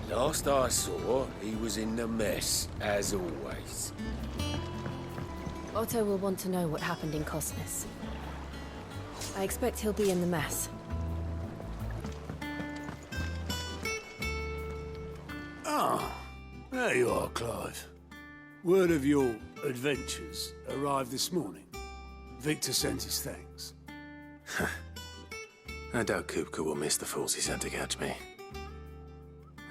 Last I saw, he was in the mess, as always. Otto will want to know what happened in Cosnus. I expect he'll be in the mess. Ah, there you are, Clive. Word of your adventures arrived this morning. Victor sent his thanks. I doubt Kupka will miss the fools he sent to catch me.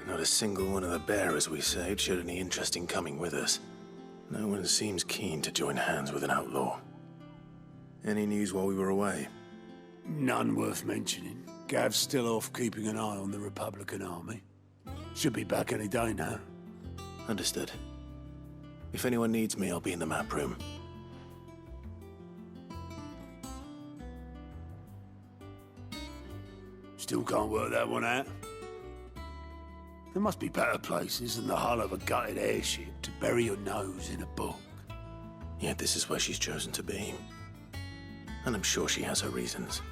Not a single one of the bearers we saved showed any interest in coming with us. No one seems keen to join hands with an outlaw. Any news while we were away? None worth mentioning. Gav's still off keeping an eye on the Republican army. Should be back any day now. Understood. If anyone needs me, I'll be in the map room. Still can't work that one out. There must be better places than the hull of a gutted airship to bury your nose in a book. Yet this is where she's chosen to be. And I'm sure she has her reasons.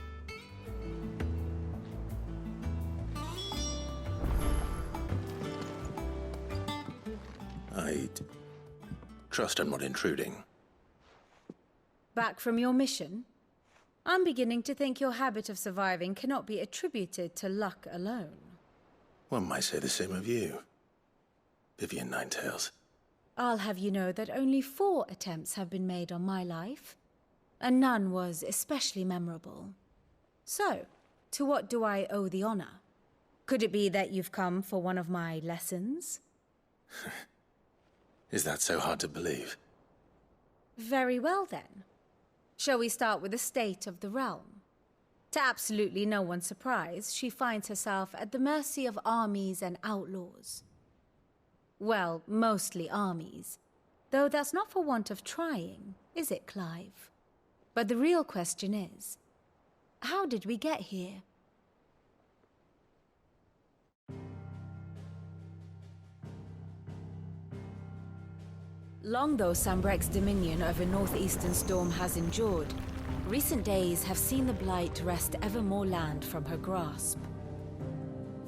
I'd trust I'm not intruding. Back from your mission? I'm beginning to think your habit of surviving cannot be attributed to luck alone. One might say the same of you, Vivian Ninetails. I'll have you know that only 4 attempts have been made on my life, and none was especially memorable. So, to what do I owe the honor? Could it be that you've come for one of my lessons? Is that so hard to believe? Very well then. Shall we start with the state of the realm? To absolutely no one's surprise, she finds herself at the mercy of armies and outlaws. Well, mostly armies. Though that's not for want of trying, is it, Clive? But the real question is, how did we get here? Long though Sambrek's dominion over northeastern Storm has endured, recent days have seen the Blight wrest ever more land from her grasp.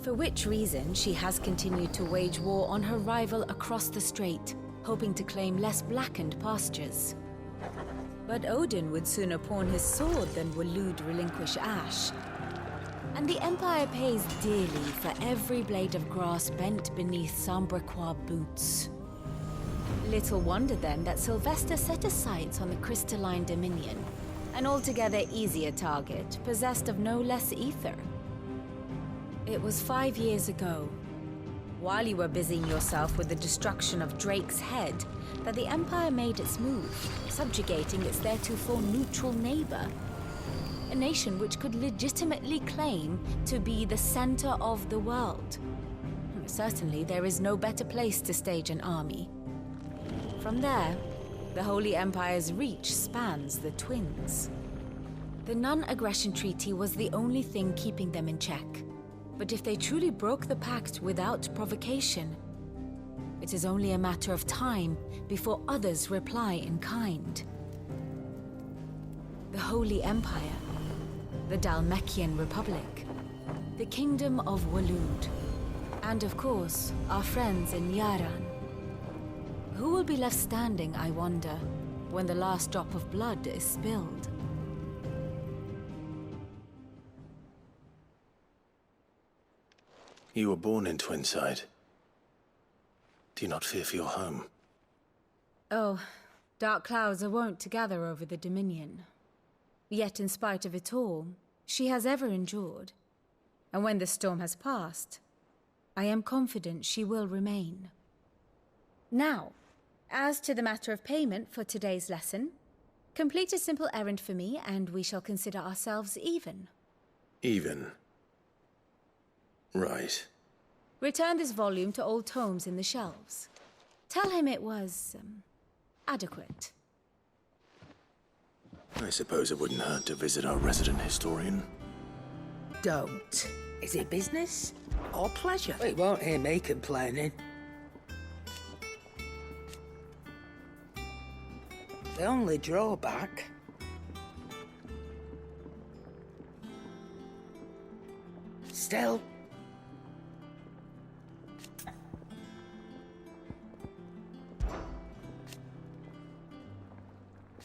For which reason she has continued to wage war on her rival across the strait, hoping to claim less blackened pastures. But Odin would sooner pawn his sword than Waloed relinquish Ash. And the Empire pays dearly for every blade of grass bent beneath Sambrequois boots. Little wonder then that Sylvester set his sights on the crystalline dominion, an altogether easier target, possessed of no less ether. It was 5 years ago, while you were busying yourself with the destruction of Drake's head, that the Empire made its move, subjugating its theretofore neutral neighbor. A nation which could legitimately claim to be the center of the world. Certainly, there is no better place to stage an army. From there, the Holy Empire's reach spans the Twins. The non-aggression treaty was the only thing keeping them in check. But if they truly broke the pact without provocation, it is only a matter of time before others reply in kind. The Holy Empire, the Dhalmekian Republic, the Kingdom of Waloed, and of course, our friends in Yaran. Who will be left standing, I wonder, when the last drop of blood is spilled? You were born in Twinside. Do you not fear for your home? Oh, dark clouds are wont to gather over the Dominion. Yet in spite of it all, she has ever endured. And when the storm has passed, I am confident she will remain. Now, as to the matter of payment for today's lesson, complete a simple errand for me and we shall consider ourselves even. Even? Right. Return this volume to old tomes in the shelves. Tell him it was, adequate. I suppose it wouldn't hurt to visit our resident historian. Don't. Is it business or pleasure? Well, you won't hear me complaining. The only drawback... Still...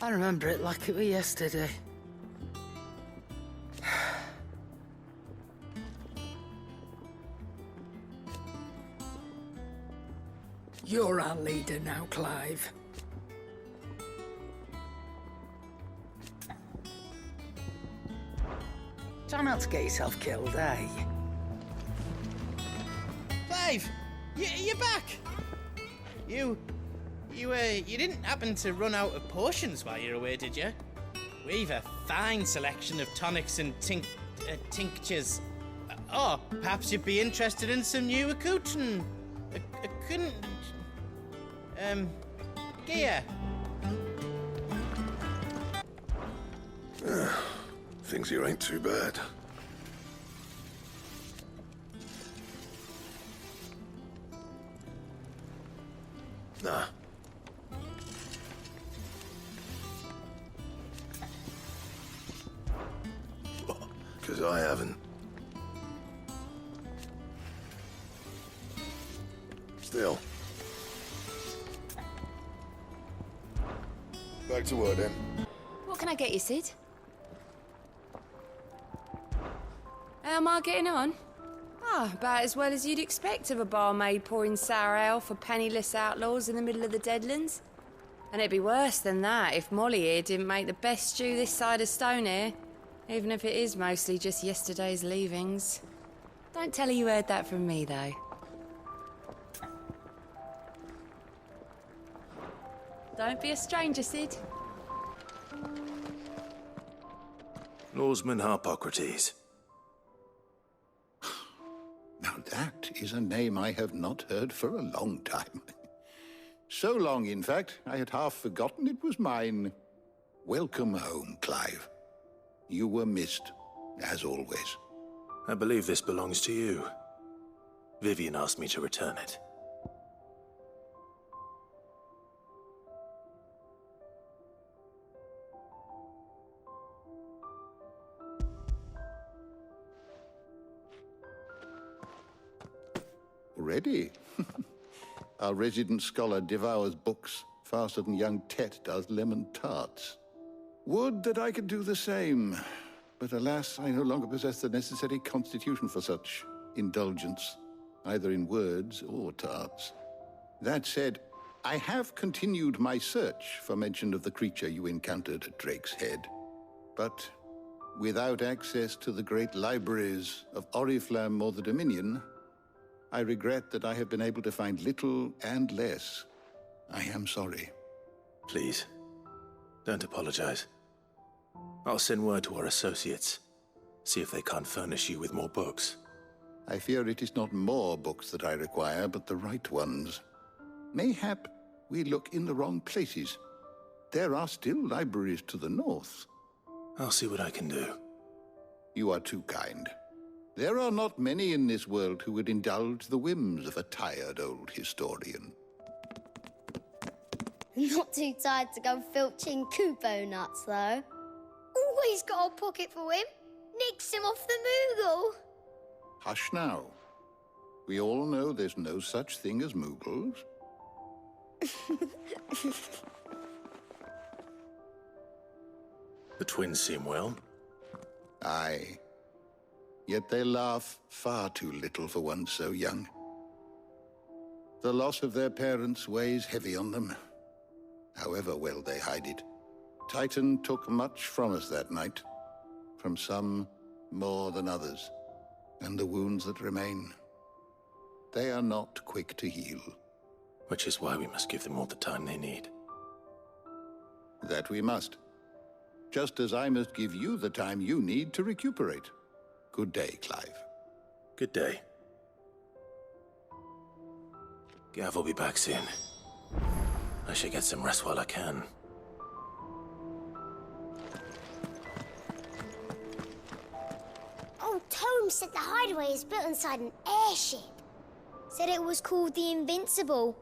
I remember it like it was yesterday. You're our leader now, Clive. Try not to get yourself killed, eh? Clive, you're back. You didn't happen to run out of potions while you're away, did you? We've a fine selection of tonics and tinctures. Oh, perhaps you'd be interested in some new accoutrement. Gear. Things here ain't too bad. Nah. Because I haven't. Still. Back to work then. What can I get you, Sid? How am I getting on? About as well as you'd expect of a barmaid pouring sour ale for penniless outlaws in the middle of the Deadlands. And it'd be worse than that if Molly here didn't make the best stew this side of Stone here, even if it is mostly just yesterday's leavings. Don't tell her you heard that from me, though. Don't be a stranger, Sid. Norseman Harpocrates. Now that is a name I have not heard for a long time. So long, in fact, I had half forgotten it was mine. Welcome home, Clive. You were missed, as always. I believe this belongs to you. Vivian asked me to return it. Already? Our resident scholar devours books faster than young Tet does lemon tarts. Would that I could do the same. But alas, I no longer possess the necessary constitution for such indulgence, either in words or tarts. That said, I have continued my search for mention of the creature you encountered at Drake's Head. But without access to the great libraries of Oriflamme or the Dominion, I regret that I have been able to find little and less. I am sorry. Please, don't apologize. I'll send word to our associates. See if they can't furnish you with more books. I fear it is not more books that I require, but the right ones. Mayhap we look in the wrong places. There are still libraries to the north. I'll see what I can do. You are too kind. There are not many in this world who would indulge the whims of a tired old historian. Not too tired to go filching Kupo nuts, though. Always got a pocket for him. Nicks him off the Moogle. Hush now. We all know there's no such thing as Moogles. The twins seem well. Aye. Yet they laugh far too little for one so young. The loss of their parents weighs heavy on them, however well they hide it. Titan took much from us that night, from some more than others, and the wounds that remain, they are not quick to heal. Which is why we must give them all the time they need. That we must. Just as I must give you the time you need to recuperate. Good day, Clive. Good day. Gav will be back soon. I should get some rest while I can. Old Tome said the hideaway is built inside an airship. Said it was called the Invincible.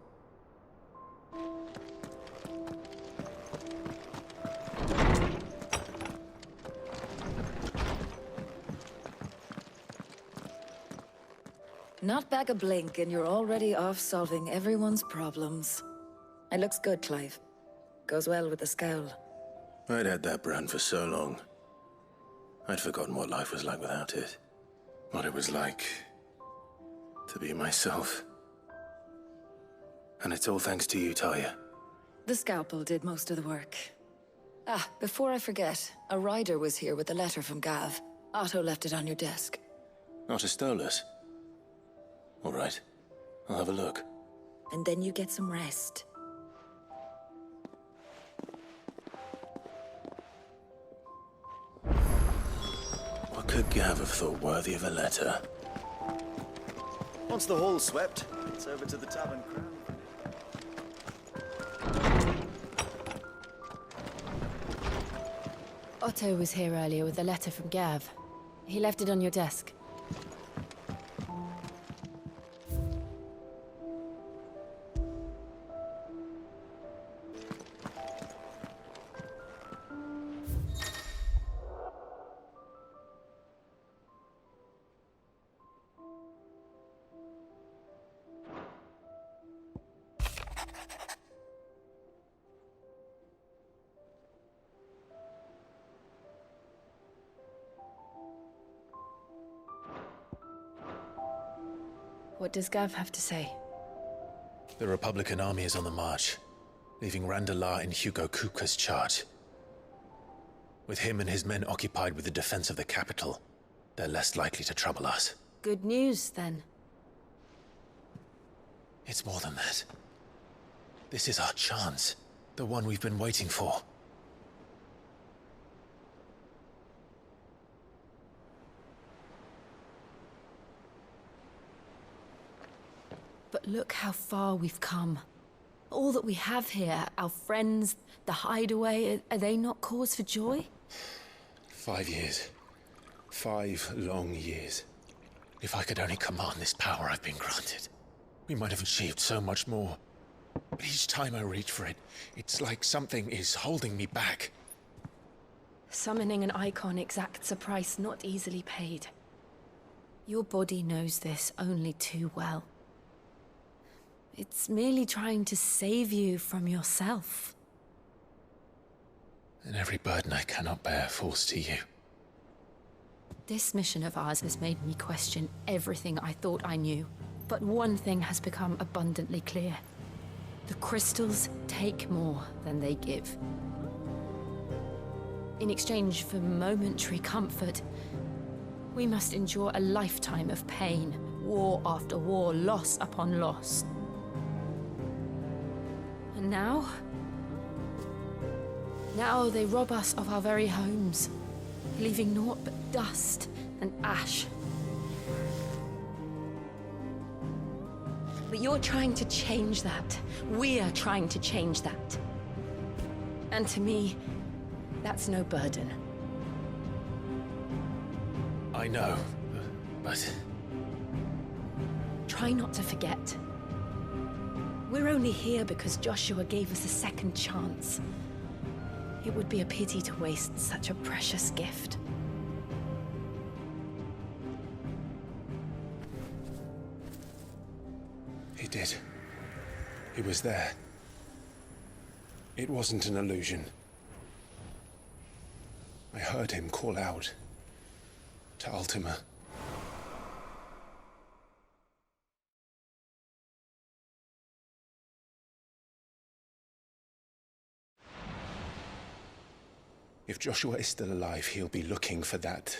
Not back a blink and you're already off solving everyone's problems. It looks good, Clive. Goes well with the scowl. I'd had that brand for so long. I'd forgotten what life was like without it. What it was like to be myself. And it's all thanks to you, Talia. The scalpel did most of the work. Ah, before I forget, a rider was here with a letter from Gav. Otto left it on your desk. Not a stolus. All right, I'll have a look. And then you get some rest. What could Gav have thought worthy of a letter? Once the hall's swept, it's over to the Tavern Crown. Otto was here earlier with a letter from Gav. He left it on your desk. What does Gav have to say? The Republican army is on the march, leaving Randalar in Hugo Kupka's charge. With him and his men occupied with the defense of the capital, they're less likely to trouble us. Good news, then. It's more than that. This is our chance, the one we've been waiting for. But look how far we've come. All that we have here, our friends, the hideaway, are they not cause for joy? 5 years. 5 long years. If I could only command this power I've been granted, we might have achieved so much more. But each time I reach for it, it's like something is holding me back. Summoning an Eikon exacts a price not easily paid. Your body knows this only too well. It's merely trying to save you from yourself. And every burden I cannot bear falls to you. This mission of ours has made me question everything I thought I knew. But one thing has become abundantly clear. The crystals take more than they give. In exchange for momentary comfort, we must endure a lifetime of pain, war after war, loss upon loss. And now they rob us of our very homes, leaving naught but dust and ash. But you're trying to change that. We're trying to change that. And to me, that's no burden. I know, but... Try not to forget. We're only here because Joshua gave us a second chance. It would be a pity to waste such a precious gift. He did. He was there. It wasn't an illusion. I heard him call out to Ultima. If Joshua is still alive, he'll be looking for that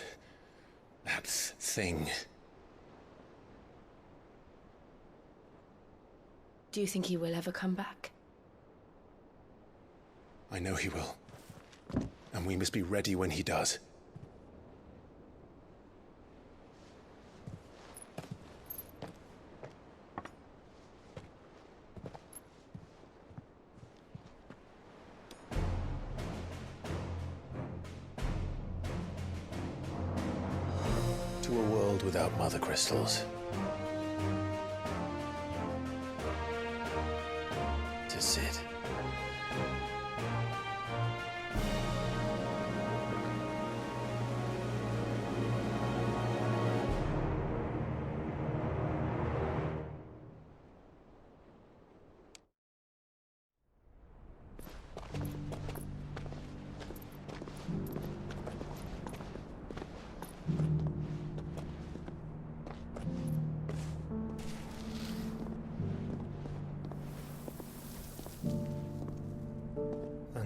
thing. Do you think he will ever come back? I know he will. And we must be ready when he does. To a world without mother crystals. To Sid.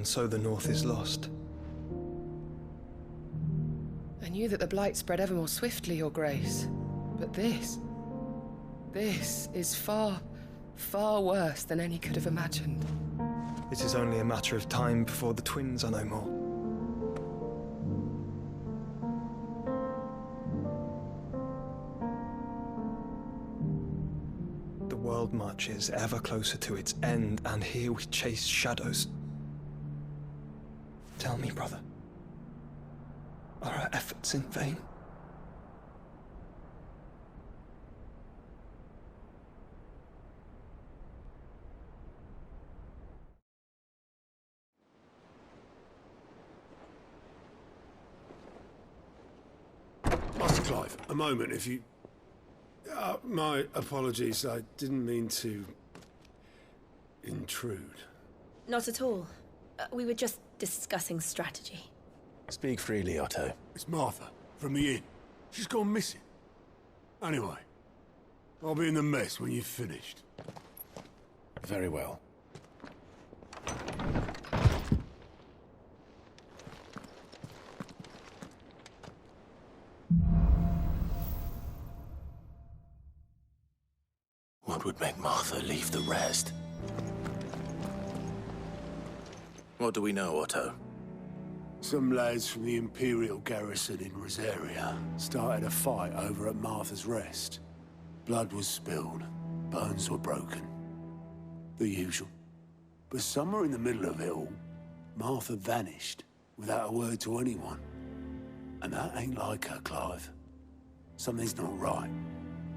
And so the North is lost. I knew that the Blight spread ever more swiftly, Your Grace. But this is far, far worse than any could have imagined. It is only a matter of time before the twins are no more. The world marches ever closer to its end, and here we chase shadows. Tell me, brother, are our efforts in vain? Master Clive, a moment, if you... my apologies, I didn't mean to... intrude. Not at all. We were just discussing strategy. Speak freely, Otto. It's Martha, from the inn. She's gone missing. Anyway, I'll be in the mess when you've finished. Very well. What would make Martha leave the rest? What do we know, Otto? Some lads from the Imperial garrison in Rosaria started a fight over at Martha's Rest. Blood was spilled, bones were broken. The usual. But somewhere in the middle of it all, Martha vanished without a word to anyone. And that ain't like her, Clive. Something's not right.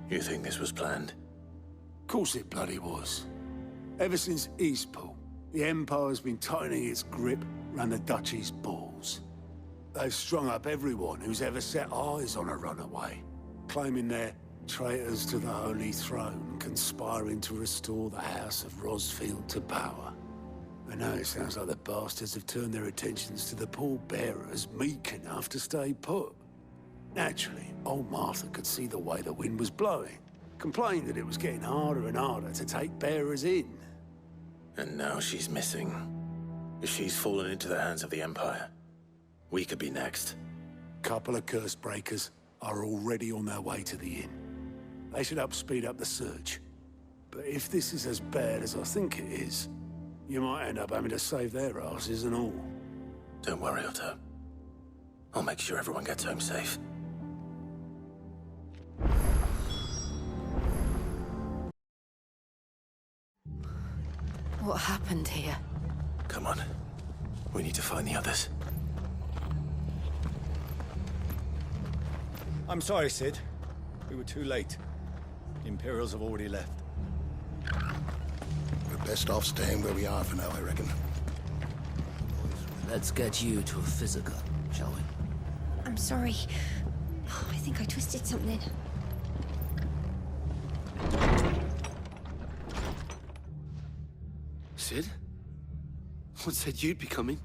You think this was planned? Of course it bloody was. Ever since Eastpool, the Empire's been tightening its grip around the Duchy's balls. They've strung up everyone who's ever set eyes on a runaway, claiming they're traitors to the Holy Throne, conspiring to restore the House of Rosfield to power. And now it sounds like the bastards have turned their attentions to the pallbearers meek enough to stay put. Naturally, old Martha could see the way the wind was blowing, complained that it was getting harder and harder to take bearers in. And now she's missing. If she's fallen into the hands of the Empire, we could be next. Couple of curse breakers are already on their way to the inn. They should help speed up the search. But if this is as bad as I think it is, you might end up having to save their asses and all. Don't worry, Otto. I'll make sure everyone gets home safe. What happened here? Come on. We need to find the others. I'm sorry, Sid. We were too late. The Imperials have already left. We're best off staying where we are for now, I reckon. Let's get you to a physical, shall we? I'm sorry. I think I twisted something. Sid? What said you'd be coming?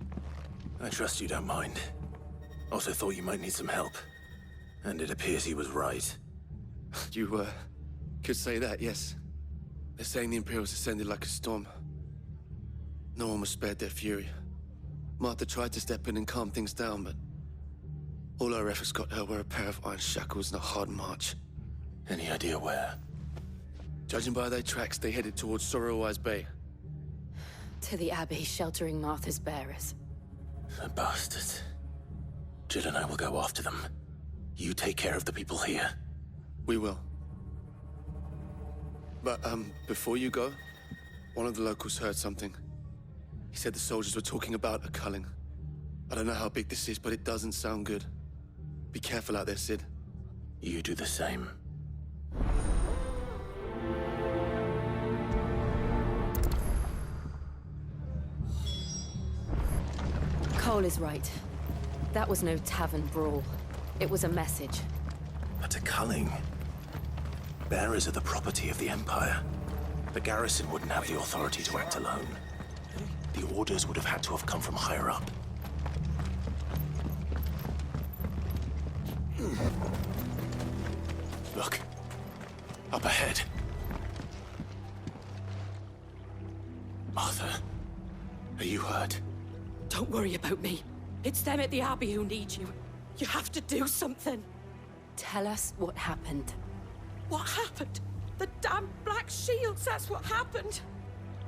I trust you don't mind. Also thought you might need some help. And it appears he was right. You, could say that, yes. They're saying the Imperials ascended like a storm. No one was spared their fury. Martha tried to step in and calm things down, but all our efforts got her were a pair of iron shackles and a hard march. Any idea where? Judging by their tracks, they headed towards Sorrowwise Bay. To the Abbey, sheltering Martha's bearers. The bastards. Jill and I will go after them. You take care of the people here. We will. But, before you go, one of the locals heard something. He said the soldiers were talking about a culling. I don't know how big this is, but it doesn't sound good. Be careful out there, Sid. You do the same. Cole is right. That was no tavern brawl. It was a message. But a culling. Bearers are the property of the Empire. The garrison wouldn't have the authority to act alone. The orders would have had to have come from higher up. Look. Up ahead. Martha, are you hurt? worry about me. It's them at the Abbey who need you. You have to do something. Tell us what happened. What happened? The damn Black Shields, that's what happened.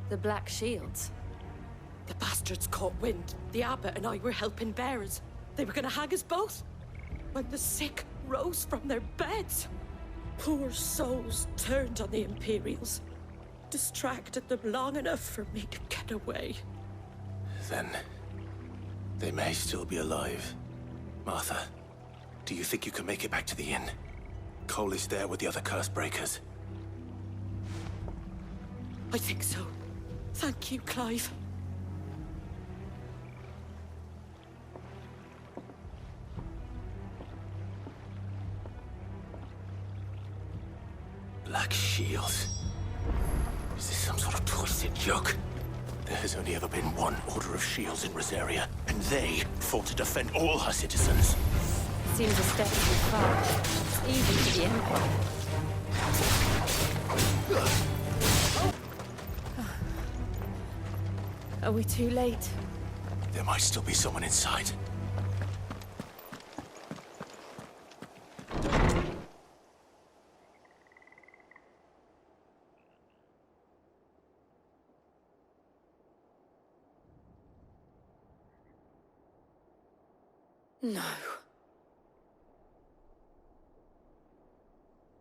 The Black Shields? The bastards caught wind. The abbot and I were helping bearers. They were gonna hang us both. When the sick rose from their beds, poor souls turned on the Imperials. Distracted them long enough for me to get away. Then they may still be alive. Martha, do you think you can make it back to the inn? Cole is there with the other curse breakers. I think so. Thank you, Clive. Black Shields. Is this some sort of twisted joke? There has only ever been one Order of Shields in Rosaria, and they fought to defend all her citizens. Seems a step too far, even to the Empire. Are we too late? There might still be someone inside. No.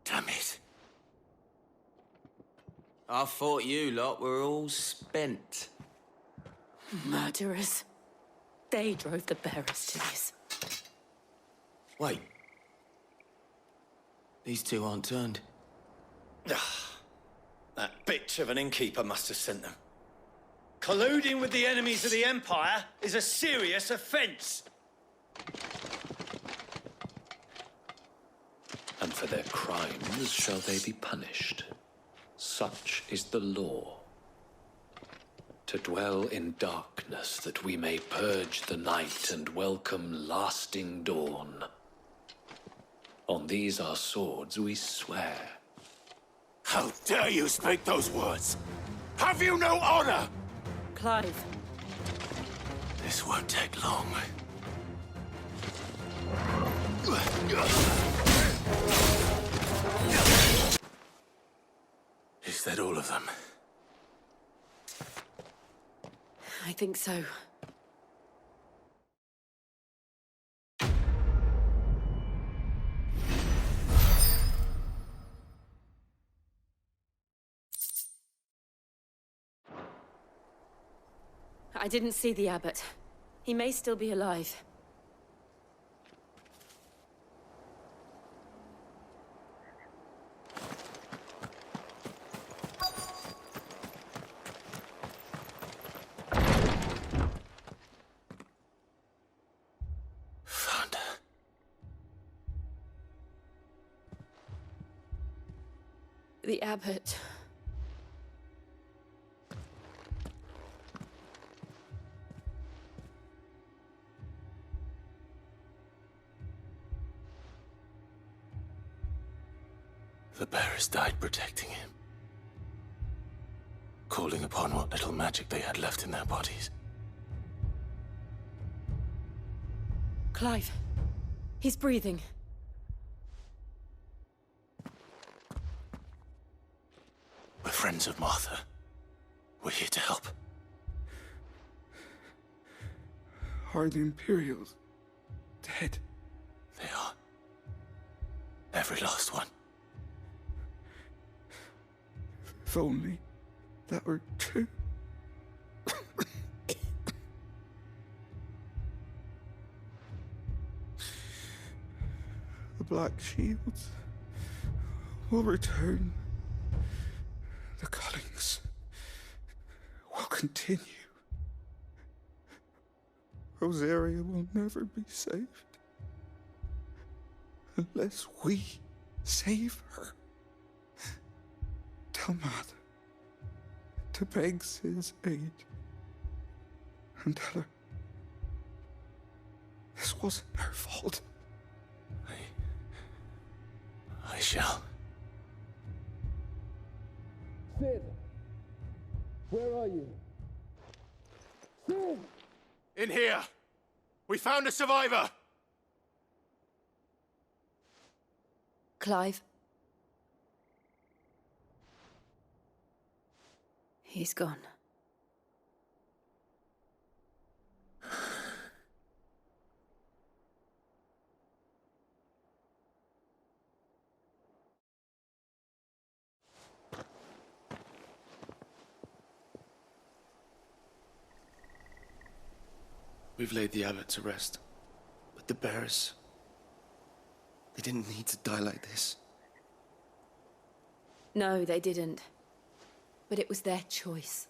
Damn it. I thought you lot were all spent. Murderers. They drove the bearers to this. Wait. These two aren't turned. That bitch of an innkeeper must have sent them. Colluding with the enemies of the Empire is a serious offense. And for their crimes shall they be punished. Such is the law. To dwell in darkness that we may purge the night and welcome lasting dawn. On these our swords we swear. How dare you speak those words? Have you no honor? Clive. This won't take long. Is that all of them? I think so. I didn't see the abbot. He may still be alive. The abbot. The bearers died protecting him. Calling upon what little magic they had left in their bodies. Clive. He's breathing. We're friends of Martha. We're here to help. Are the Imperials dead? They are. Every last one. If only that were true. The Black Shields will return. The cullings will continue. Rosaria will never be saved unless we save her. Tell Mother to beg his aid and tell her this wasn't her fault. I shall. Sid! Where are you? Sid! In here! We found a survivor! Clive. He's gone. We've laid the abbot to rest. But the bearers... they didn't need to die like this. No, they didn't. But it was their choice.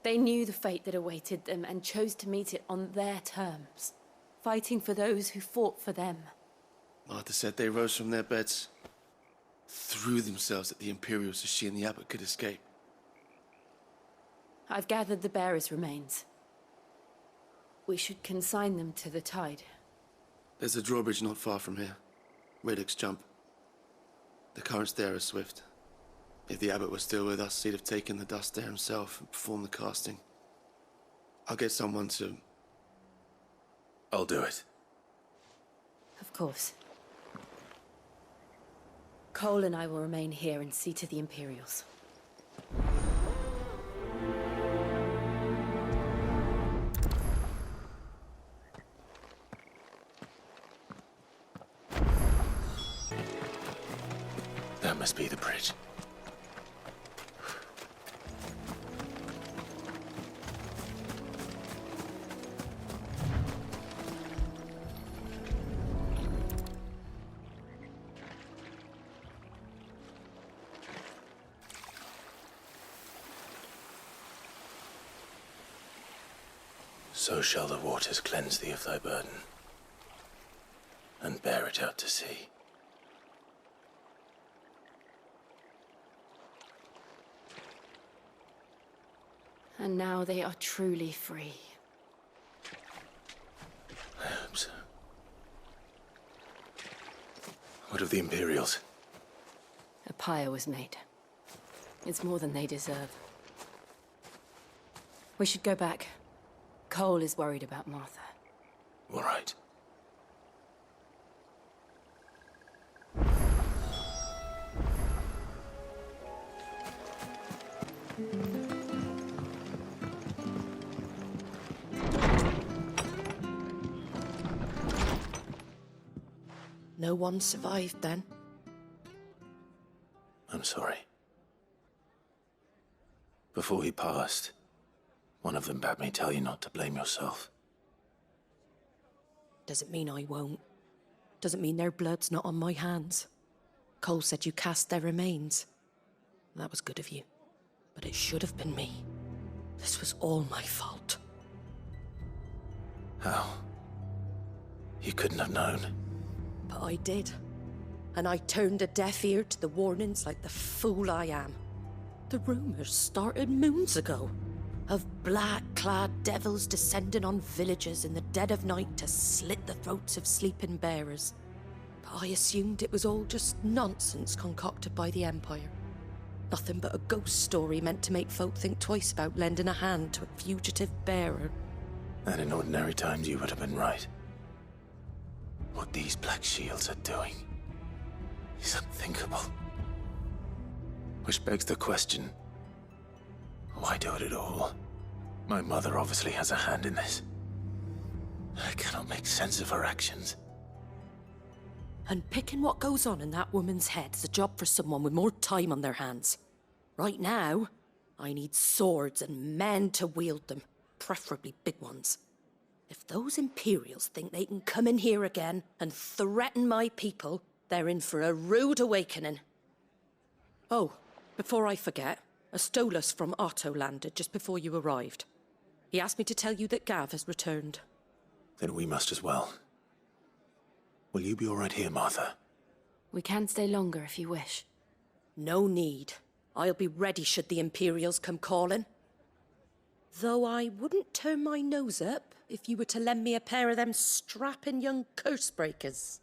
They knew the fate that awaited them and chose to meet it on their terms, fighting for those who fought for them. Martha said they rose from their beds, threw themselves at the Imperials so she and the abbot could escape. I've gathered the bearers' remains. We should consign them to the tide. There's a drawbridge not far from here. Radix Jump. The currents there are swift. If the abbot was still with us, he'd have taken the dust there himself and performed the casting. I'll get someone to... I'll do it. Of course. Cole and I will remain here and see to the Imperials. That must be the bridge. So shall the waters cleanse thee of thy burden, and bear it out to sea. And now they are truly free. I hope so. What of the Imperials? A pyre was made. It's more than they deserve. We should go back. Cole is worried about Martha. All right. No one survived then? I'm sorry. Before he passed, one of them bade me tell you not to blame yourself. Doesn't mean I won't. Doesn't mean their blood's not on my hands. Cole said you cast their remains. That was good of you. But it should have been me. This was all my fault. How? You couldn't have known. But I did. And I turned a deaf ear to the warnings like the fool I am. The rumors started moons ago. Of black-clad devils descending on villages in the dead of night to slit the throats of sleeping bearers. But I assumed it was all just nonsense concocted by the Empire. Nothing but a ghost story meant to make folk think twice about lending a hand to a fugitive bearer. And in ordinary times you would have been right. What these Black Shields are doing is unthinkable. Which begs the question, why do it at all? My mother obviously has a hand in this. I cannot make sense of her actions. And picking what goes on in that woman's head is a job for someone with more time on their hands. Right now, I need swords and men to wield them, preferably big ones. If those Imperials think they can come in here again and threaten my people, they're in for a rude awakening. Oh, before I forget, a Stolas from Otto landed just before you arrived. He asked me to tell you that Gav has returned. Then we must as well. Will you be all right here, Martha? We can stay longer if you wish. No need. I'll be ready should the Imperials come calling. Though I wouldn't turn my nose up if you were to lend me a pair of them strapping young curse breakers.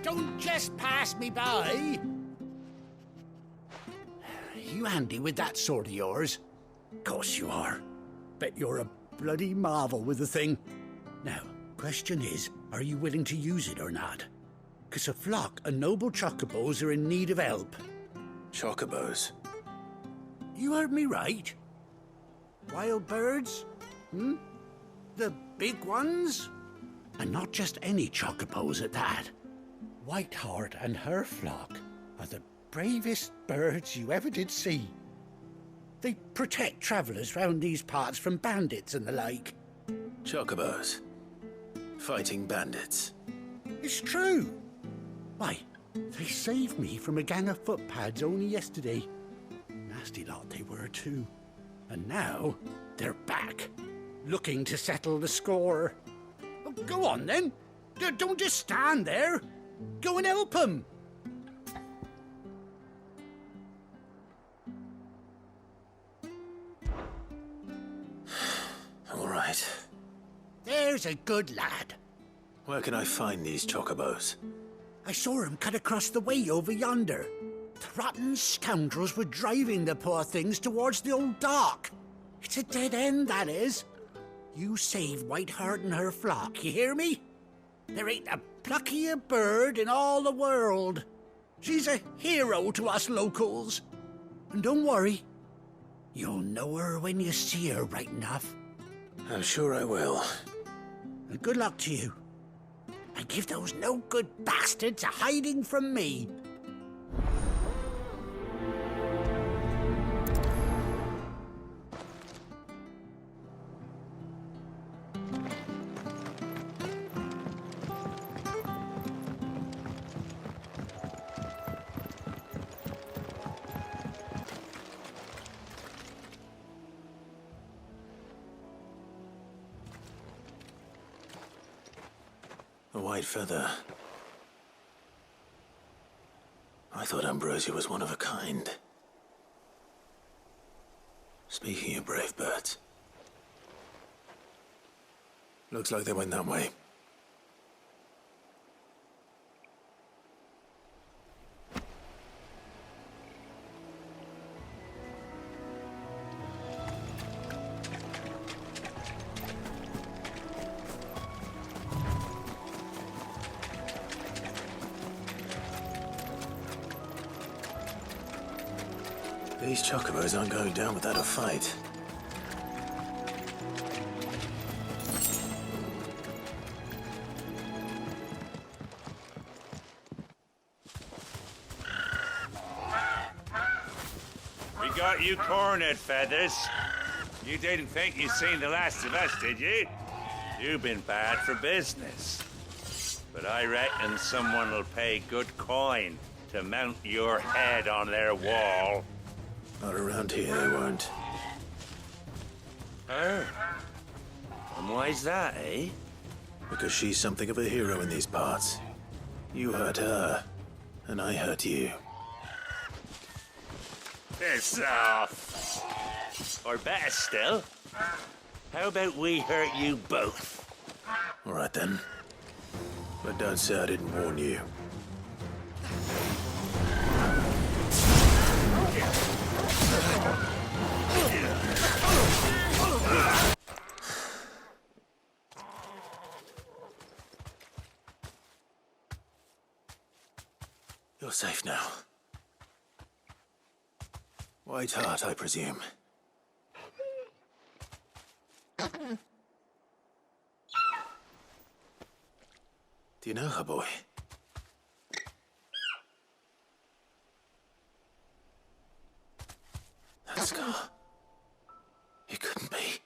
Don't just pass me by. You handy with that sword of yours? Course you are. Bet you're a bloody marvel with the thing. Now, question is, are you willing to use it or not? 'Cause a flock of noble chocobos are in need of help. Chocobos? You heard me right. Wild birds? The big ones? And not just any chocobos at that. Whiteheart and her flock are the bravest birds you ever did see. They protect travellers round these parts from bandits and the like. Chocobos? Fighting bandits? It's true. Why, they saved me from a gang of footpads only yesterday. Nasty lot they were too. And now they're back, looking to settle the score. Oh, go on then. Don't just stand there. Go and help them. All right. There's a good lad. Where can I find these chocobos? I saw him cut across the way over yonder. The rotten scoundrels were driving the poor things towards the old dock. It's a dead end, that is. You save Whiteheart and her flock, you hear me? There ain't a pluckier bird in all the world. She's a hero to us locals. And don't worry, you'll know her when you see her right enough. I'm sure I will. And good luck to you. And give those no-good bastards a hiding from me. A white feather. I thought Ambrosia was one of a kind. Speaking of brave birds. Looks like they went that way. These chocobos aren't going down without a fight. We got you cornered, Feathers. You didn't think you'd seen the last of us, did you? You've been bad for business. But I reckon someone will pay good coin to mount your head on their wall. Not around here, they won't. Oh. And why's that, eh? Because she's something of a hero in these parts. You hurt her, and I hurt you. Piss off. Or better still, how about we hurt you both? All right then. But don't say I didn't warn you. You're safe now. Whiteheart, I presume. Do you know her, boy? That scar. It couldn't be.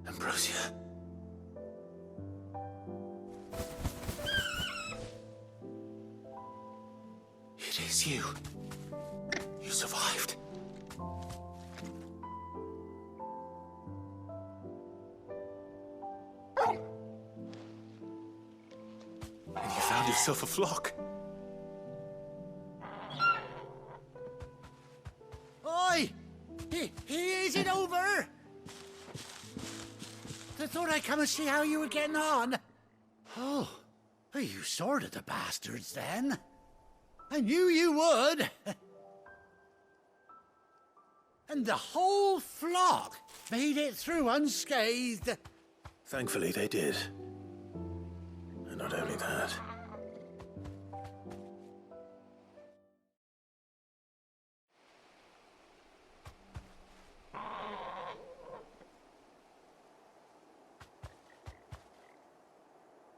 Ambrosia. It is you. You survived. And you found yourself a flock. Oi! thought I'd come and see how you were getting on. Oh, you sorted the bastards then. I knew you would. And the whole flock made it through unscathed. Thankfully, they did. And not only that.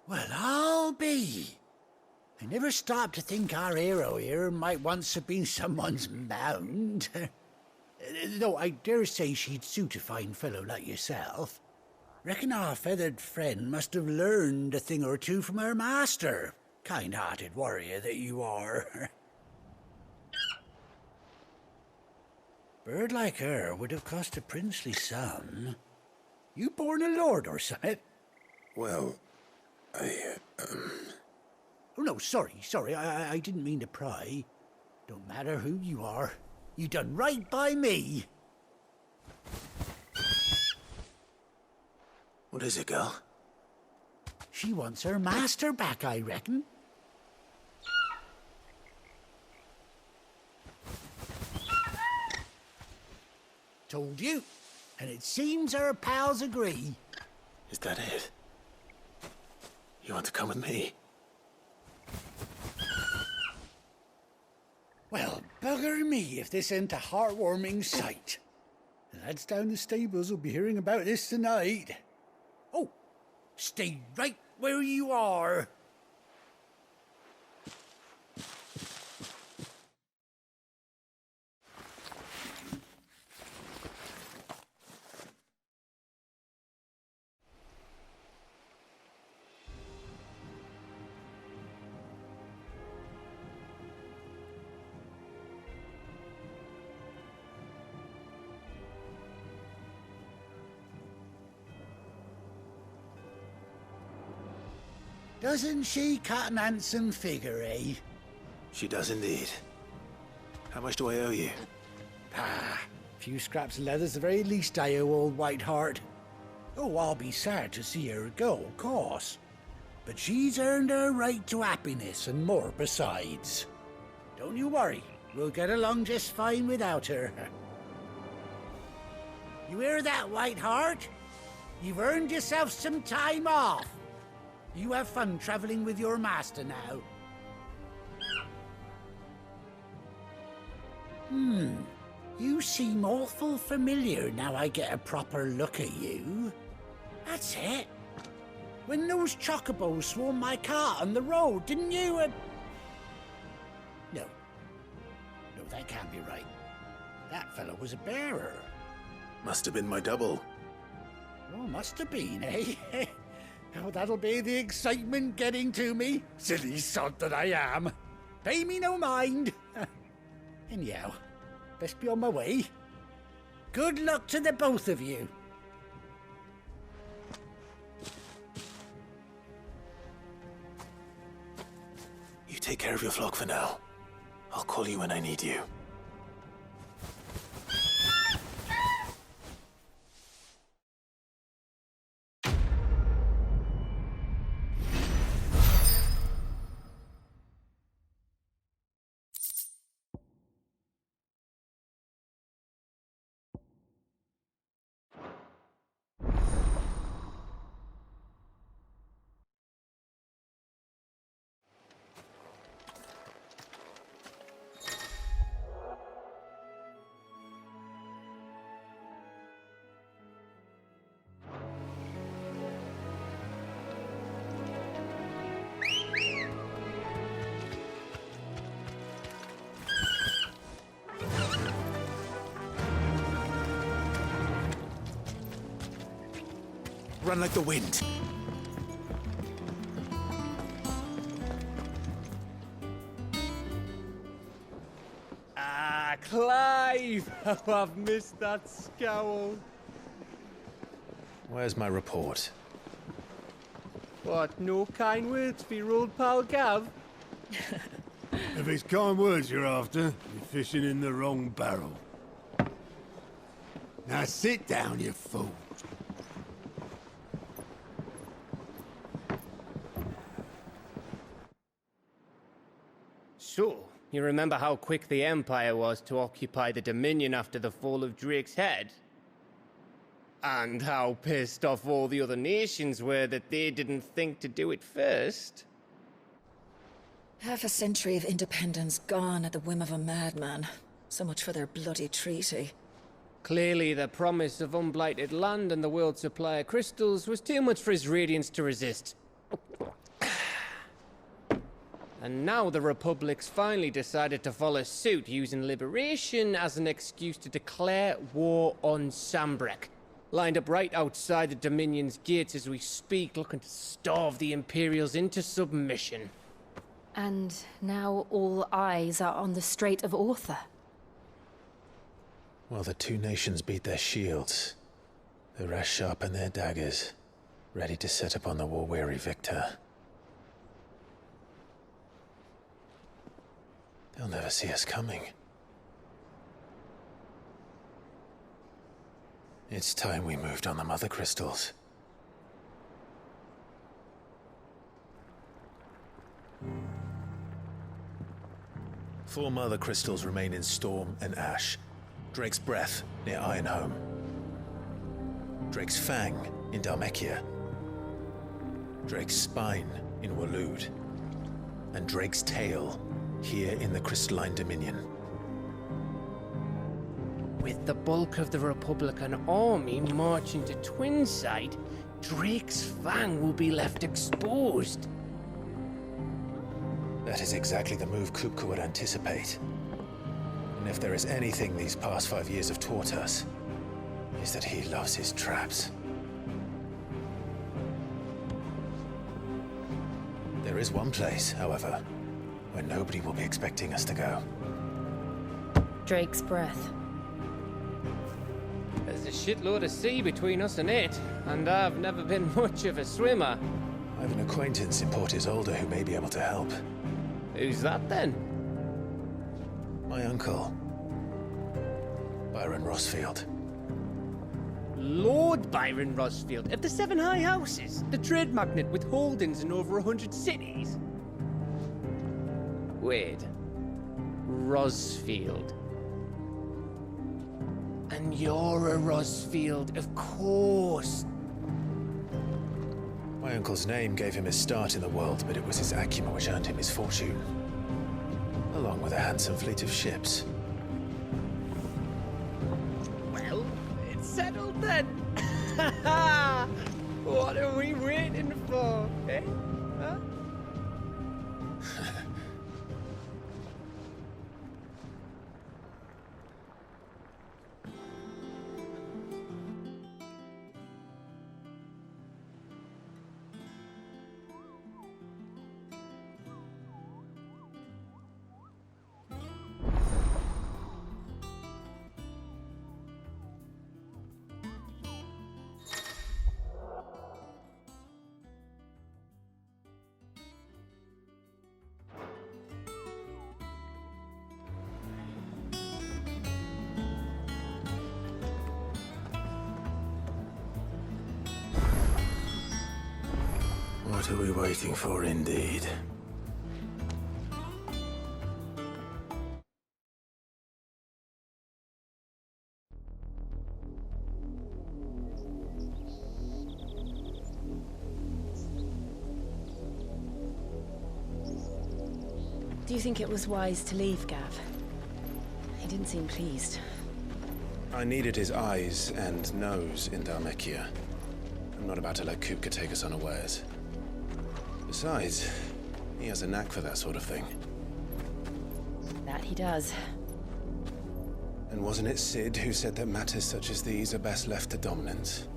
Well, I'll be. I never stopped to think our hero here might once have been someone's mount. Though I dare say she'd suit a fine fellow like yourself. Reckon our feathered friend must have learned a thing or two from her master. Kind-hearted warrior that you are. Bird like her would have cost a princely sum. You born a lord or something? Well, Oh, no, sorry. I didn't mean to pry. Don't matter who you are. You done right by me. What is it, girl? She wants her master back, I reckon. Told you. And it seems her pals agree. Is that it? You want to come with me? Well, bugger me if this ain't a heartwarming sight. The lads down the stables will be hearing about this tonight. Oh, stay right where you are. Doesn't she cut an handsome figure, eh? She does indeed. How much do I owe you? A few scraps of leather's the very least I owe old Whiteheart. Oh, I'll be sad to see her go, of course. But she's earned her right to happiness and more besides. Don't you worry, we'll get along just fine without her. You hear that, Whiteheart? You've earned yourself some time off. You have fun traveling with your master now. You seem awful familiar now I get a proper look at you. That's it. When those chocobos swarmed my cart on the road, didn't you? No, that can't be right. That fellow was a bearer. Must have been my double. Oh, must have been, eh? Oh, that'll be the excitement getting to me. Silly sod that I am. Pay me no mind. Anyhow, best be on my way. Good luck to the both of you. You take care of your flock for now. I'll call you when I need you. Run like the wind. Ah, Clive! Oh, I've missed that scowl. Where's my report? What, no kind words for your old pal Gav? If it's kind words you're after, you're fishing in the wrong barrel. Now sit down, you fool. So, you remember how quick the Empire was to occupy the Dominion after the fall of Drake's head? And how pissed off all the other nations were that they didn't think to do it first? Half a century of independence gone at the whim of a madman. So much for their bloody treaty. Clearly, the promise of unblighted land and the world's supply of crystals was too much for his radiance to resist. And now the Republic's finally decided to follow suit, using liberation as an excuse to declare war on Sambrek. Lined up right outside the Dominion's gates as we speak, looking to starve the Imperials into submission. And now all eyes are on the Strait of Author. While the two nations beat their shields, the rest sharpen their daggers, ready to set upon the war-weary victor. They'll never see us coming. It's time we moved on the Mother Crystals. Four Mother Crystals remain in Storm and Ash. Drake's Breath near Ironhome. Drake's Fang in Dhalmekia. Drake's Spine in Waloed. And Drake's Tail here in the Crystalline Dominion. With the bulk of the Republican army marching to Twinside, Drake's Fang will be left exposed. That is exactly the move Kupka would anticipate. And if there is anything these past 5 years have taught us, is that he loves his traps. There is one place, however, where nobody will be expecting us to go. Drake's Breath. There's a shitload of sea between us and it, and I've never been much of a swimmer. I have an acquaintance in Port Isolde who may be able to help. Who's that then? My uncle, Byron Rosfield. Lord Byron Rosfield of the Seven High Houses, the trade magnate with holdings in over 100 cities. Wait, Rosfield. And you're a Rosfield, of course. My uncle's name gave him his start in the world, but it was his acumen which earned him his fortune. Along with a handsome fleet of ships. Well, it's settled then. What are we waiting for, eh? Huh? What are we waiting for, indeed? Do you think it was wise to leave, Gav? He didn't seem pleased. I needed his eyes and nose in Dhalmekia. I'm not about to let Kupka take us unawares. Besides, he has a knack for that sort of thing. That he does. And wasn't it Sid who said that matters such as these are best left to dominance?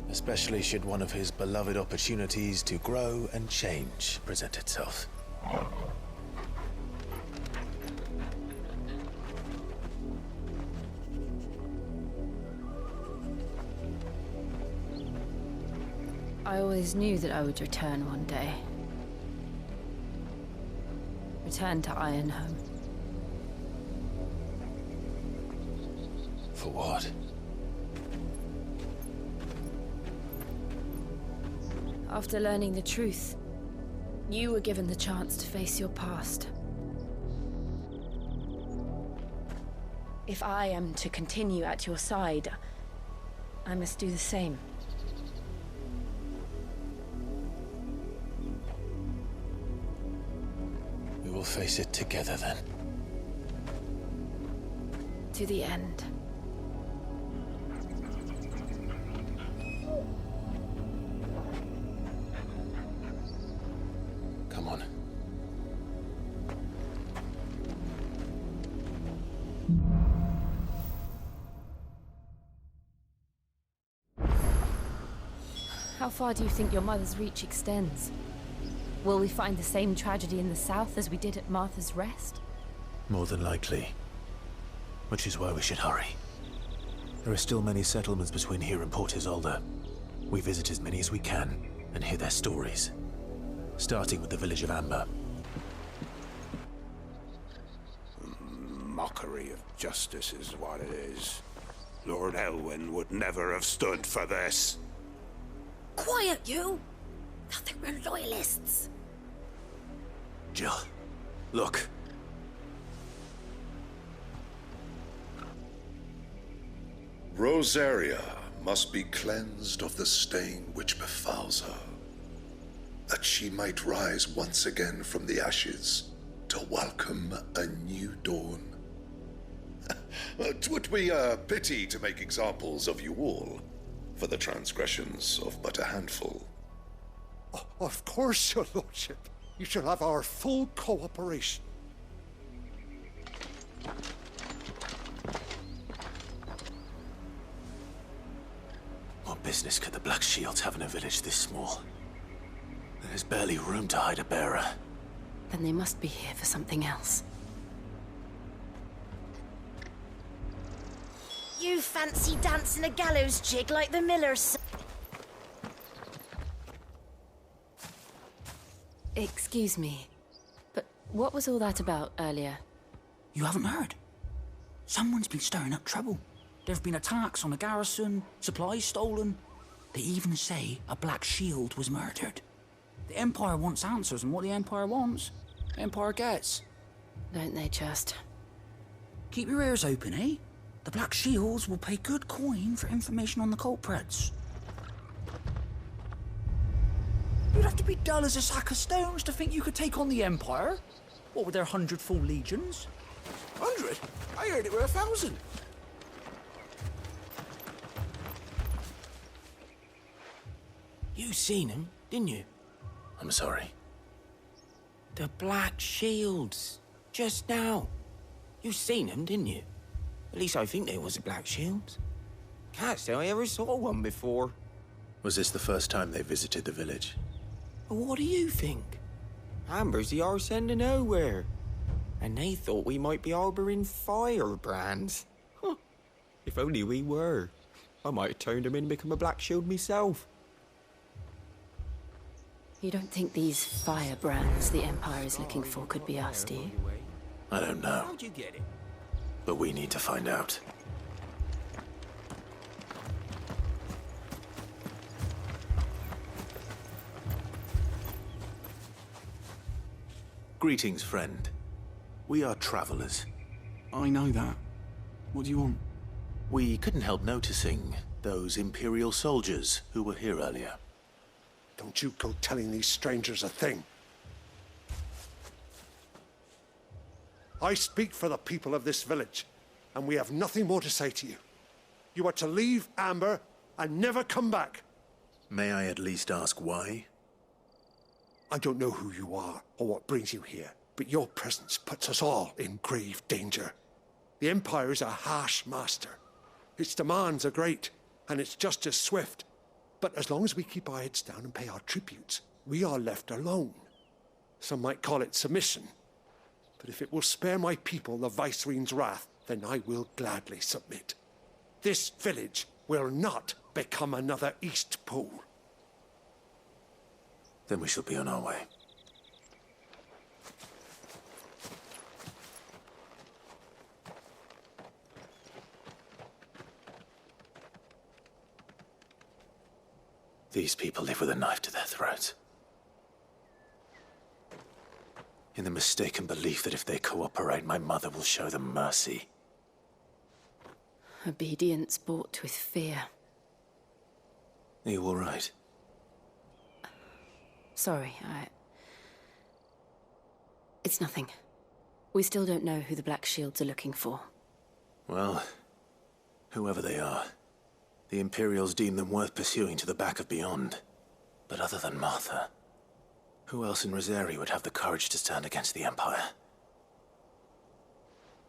Especially should one of his beloved opportunities to grow and change present itself. I always knew that I would return one day. Return to Ironhome. For what? After learning the truth, you were given the chance to face your past. If I am to continue at your side, I must do the same. We will face it together then. To the end. Come on. How far do you think your mother's reach extends? Will we find the same tragedy in the south as we did at Martha's Rest? More than likely. Which is why we should hurry. There are still many settlements between here and Port Isolde. We visit as many as we can and hear their stories. Starting with the village of Amber. Mockery of justice is what it is. Lord Elwyn would never have stood for this. Quiet, you! Thought they were loyalists. Jill, look. Rosaria must be cleansed of the stain which befouls her, that she might rise once again from the ashes to welcome a new dawn. 'Twould be a pity to make examples of you all, for the transgressions of but a handful. Of course, your lordship. You shall have our full cooperation. What business could the Black Shields have in a village this small? There's barely room to hide a bearer. Then they must be here for something else. You fancy dancing a gallows jig like the millers. Excuse me, but what was all that about earlier? You haven't heard? Someone's been stirring up trouble. There have been attacks on the garrison, supplies stolen. They even say a Black Shield was murdered. The Empire wants answers, and what the Empire wants, the Empire gets. Don't they just? Keep your ears open, eh? The Black Shields will pay good coin for information on the culprits. You'd have to be dull as a sack of stones to think you could take on the Empire. What with their 100 full legions? 100? I heard it were 1,000. You seen them, didn't you? I'm sorry. The Black Shields. Just now. You seen them, didn't you? At least I think they was the Black Shields. Can't say I ever saw one before. Was this the first time they visited the village? Well, what do you think? Amber's the arse end of nowhere. And they thought we might be harbouring firebrands. Huh. If only we were. I might have turned them in and become a Black Shield myself. You don't think these firebrands the Empire is looking for could be us, do you? I don't know. How'd you get it? But we need to find out. Greetings, friend. We are travelers. I know that. What do you want? We couldn't help noticing those Imperial soldiers who were here earlier. Don't you go telling these strangers a thing. I speak for the people of this village, and we have nothing more to say to you. You are to leave Amber and never come back. May I at least ask why? I don't know who you are or what brings you here, but your presence puts us all in grave danger. The Empire is a harsh master. Its demands are great, and its justice swift. But as long as we keep our heads down and pay our tributes, we are left alone. Some might call it submission. But if it will spare my people the Viceroy's wrath, then I will gladly submit. This village will not become another East Pool. Then we shall be on our way. These people live with a knife to their throats. In the mistaken belief that if they cooperate, my mother will show them mercy. Obedience bought with fear. Are you all right? Sorry, It's nothing. We still don't know who the Black Shields are looking for. Well, whoever they are, the Imperials deem them worth pursuing to the back of beyond. But other than Martha, who else in Rosari would have the courage to stand against the Empire?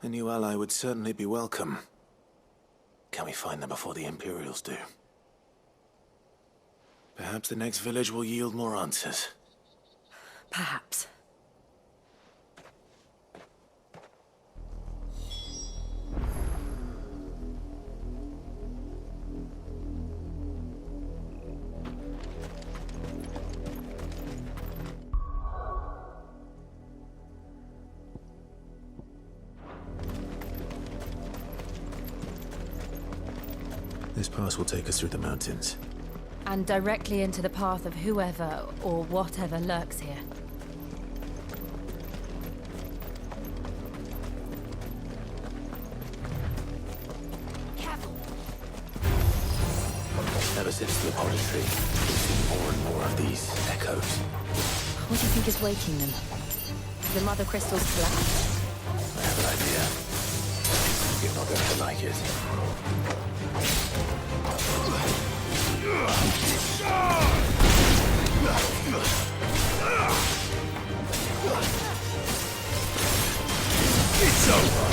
A new ally would certainly be welcome. Can we find them before the Imperials do? Perhaps the next village will yield more answers. Perhaps. This pass will take us through the mountains. And directly into the path of whoever or whatever lurks here. Careful! Ever since the laboratory, we've seen more and more of these echoes. What do you think is waking them? The mother crystals collapse? I have an idea. You're not going to like it. It's over!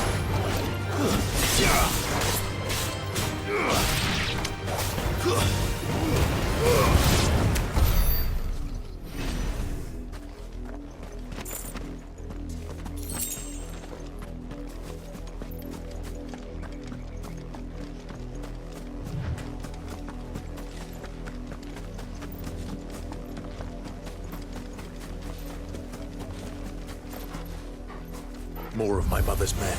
More of my mother's men.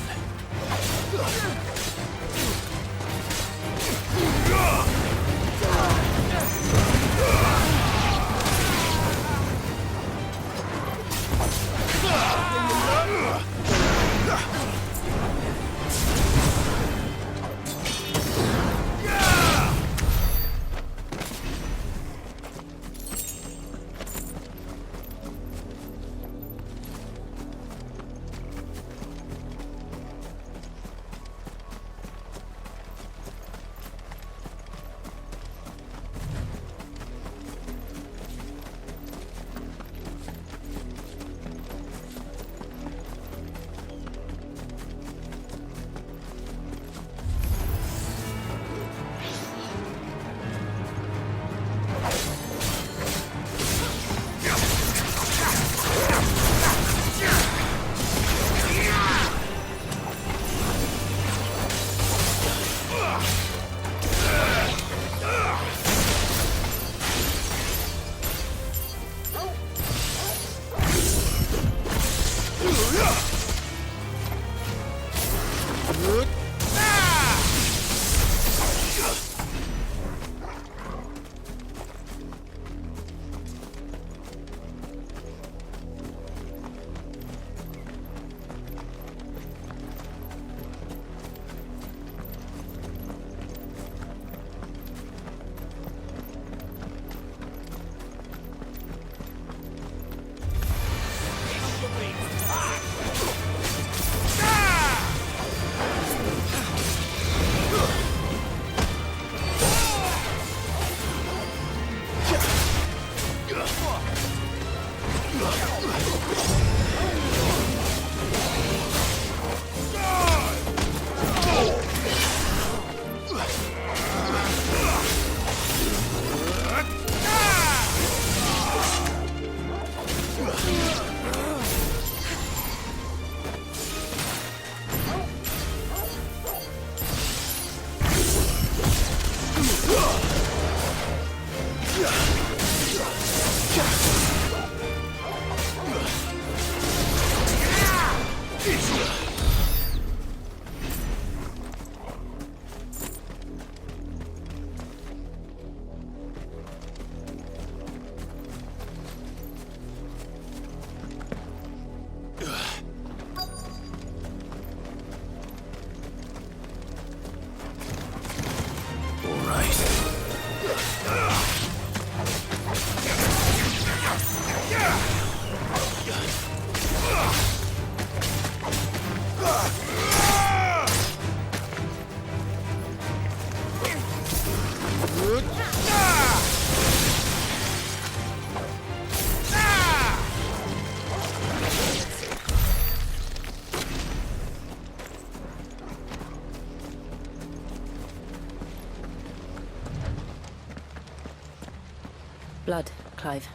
Blood, Clive.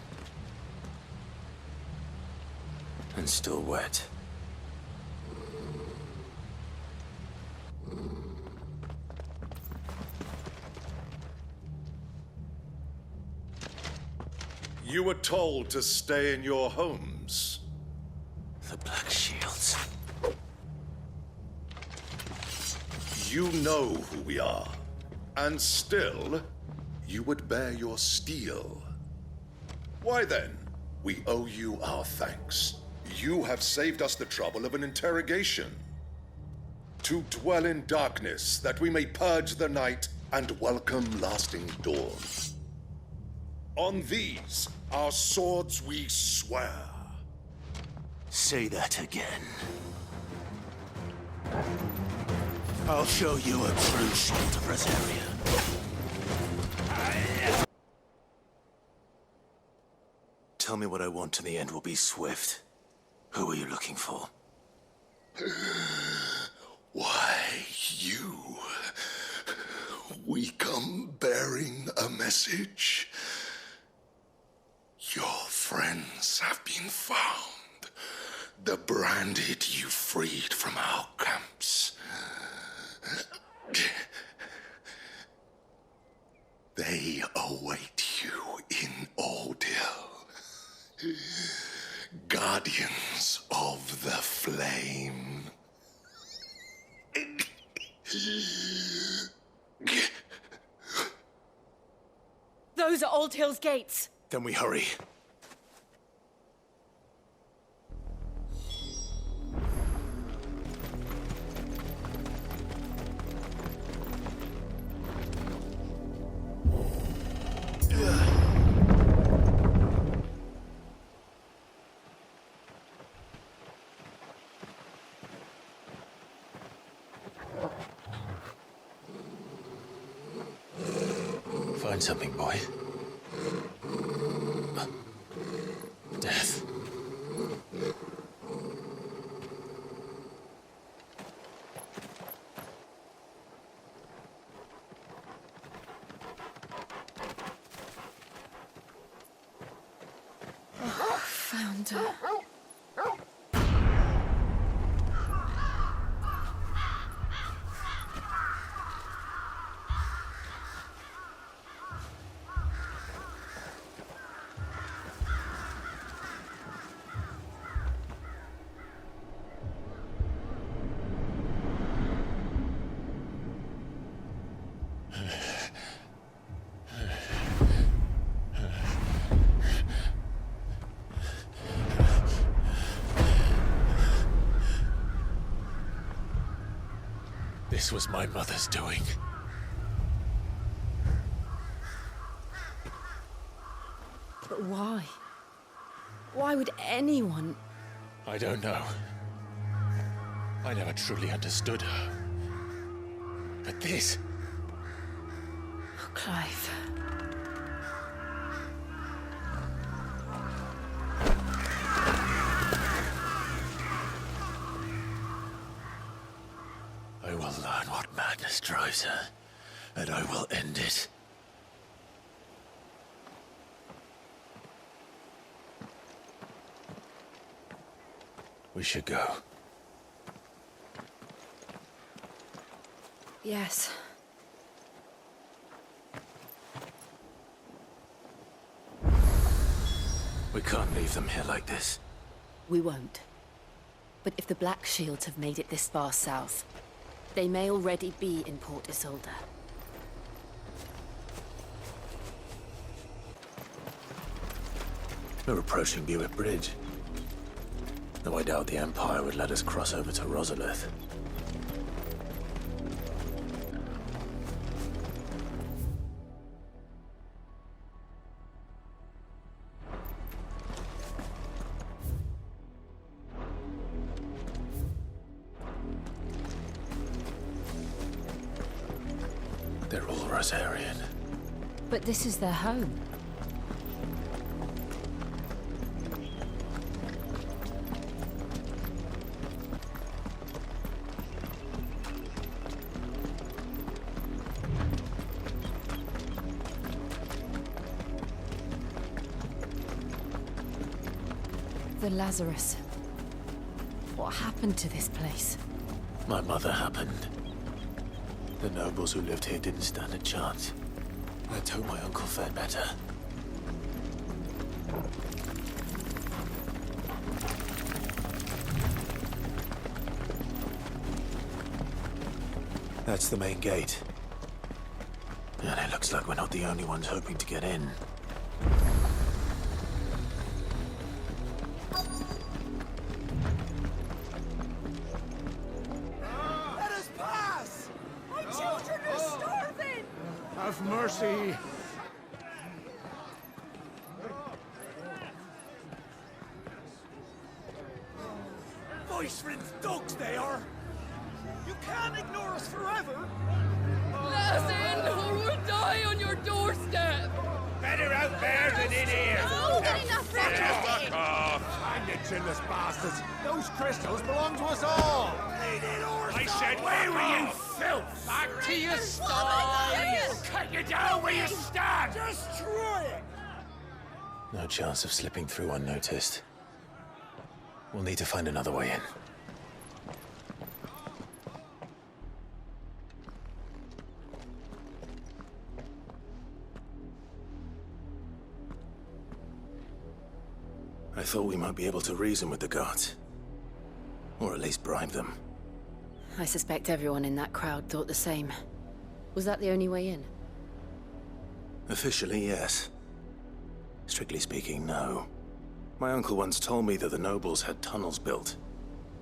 And still wet. You were told to stay in your homes. The Black Shields. You know who we are. And still, you would bear your steel. Why then, we owe you our thanks. You have saved us the trouble of an interrogation. To dwell in darkness, that we may purge the night and welcome lasting dawn. On these, our swords we swear. Say that again. I'll show you a true shield of Rosaria. Tell me what I want and the end will be swift. Who are you looking for? Why, you. We come bearing a message. Your friends have been found. The branded you freed from our camps. They await you in Ordeal. Guardians of the Flame. Those are Old Hill's gates. Then we hurry. Find something, boy. Death. Found her. This was my mother's doing. But why? Why would anyone... I don't know. I never truly understood her. But this... Oh, Clive. I will learn what madness drives her, and I will end it. We should go. Yes. We can't leave them here like this. We won't. But if the Black Shields have made it this far south, they may already be in Port Isolde. We're approaching Buick Bridge. Though I doubt the Empire would let us cross over to Rosalith. They're all Rosarian. But this is their home. The Lazarus. What happened to this place? My mother happened. The nobles who lived here didn't stand a chance. Let's hope my uncle fared better. That's the main gate. And it looks like we're not the only ones hoping to get in. Let us pass! My children are starving! Have mercy. Voice-rinsed dogs they are! You can't ignore us forever! Let us in, or we'll die on your doorstep! Better out there than in here. Oh, get enough Fuck off. Hang the chinless bastards. Those crystals belong to us all. I said, where were you, filth? Back to your sties! Cut you down where you stand. Destroy it! No chance of slipping through unnoticed. We'll need to find another way in. I thought we might be able to reason with the guards. Or at least bribe them. I suspect everyone in that crowd thought the same. Was that the only way in? Officially, yes. Strictly speaking, no. My uncle once told me that the nobles had tunnels built,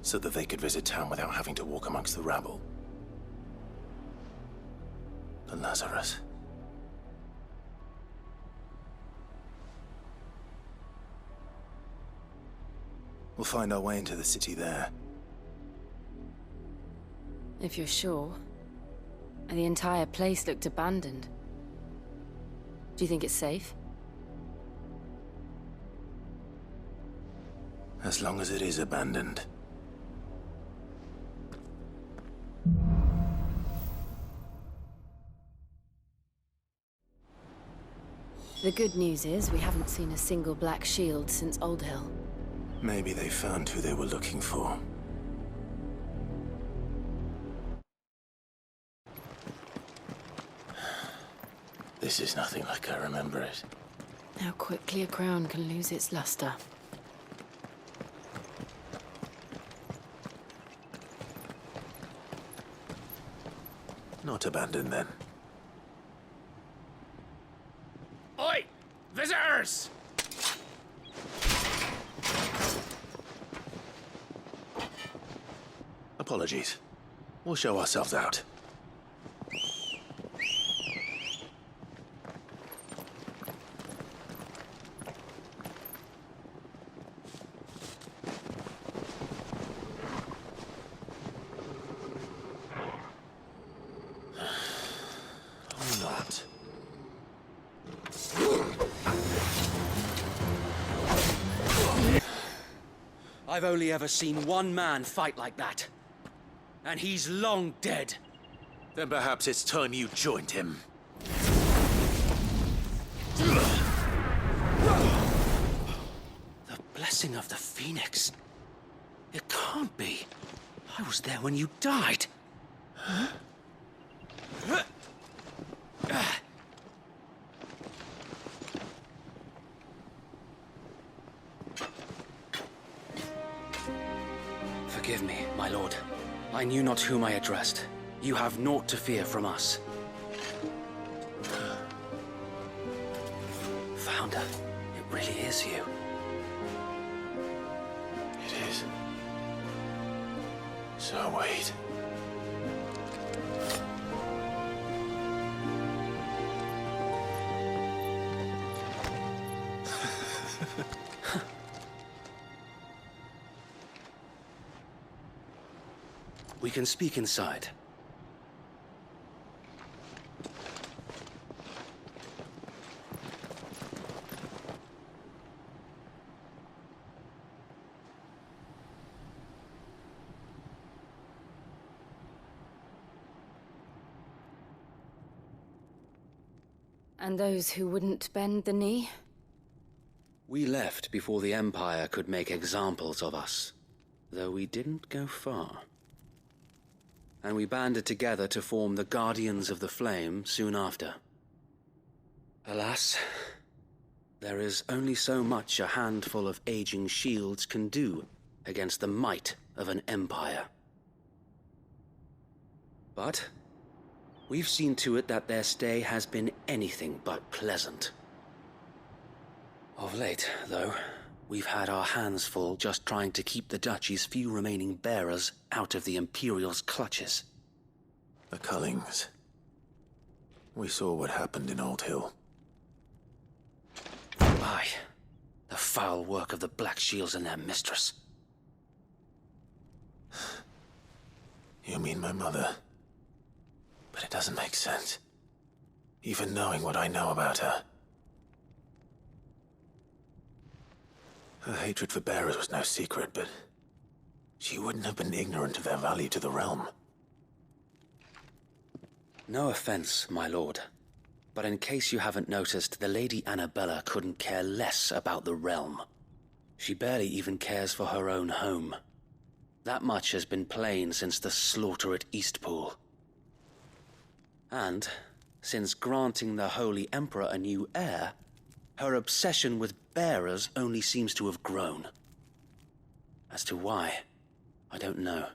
so that they could visit town without having to walk amongst the rabble. The Lazarus. We'll find our way into the city there. If you're sure. The entire place looked abandoned. Do you think it's safe? As long as it is abandoned. The good news is we haven't seen a single black shield since Old Hill. Maybe they found who they were looking for. This is nothing like I remember it. How quickly a crown can lose its luster. Not abandoned, then. Oi! Visitors! Apologies. We'll show ourselves out. Or not. I've only ever seen one man fight like that. And he's long dead. Then perhaps it's time you joined him. The blessing of the Phoenix. It can't be. I was there when you died. Forgive me, my lord. I knew not whom I addressed. You have naught to fear from us. Founder, it really is you. It is. So wait. We can speak inside. And those who wouldn't bend the knee? We left before the Empire could make examples of us, though we didn't go far. And we banded together to form the Guardians of the Flame soon after. Alas, there is only so much a handful of aging shields can do against the might of an empire. But we've seen to it that their stay has been anything but pleasant. Of late, though, we've had our hands full just trying to keep the Duchy's few remaining bearers out of the Imperial's clutches. The Cullings. We saw what happened in Old Hill. Aye, the foul work of the Black Shields and their mistress. You mean my mother? But it doesn't make sense. Even knowing what I know about her. Her hatred for bearers was no secret, but she wouldn't have been ignorant of their value to the realm. No offense, my lord, but in case you haven't noticed, the Lady Annabella couldn't care less about the realm. She barely even cares for her own home. That much has been plain since the slaughter at Eastpool. And, since granting the Holy Emperor a new heir, her obsession with bearers only seems to have grown. As to why, I don't know.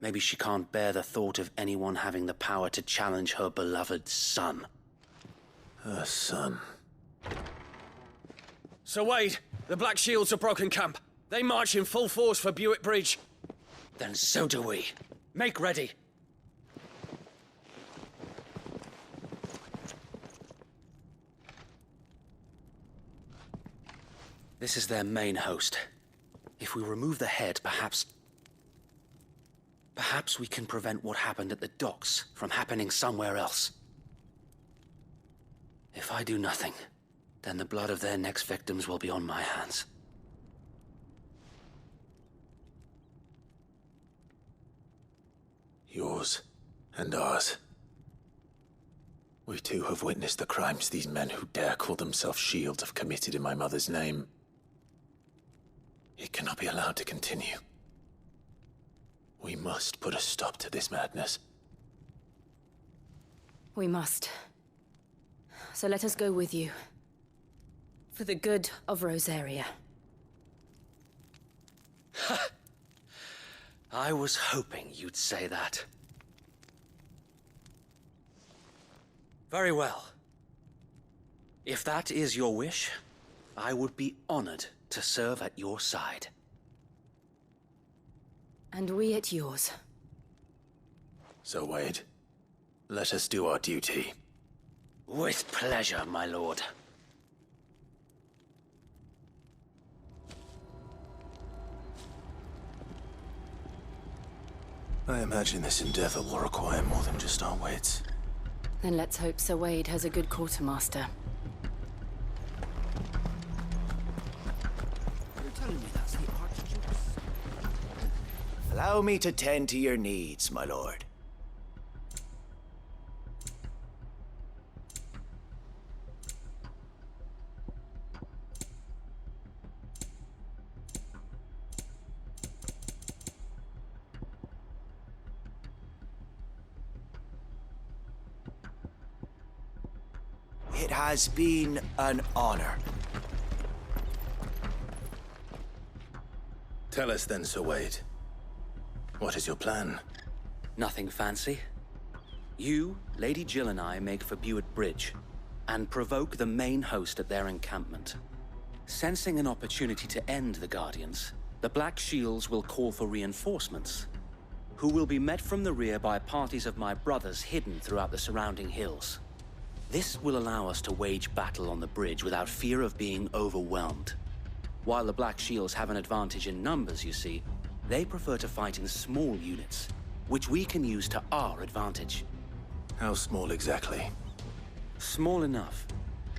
Maybe she can't bear the thought of anyone having the power to challenge her beloved son. Her son. Sir Wade, the Black Shields have broken camp. They march in full force for Buick Bridge. Then so do we. Make ready. This is their main host. If we remove the head, perhaps we can prevent what happened at the docks from happening somewhere else. If I do nothing, then the blood of their next victims will be on my hands. Yours and ours. We too have witnessed the crimes these men who dare call themselves shields have committed in my mother's name. It cannot be allowed to continue. We must put a stop to this madness. We must. So let us go with you. For the good of Rosaria. I was hoping you'd say that. Very well. If that is your wish, I would be honored to serve at your side. And we at yours. So, Wade, let us do our duty. With pleasure, my lord. I imagine this endeavor will require more than just our wits. Then let's hope Sir Wade has a good quartermaster. You're telling me that's the Archduke's? Allow me to tend to your needs, my lord. It has been an honor. Tell us then, Sir Wade. What is your plan? Nothing fancy. You, Lady Jill and I make for Buick Bridge, and provoke the main host at their encampment. Sensing an opportunity to end the Guardians, the Black Shields will call for reinforcements, who will be met from the rear by parties of my brothers hidden throughout the surrounding hills. This will allow us to wage battle on the bridge without fear of being overwhelmed. While the Black Shields have an advantage in numbers, you see, they prefer to fight in small units, which we can use to our advantage. How small exactly? Small enough,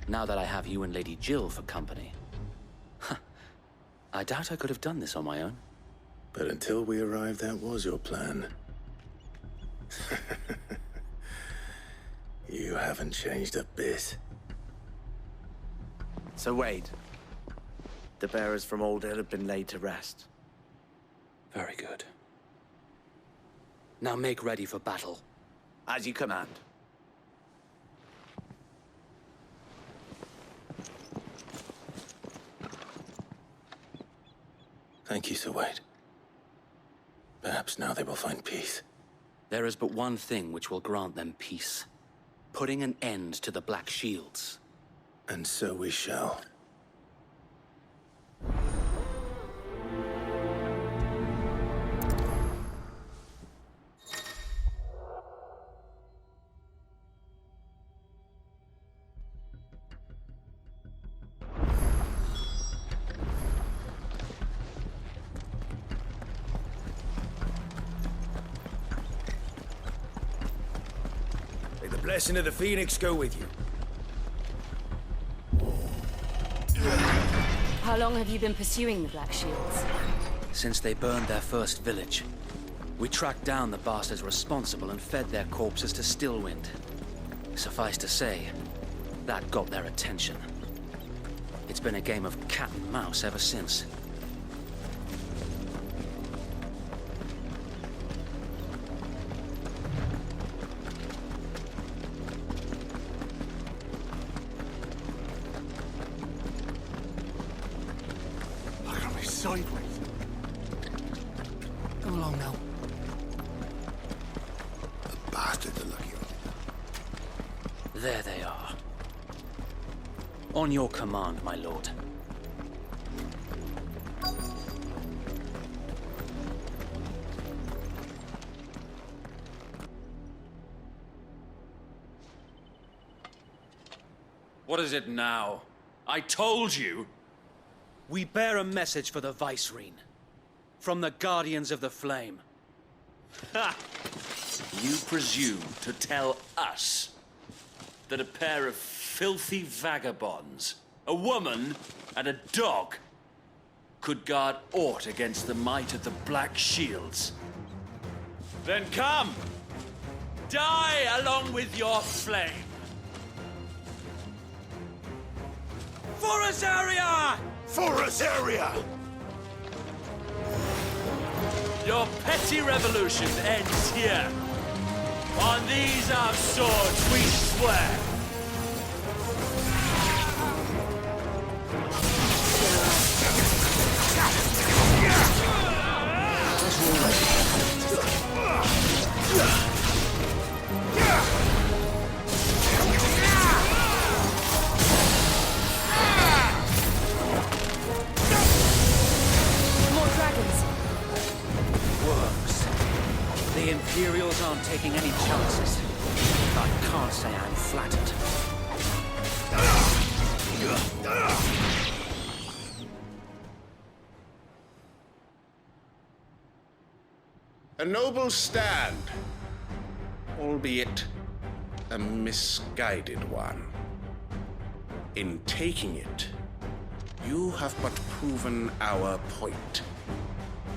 now that I have you and Lady Jill for company. I doubt I could have done this on my own. But until we arrived, that was your plan. You haven't changed a bit. Sir Wade, The bearers from Old Hill have been laid to rest. Very good. Now make ready for battle. As you command. Thank you, Sir Wade. Perhaps now they will find peace. There is but one thing which will grant them peace. Putting an end to the Black Shields. And so we shall. May the blessing of the Phoenix go with you. How long have you been pursuing the Black Shields? Since they burned their first village. We tracked down the bastards responsible and fed their corpses to Stillwind. Suffice to say, that got their attention. It's been a game of cat and mouse ever since. Sideways. Come along now. The bastards are lucky on it. There they are. On your command, my lord. What is it now? I told you! We bear a message for the Vicereine. From the Guardians of the Flame. Ha! You presume to tell us that a pair of filthy vagabonds, a woman and a dog, could guard aught against the might of the Black Shields? Then come! Die along with your flame! For Azaria! For Azaria! Your petty revolution ends here. On these our swords we swear. The Imperials aren't taking any chances. I can't say I'm flattered. A noble stand, albeit a misguided one. In taking it, you have but proven our point.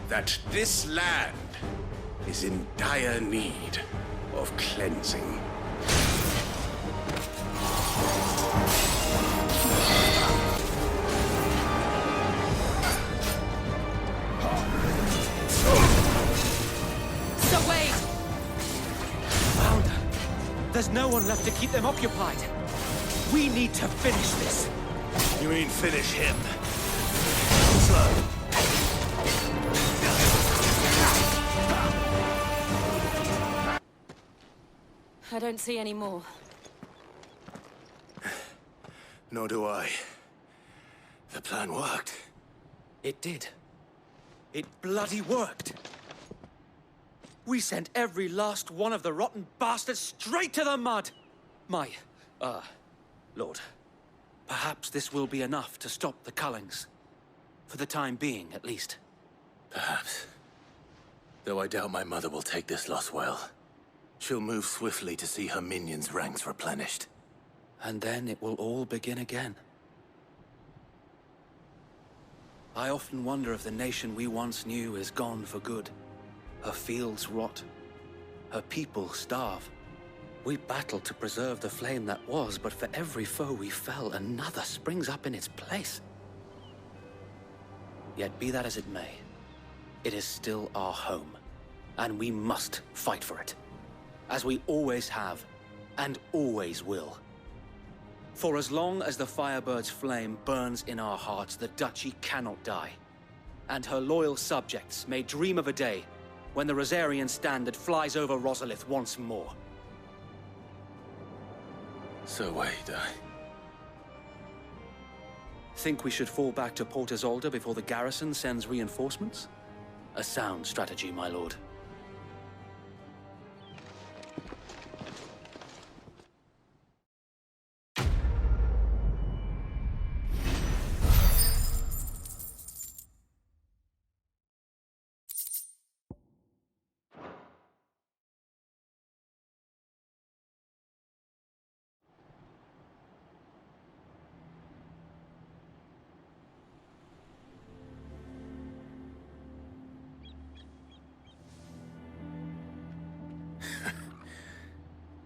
That this land is in dire need of cleansing. So wait! Found her. There's no one left to keep them occupied. We need to finish this. You mean finish him? Slow. I don't see any more. Nor do I. The plan worked. It did. It bloody worked. We sent every last one of the rotten bastards straight to the mud. Lord, perhaps this will be enough to stop the Cullings. For the time being, at least. Perhaps. Though I doubt my mother will take this loss well. She'll move swiftly to see her minions' ranks replenished. And then it will all begin again. I often wonder if the nation we once knew is gone for good. Her fields rot. Her people starve. We battled to preserve the flame that was, but for every foe we fell, another springs up in its place. Yet be that as it may, it is still our home, and we must fight for it, as we always have, and always will. For as long as the Firebird's flame burns in our hearts, the Duchy cannot die, and her loyal subjects may dream of a day when the Rosarian standard flies over Rosalith once more. So wait, Think we should fall back to Port Isolde before the garrison sends reinforcements? A sound strategy, my lord.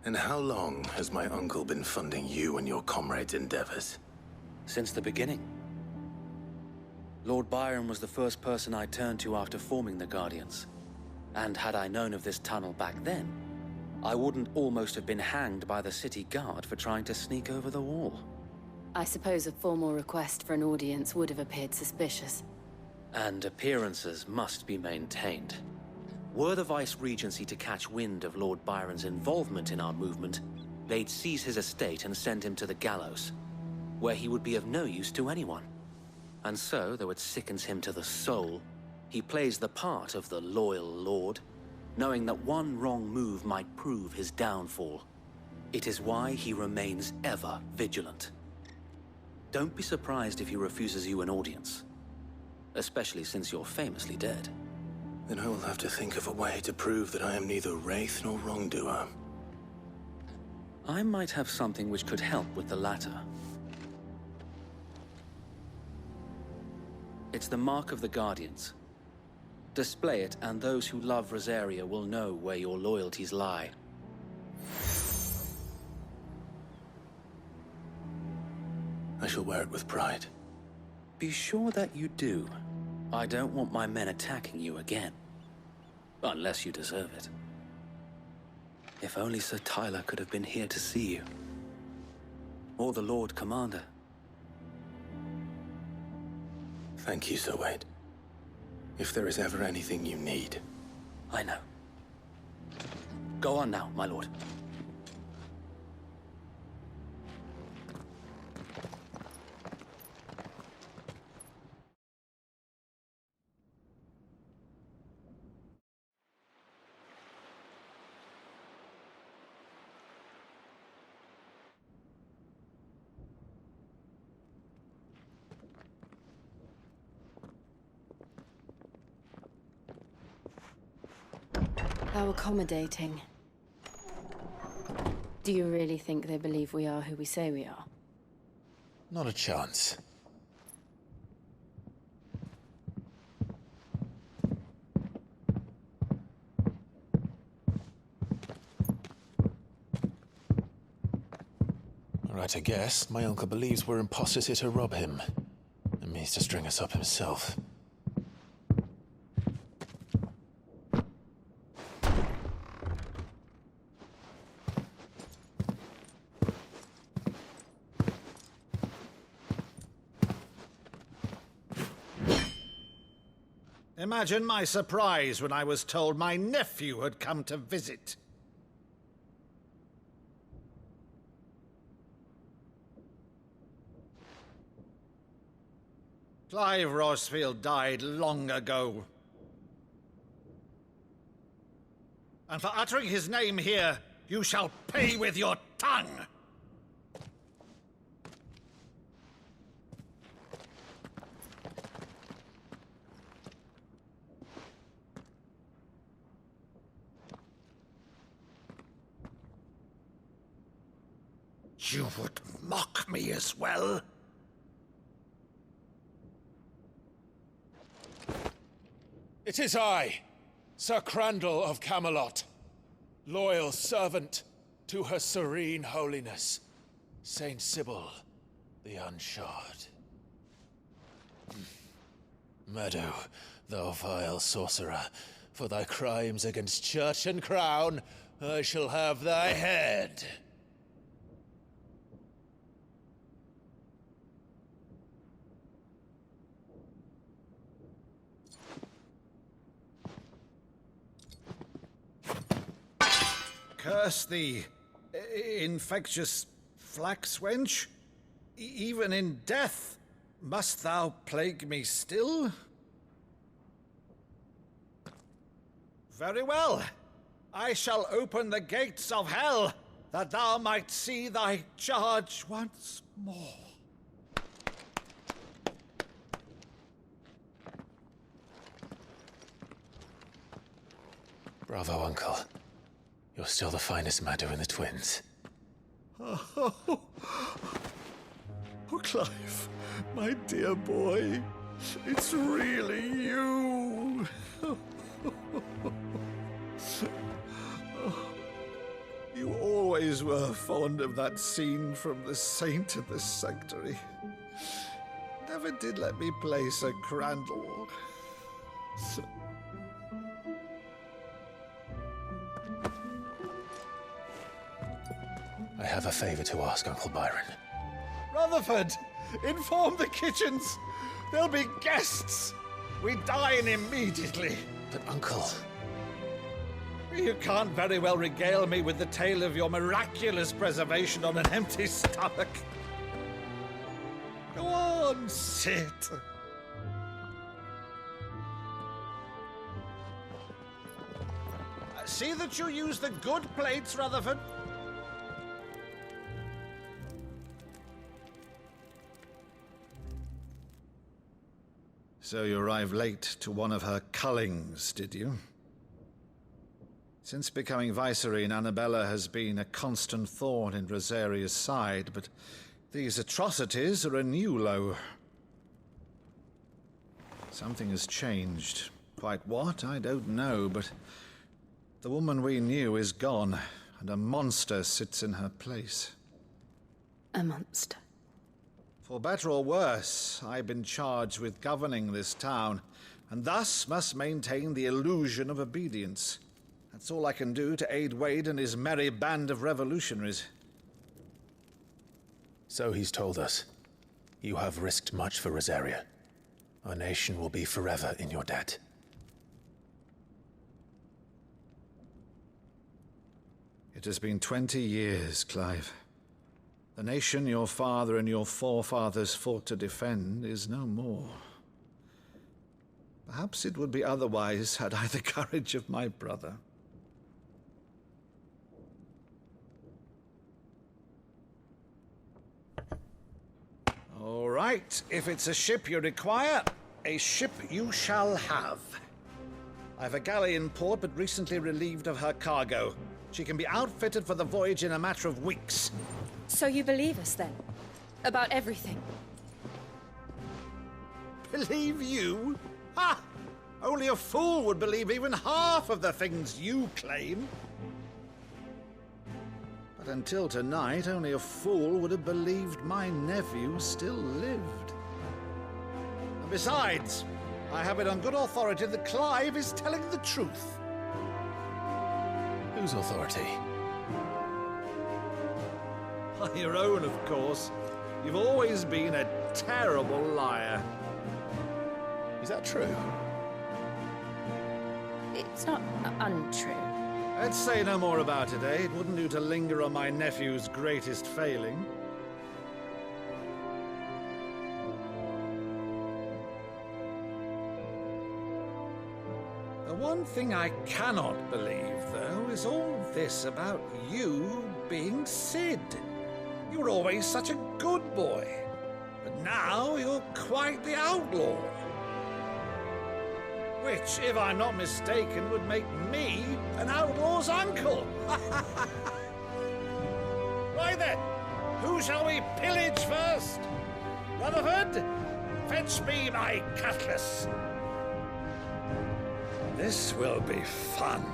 And how long has my uncle been funding you and your comrades' endeavors? Since the beginning. Lord Byron was the first person I turned to after forming the Guardians. And had I known of this tunnel back then, I wouldn't almost have been hanged by the city guard for trying to sneak over the wall. I suppose a formal request for an audience would have appeared suspicious. And appearances must be maintained. Were the Vice-Regency to catch wind of Lord Byron's involvement in our movement, they'd seize his estate and send him to the gallows, where he would be of no use to anyone. And so, though it sickens him to the soul, he plays the part of the loyal lord, knowing that one wrong move might prove his downfall. It is why he remains ever vigilant. Don't be surprised if he refuses you an audience, especially since you're famously dead. Then I will have to think of a way to prove that I am neither wraith nor wrongdoer. I might have something which could help with the latter. It's the mark of the Guardians. Display it, and those who love Rosaria will know where your loyalties lie. I shall wear it with pride. Be sure that you do. I don't want my men attacking you again. Unless you deserve it. If only Sir Tyler could have been here to see you. Or the Lord Commander. Thank you, Sir Wade. If there is ever anything you need. I know. Go on now, my lord. How accommodating. Do you really think they believe we are who we say we are? Not a chance. Right, I guess. My uncle believes we're imposters here to rob him. And means to string us up himself. Imagine my surprise when I was told my nephew had come to visit. Clive Rosfield died long ago. And for uttering his name here, you shall pay with your tongue! You would mock me as well? It is I, Sir Crandall of Camelot, loyal servant to Her Serene Holiness, Saint Sybil the Unshod. Meadow, thou vile sorcerer, for thy crimes against church and crown, I shall have thy head. Curse thee, infectious flax wench. Even in death, must thou plague me still? Very well. I shall open the gates of hell, that thou might see thy charge once more. Bravo, Uncle. You're still the finest Meadow in the twins. Oh, Clive, my dear boy, it's really you. You always were fond of that scene from The Saint of the Sanctuary. Never did let me play Sir Crandall. I have a favor to ask, Uncle Byron. Rutherford, inform the kitchens. There'll be guests. We dine immediately. But, Uncle... You can't very well regale me with the tale of your miraculous preservation on an empty stomach. Go on, sit. See that you use the good plates, Rutherford. So you arrived late to one of her cullings, did you? Since becoming Vicereine, Annabella has been a constant thorn in Rosaria's side, but these atrocities are a new low. Something has changed. Quite what, I don't know, but the woman we knew is gone, and a monster sits in her place. A monster? For better or worse, I've been charged with governing this town, and thus must maintain the illusion of obedience. That's all I can do to aid Wade and his merry band of revolutionaries. So he's told us. You have risked much for Rosaria. Our nation will be forever in your debt. It has been 20 years, Clive. The nation your father and your forefathers fought to defend is no more. Perhaps it would be otherwise had I the courage of my brother. All right, if it's a ship you require, a ship you shall have. I've a galley in port, but recently relieved of her cargo. She can be outfitted for the voyage in a matter of weeks. So you believe us, then? About everything? Believe you? Ha! Only a fool would believe even half of the things you claim. But until tonight, only a fool would have believed my nephew still lived. And besides, I have it on good authority that Clive is telling the truth. Whose authority? Your own, of course. You've always been a terrible liar. Is that true? It's not untrue. Let's say no more about it, eh? It wouldn't do to linger on my nephew's greatest failing. The one thing I cannot believe, though, is all this about you being Sid. You were always such a good boy, but now you're quite the outlaw. Which, if I'm not mistaken, would make me an outlaw's uncle. Right then, who shall we pillage first? Rutherford, fetch me my cutlass. This will be fun.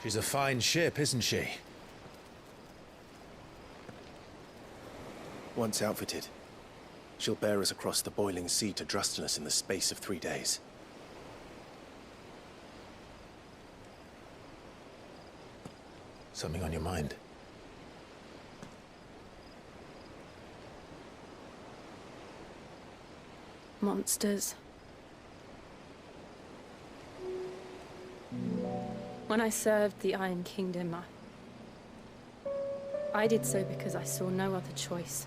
She's a fine ship, isn't she? Once outfitted, she'll bear us across the boiling sea to Drustinus in the space of 3 days. Something on your mind? Monsters. When I served the Iron Kingdom, I did so because I saw no other choice.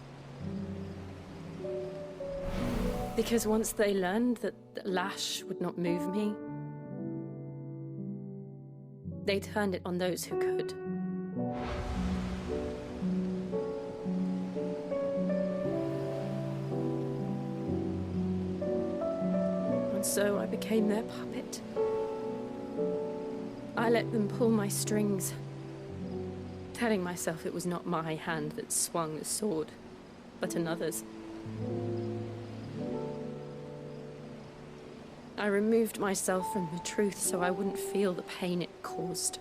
Because once they learned that the lash would not move me, they turned it on those who could. And so I became their puppet. I let them pull my strings, telling myself it was not my hand that swung the sword, but another's. I removed myself from the truth so I wouldn't feel the pain it caused.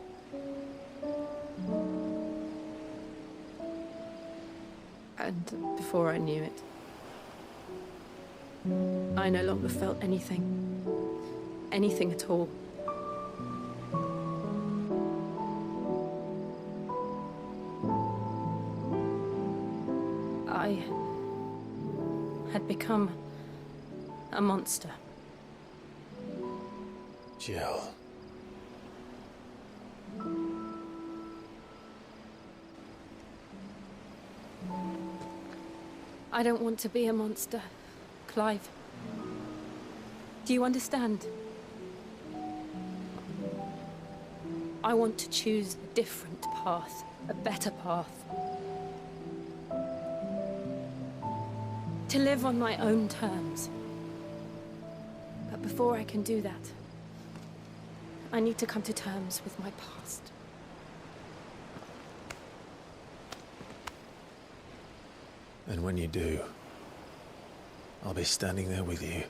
And before I knew it, I no longer felt anything. Anything at all. I had become a monster. Jill. I don't want to be a monster, Clive. Do you understand? I want to choose a different path, a better path. To live on my own terms. But before I can do that, I need to come to terms with my past. And when you do, I'll be standing there with you,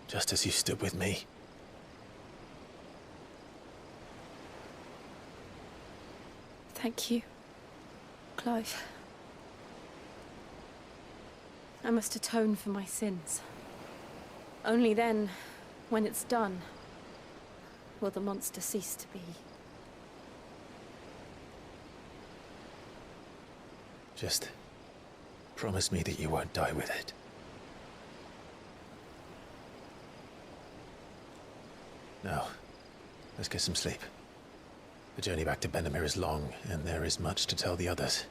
just as you stood with me. Thank you, Clive. I must atone for my sins. Only then, when it's done, will the monster cease to be. Just promise me that you won't die with it. Now, let's get some sleep. The journey back to Benamir is long, and there is much to tell the others.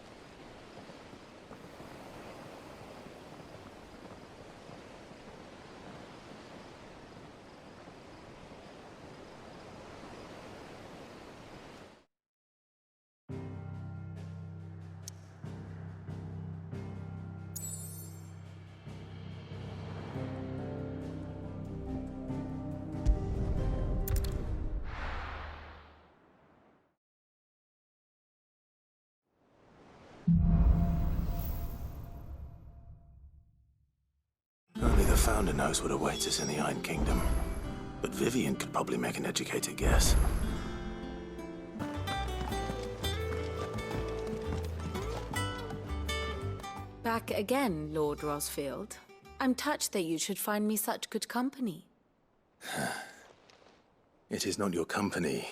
Only the Founder knows what awaits us in the Iron Kingdom. But Vivian could probably make an educated guess. Back again, Lord Rosfield. I'm touched that you should find me such good company. It is not your company,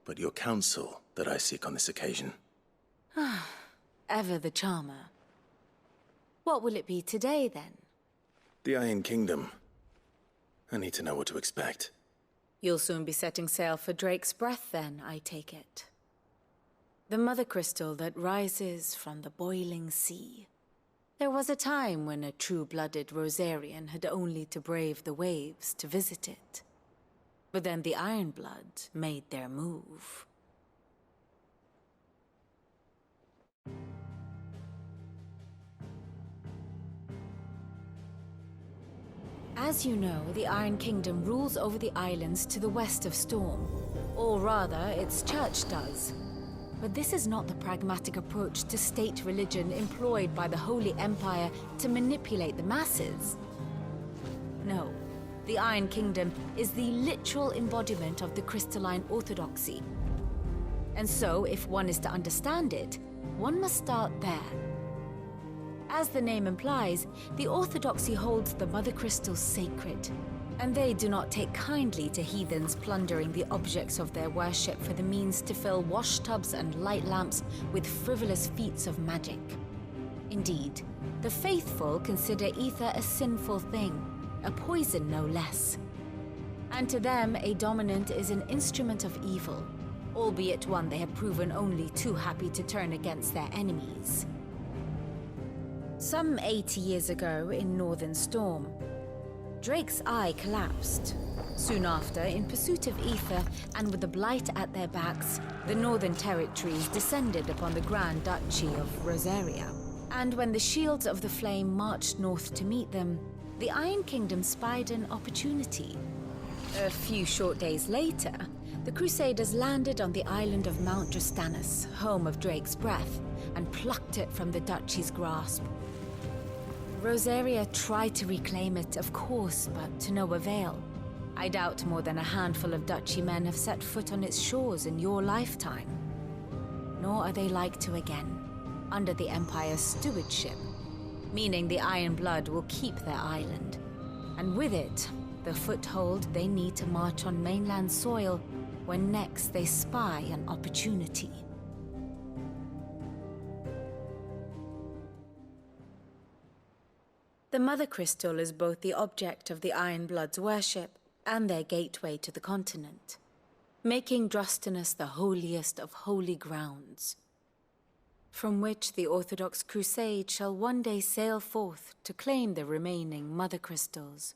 but your counsel that I seek on this occasion. Ever the charmer. What will it be today, then? The Iron Kingdom. I need to know what to expect. You'll soon be setting sail for Drake's Breath, then, I take it. The mother crystal that rises from the boiling sea. There was a time when a true-blooded Rosarian had only to brave the waves to visit it. But then the Ironblood made their move. As you know, the Iron Kingdom rules over the islands to the west of Storm. Or rather, its church does. But this is not the pragmatic approach to state religion employed by the Holy Empire to manipulate the masses. No, the Iron Kingdom is the literal embodiment of the crystalline orthodoxy. And so, if one is to understand it, one must start there. As the name implies, the Orthodoxy holds the Mother Crystals sacred, and they do not take kindly to heathens plundering the objects of their worship for the means to fill washtubs and light lamps with frivolous feats of magic. Indeed, the faithful consider ether a sinful thing, a poison no less. And to them, a dominant is an instrument of evil, albeit one they have proven only too happy to turn against their enemies. Some 80 years ago in Northern Storm, Drake's eye collapsed. Soon after, in pursuit of ether and with the Blight at their backs, the Northern Territories descended upon the Grand Duchy of Rosaria. And when the Shields of the Flame marched north to meet them, the Iron Kingdom spied an opportunity. A few short days later, the Crusaders landed on the island of Mount Drastanus, home of Drake's breath, and plucked it from the Duchy's grasp. Rosaria tried to reclaim it, of course, but to no avail. I doubt more than a handful of Duchy men have set foot on its shores in your lifetime. Nor are they like to again, under the Empire's stewardship, meaning the Iron Blood will keep their island, and with it, the foothold they need to march on mainland soil when next they spy an opportunity. The Mother Crystal is both the object of the Iron Blood's worship and their gateway to the continent, making Drastanus the holiest of holy grounds, from which the Orthodox Crusade shall one day sail forth to claim the remaining Mother Crystals,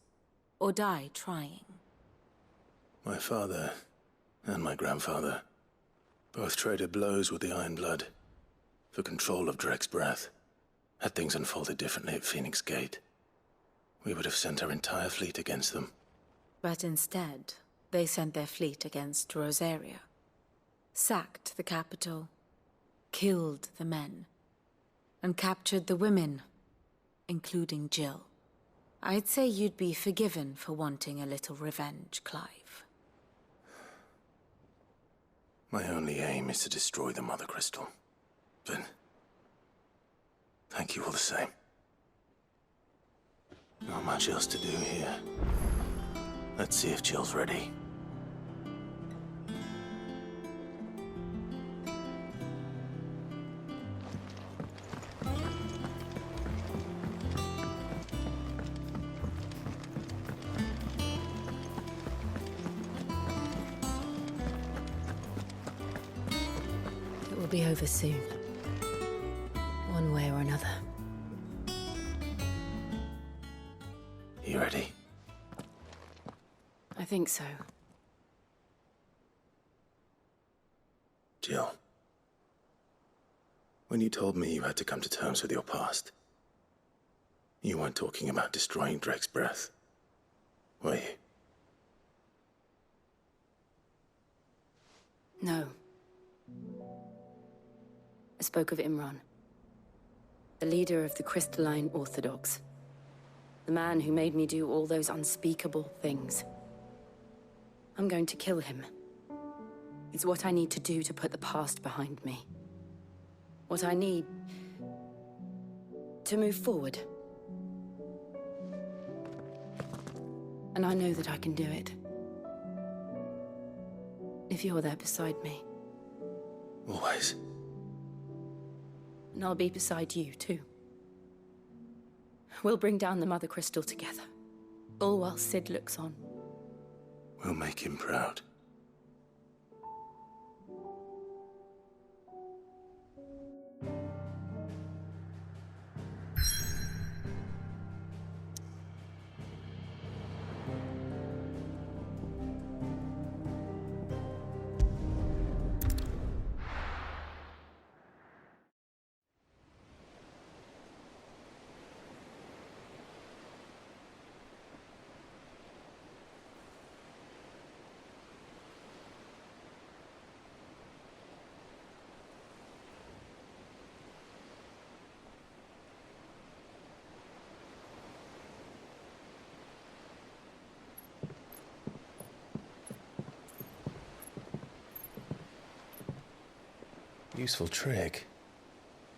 or die trying. My father and my grandfather both traded blows with the Iron Blood for control of Drake's breath. Had things unfolded differently at Phoenix Gate, we would have sent our entire fleet against them. But instead, they sent their fleet against Rosaria, sacked the capital, killed the men, and captured the women, including Jill. I'd say you'd be forgiven for wanting a little revenge, Clive. My only aim is to destroy the Mother Crystal. But thank you all the same. Not much else to do here. Let's see if Jill's ready. It will be over soon. One way or another. You ready? I think so. Jill, when you told me you had to come to terms with your past, you weren't talking about destroying Drake's breath, were you? No. I spoke of Imran, the leader of the Crystalline Orthodox. The man who made me do all those unspeakable things. I'm going to kill him. It's what I need to do to put the past behind me. What I need to move forward. And I know that I can do it. If you're there beside me. Always. And I'll be beside you, too. We'll bring down the Mother Crystal together. All while Sid looks on. We'll make him proud. Useful trick.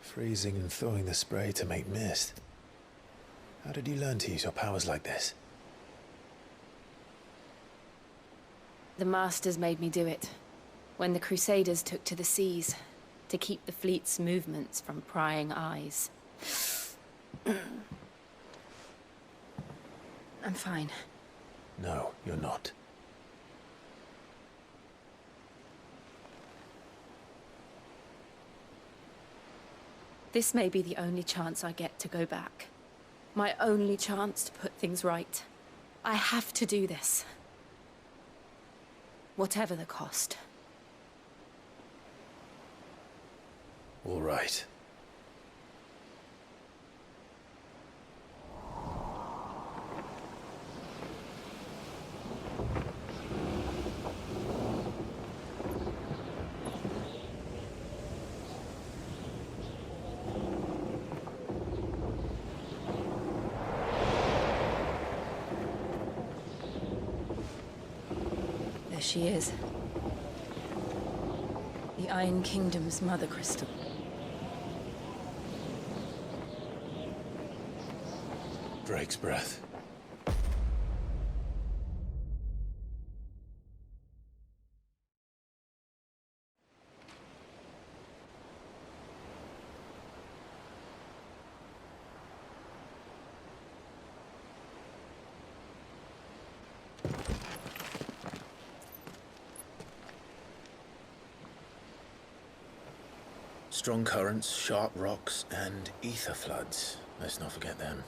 Freezing and thawing the spray to make mist. How did you learn to use your powers like this? The Masters made me do it. When the Crusaders took to the seas, to keep the fleet's movements from prying eyes. I'm fine. No, you're not. This may be the only chance I get to go back. My only chance to put things right. I have to do this. Whatever the cost. All right. There she is. The Iron Kingdom's Mother Crystal. Drake's breath. Strong currents, sharp rocks, and ether floods. Let's not forget them.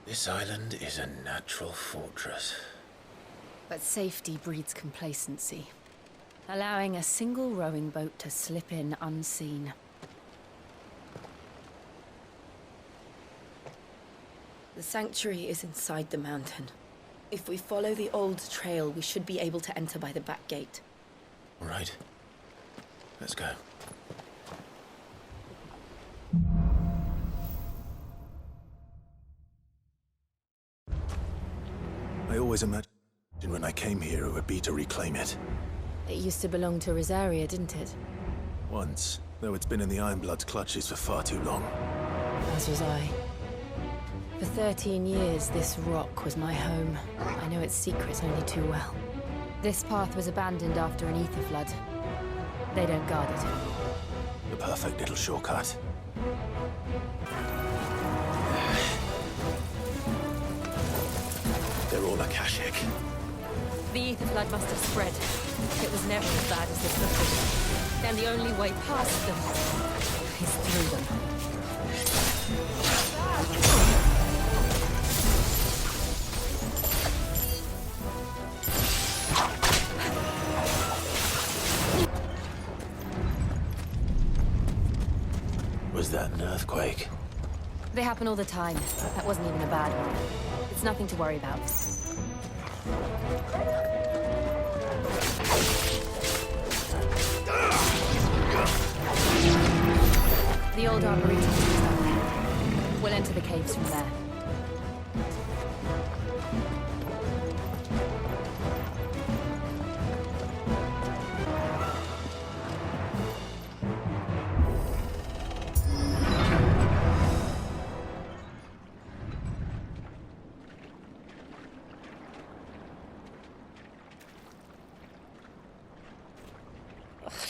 This island is a natural fortress. But safety breeds complacency, allowing a single rowing boat to slip in unseen. The sanctuary is inside the mountain. If we follow the old trail, we should be able to enter by the back gate. All right. Let's go. I always imagined when I came here it would be to reclaim it. It used to belong to Rosaria, didn't it? Once, though it's been in the Ironblood's clutches for far too long. As was I. For 13 years, this rock was my home. I know its secrets only too well. This path was abandoned after an ether flood. They don't guard it. The perfect little shortcut. They're all Akashic. The ether flood must have spread. It was never as bad as this before. And the only way past them is through them. Was that an earthquake? They happen all the time. That wasn't even a bad one. It's nothing to worry about. The old arboretum is down there. We'll enter the caves from there.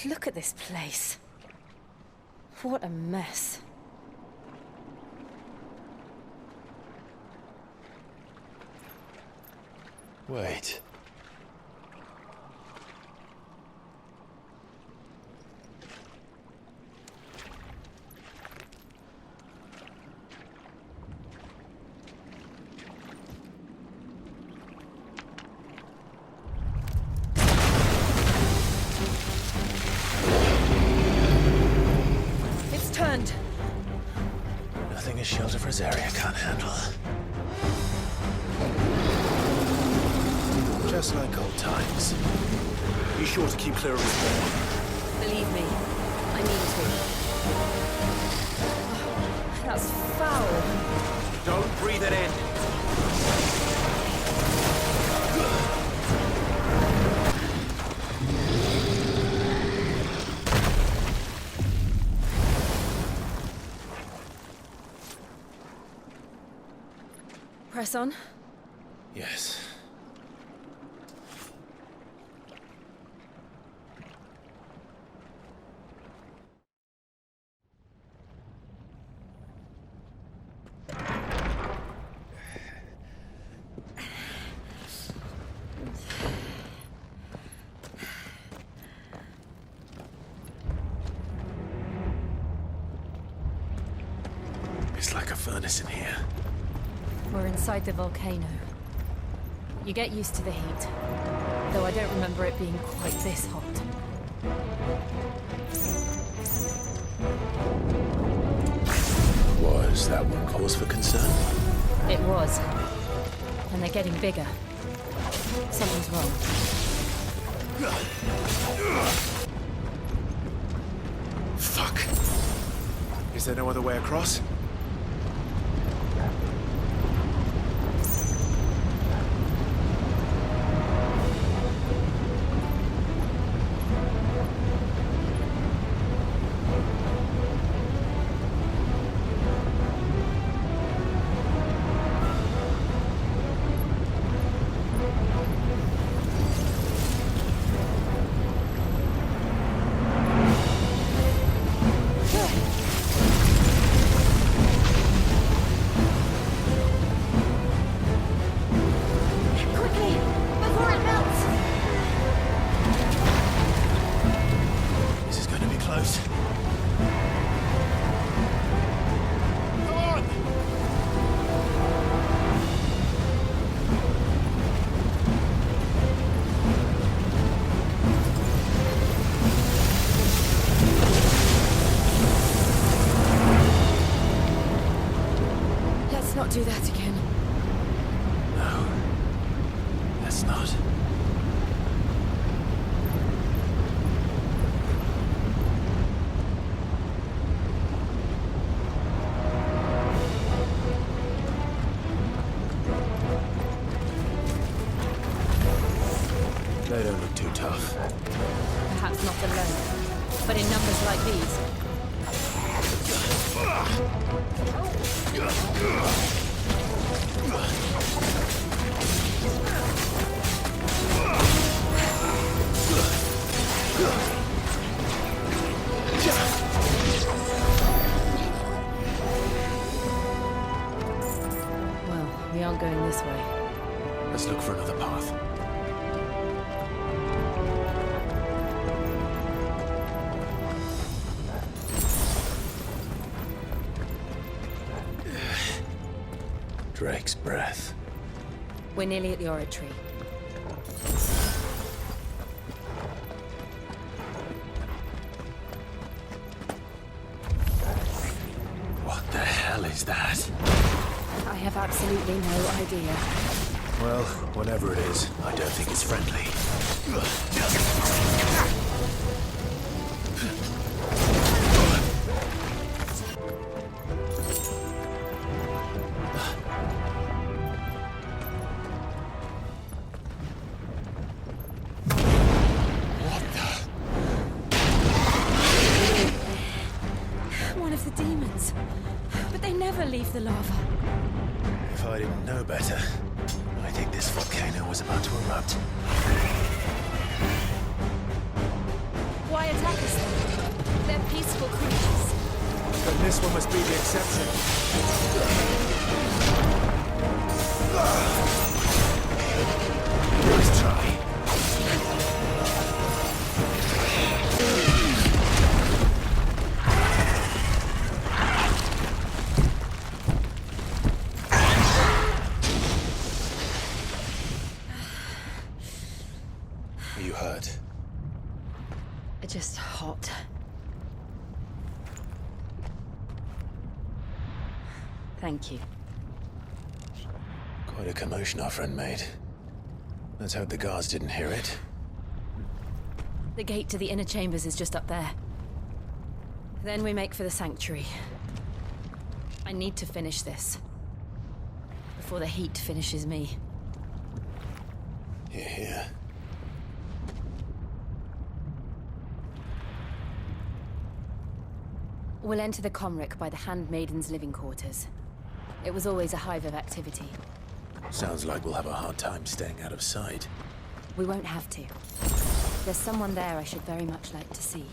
Look at this place. What a mess. Wait. Nothing a shield of Rosaria can't handle. Just like old times. Be sure to keep clear of the wall. Believe me, I need to. Oh, that's foul. Don't breathe it in. Press on. Yes. It's like a furnace in here. We're inside the volcano. You get used to the heat, though I don't remember it being quite this hot. Was that one cause for concern? It was. And they're getting bigger. Something's wrong. Fuck. Is there no other way across? Do that again. No. Let's not. They don't look too tough. Perhaps not alone, but in numbers like these. Well, we aren't going this way. Let's look for another path. Drake's breath. We're nearly at the oratory. What the hell is that? I have absolutely no idea. Well, whatever it is, I don't think it's friendly. One of the demons. But they never leave the lava. If I didn't know better, I think this volcano was about to erupt. Why attack us then? They're peaceful creatures. But this one must be the exception. Let's try. Are you hurt? Just hot. Thank you. Quite a commotion our friend made. Let's hope the guards didn't hear it. The gate to the inner chambers is just up there. Then we make for the sanctuary. I need to finish this. Before the heat finishes me. Hear, hear. We'll enter the Comric by the Handmaiden's living quarters. It was always a hive of activity. Sounds like we'll have a hard time staying out of sight. We won't have to. There's someone there I should very much like to see.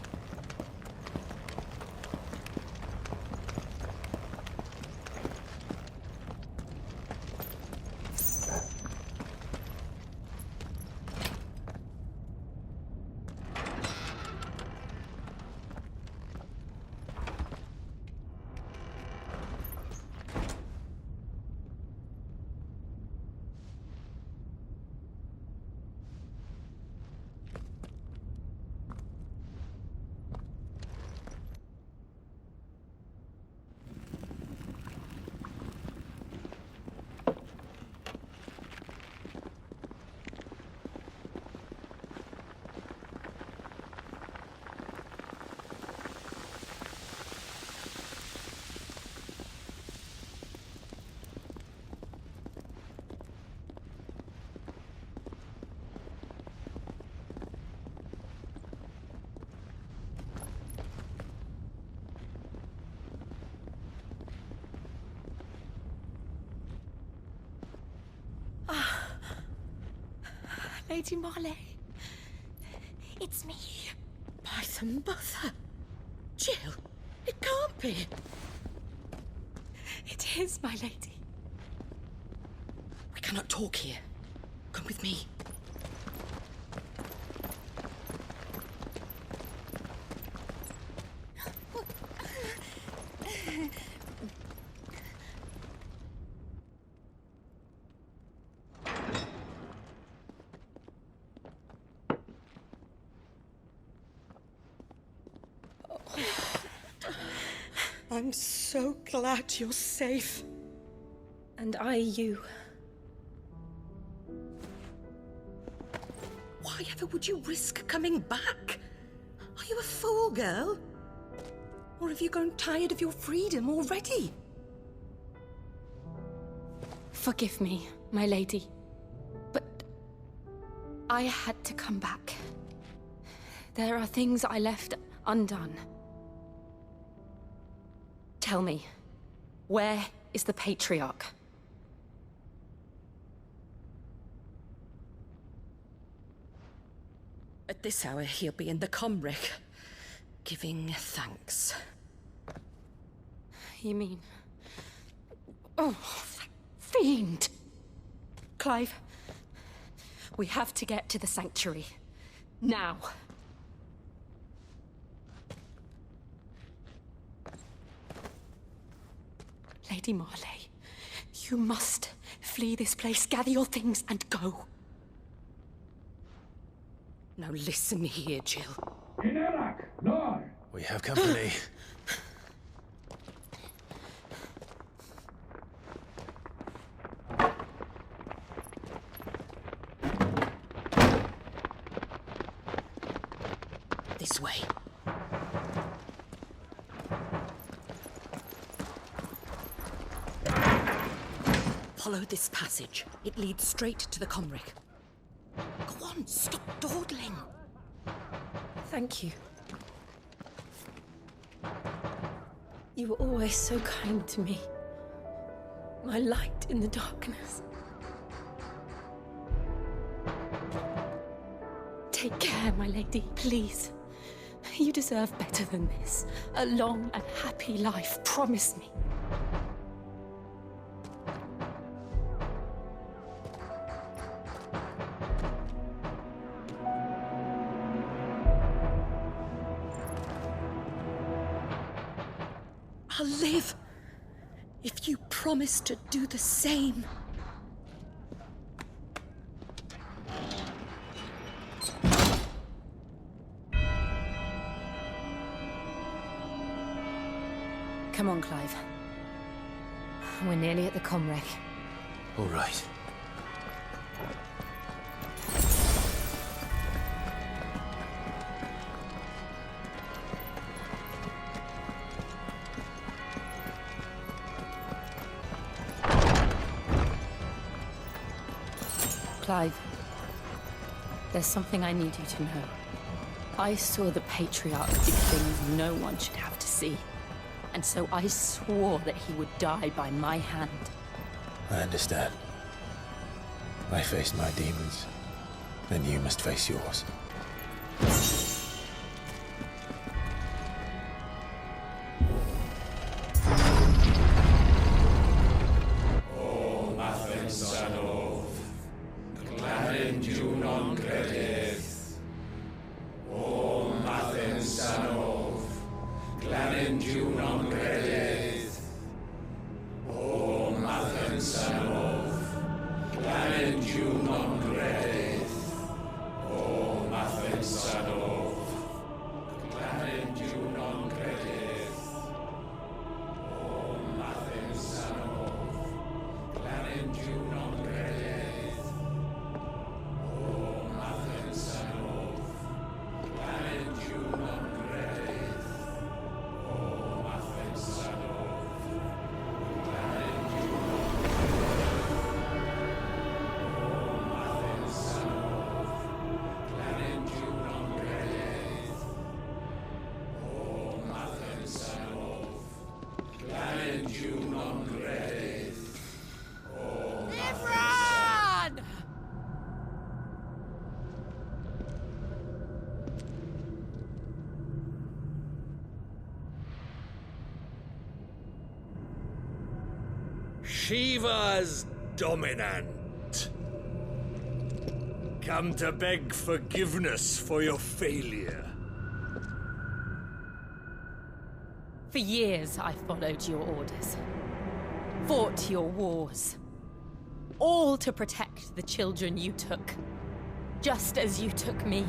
Lady Marley. It's me. By the mother. Jill, it can't be. It is, my lady. We cannot talk here. Come with me. I'm so glad you're safe. And I you. Why ever would you risk coming back? Are you a fool, girl? Or have you grown tired of your freedom already? Forgive me, my lady. But I had to come back. There are things I left undone. Tell me, where is the Patriarch? At this hour, he'll be in the Comric, giving thanks. You mean... Oh, that fiend! Clive, we have to get to the sanctuary. Now. Lady Marley, you must flee this place, gather your things, and go. Now listen here, Jill. We have company. This way. Follow this passage. It leads straight to the Comric. Go on, stop dawdling. Thank you. You were always so kind to me. My light in the darkness. Take care, my lady, please. You deserve better than this. A long and happy life, promise me. I'll live if you promise to do the same. Come on, Clive. We're nearly at the Comric. All right. Clive, there's something I need you to know. I saw the Patriarch do things no one should have to see. And so I swore that he would die by my hand. I understand. I faced my demons, and you must face yours. Shiva's dominant. Come to beg forgiveness for your failure. For years, I followed your orders. Fought your wars. All to protect the children you took. Just as you took me.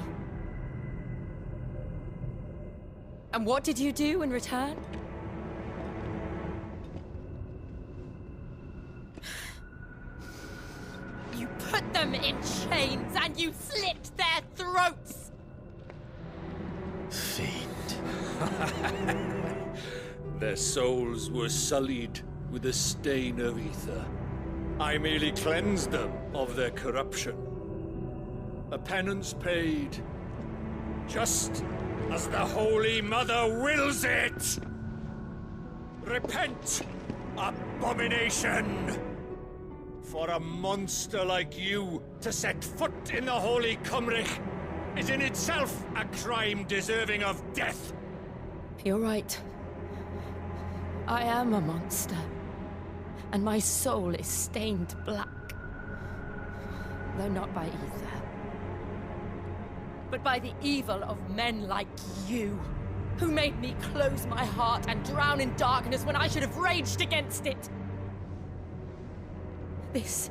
And what did you do in return? You put them in chains and you slit their throats! Fiend. Their souls were sullied with a stain of ether. I merely cleansed them of their corruption. A penance paid, just as the Holy Mother wills it! Repent, abomination! For a monster like you to set foot in the Holy Cymrich is in itself a crime deserving of death. You're right. I am a monster. And my soul is stained black. Though not by ether. But by the evil of men like you, who made me close my heart and drown in darkness when I should have raged against it. This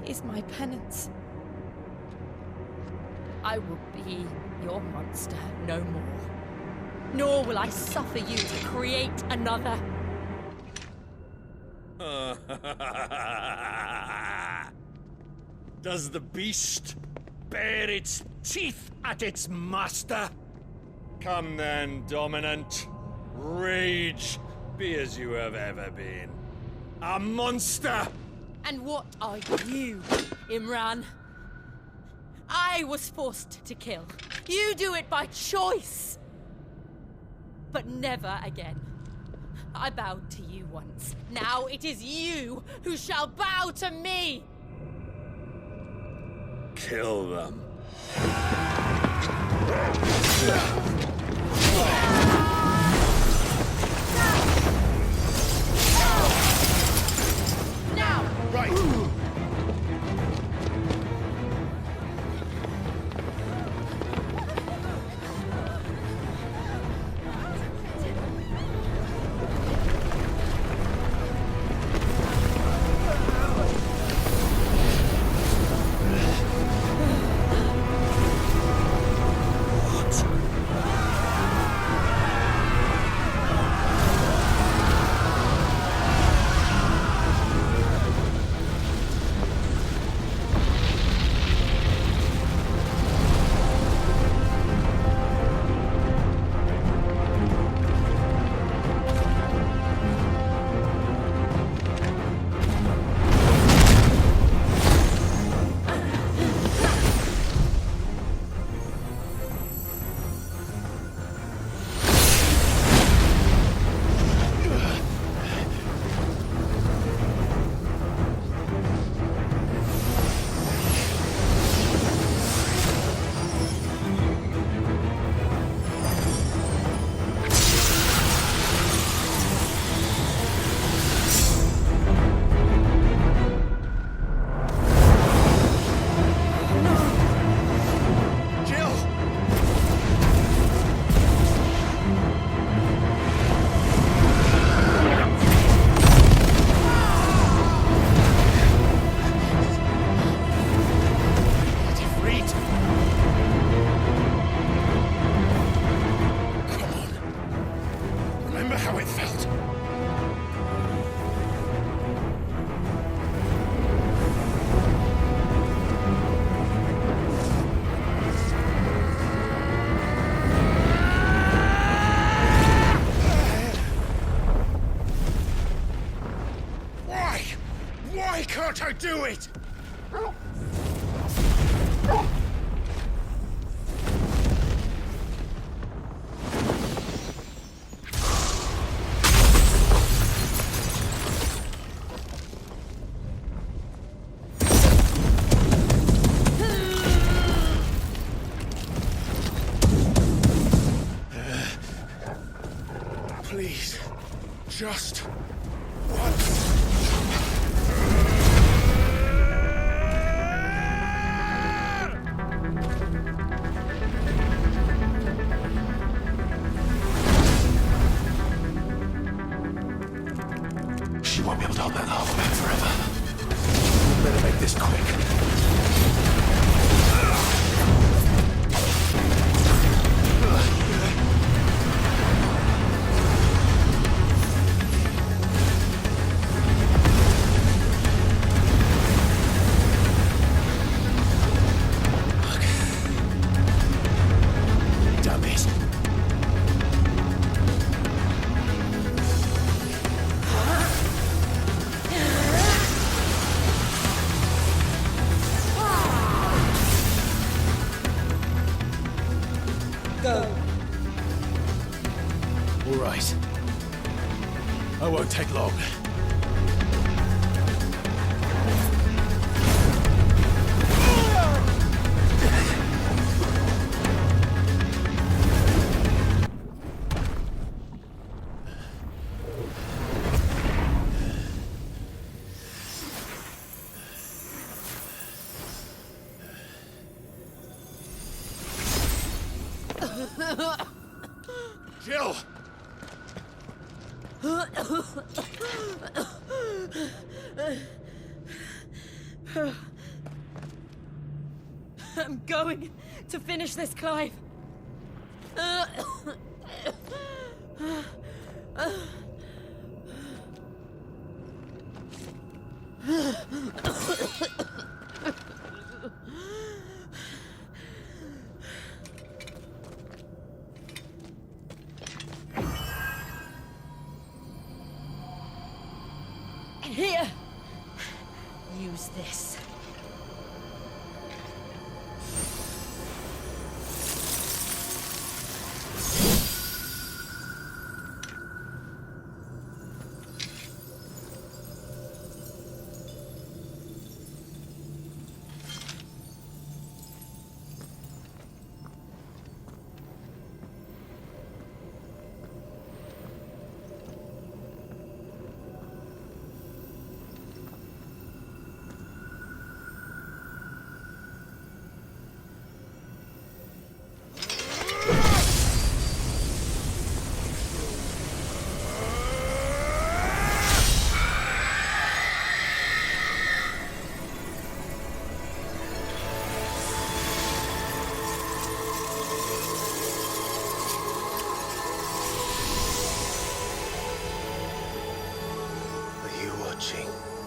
is my penance. I will be your monster no more. Nor will I suffer you to create another. Does the beast bare its teeth at its master? Come then, dominant. Rage, be as you have ever been. A monster! And what are you, Imran? I was forced to kill. You do it by choice. But never again. I bowed to you once. Now it is you who shall bow to me! Kill them. Now! Right! Why can't I do it? Please, just once. She won't be able to hold that lava back forever. Better make this quick. Won't take long. Jill! I'm going to finish this, Clive. Here! Use this.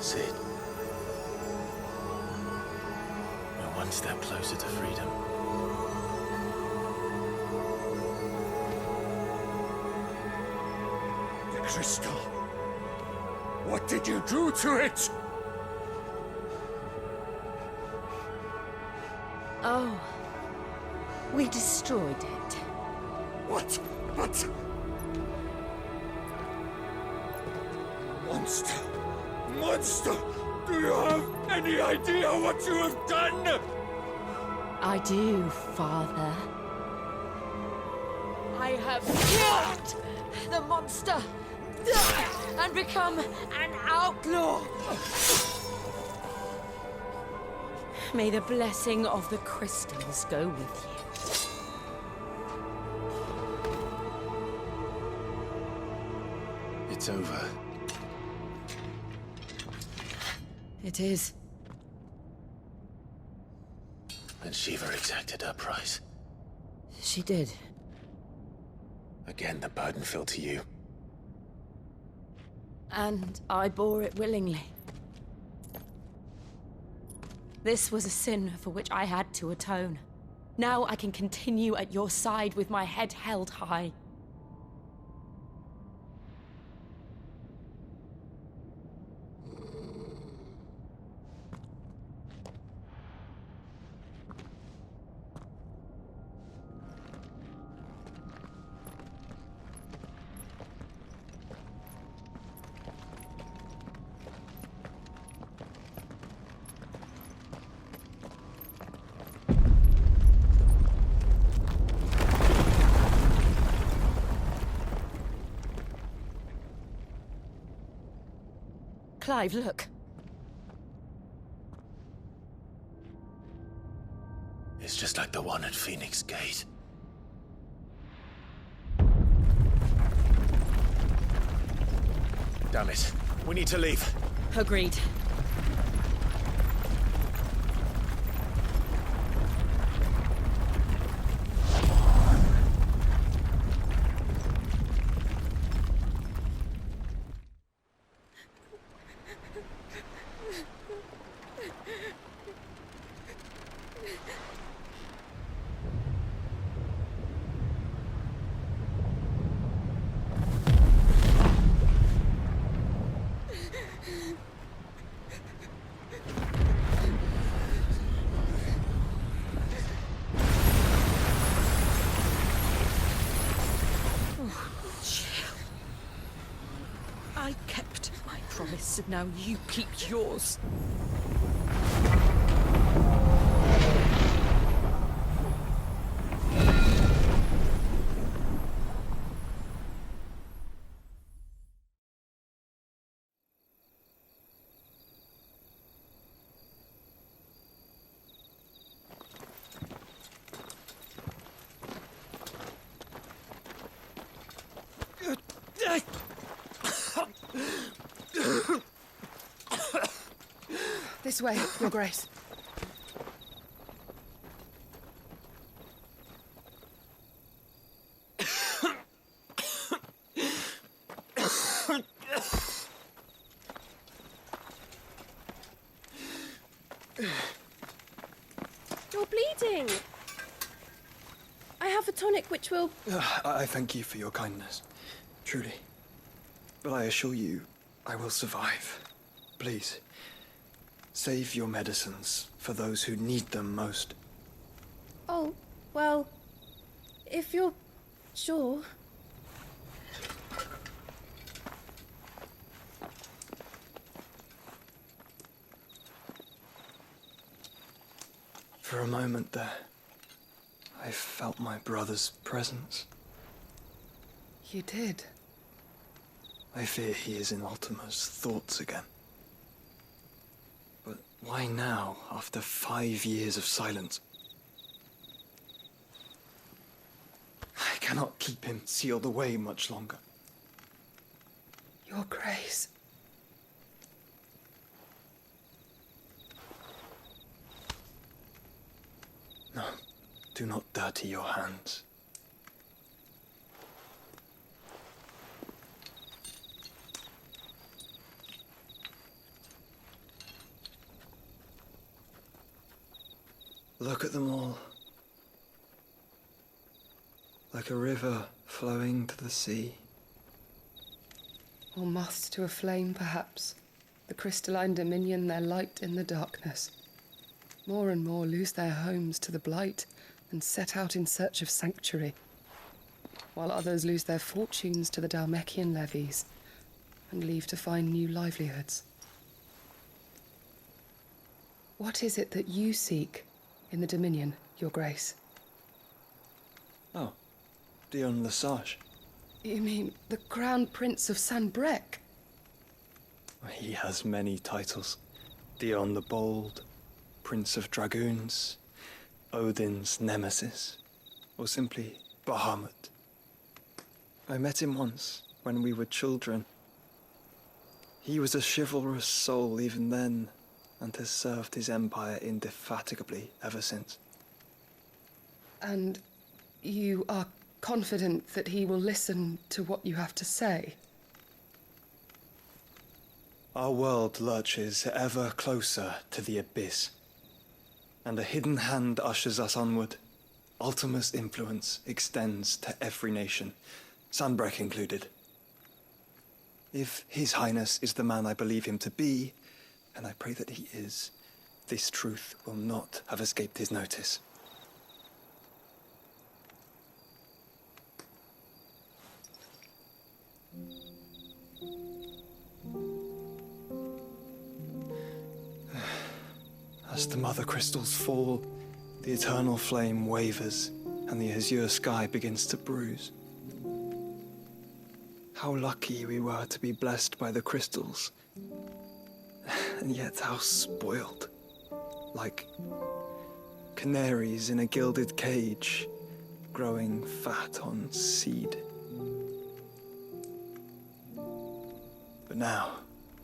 Sid. We're one step closer to freedom. The crystal. What did you do to it? Oh. We destroyed it. What? But... Monster! Monster! Do you have any idea what you have done? I do, Father. I have killed the monster and become an outlaw. May the blessing of the crystals go with you. It's over. It is. And Shiva exacted her price. She did. Again, the burden fell to you. And I bore it willingly. This was a sin for which I had to atone. Now I can continue at your side with my head held high. Clive, look. It's just like the one at Phoenix Gate. Damn it. We need to leave. Agreed. I kept my promise, and now you keep yours. This way, Your Grace. You're bleeding. I have a tonic which will... I thank you for your kindness, truly. But I assure you, I will survive. Please, save your medicines for those who need them most. Oh, well, if you're sure. For a moment there, I felt my brother's presence. You did? I fear he is in Ultima's thoughts again. But why now, after 5 years of silence? I cannot keep him sealed away much longer. Your Grace. No, do not dirty your hands. Look at them all. Like a river flowing to the sea. Or moths to a flame, perhaps. The crystalline dominion their light in the darkness. More and more lose their homes to the Blight and set out in search of sanctuary, while others lose their fortunes to the Dalmekian levies and leave to find new livelihoods. What is it that you seek in the Dominion, Your Grace? Oh, Dion Lesage. You mean the Crown Prince of Sanbrec? He has many titles. Dion the Bold, Prince of Dragoons, Odin's Nemesis, or simply Bahamut. I met him once, when we were children. He was a chivalrous soul even then, and has served his empire indefatigably ever since. And you are confident that he will listen to what you have to say? Our world lurches ever closer to the abyss, and a hidden hand ushers us onward. Ultima's influence extends to every nation, Sanbrec included. If His Highness is the man I believe him to be, and I pray that he is, this truth will not have escaped his notice. As the mother crystals fall, the eternal flame wavers, and the azure sky begins to bruise. How lucky we were to be blessed by the crystals. and yet how spoiled. Like canaries in a gilded cage, growing fat on seed. But now,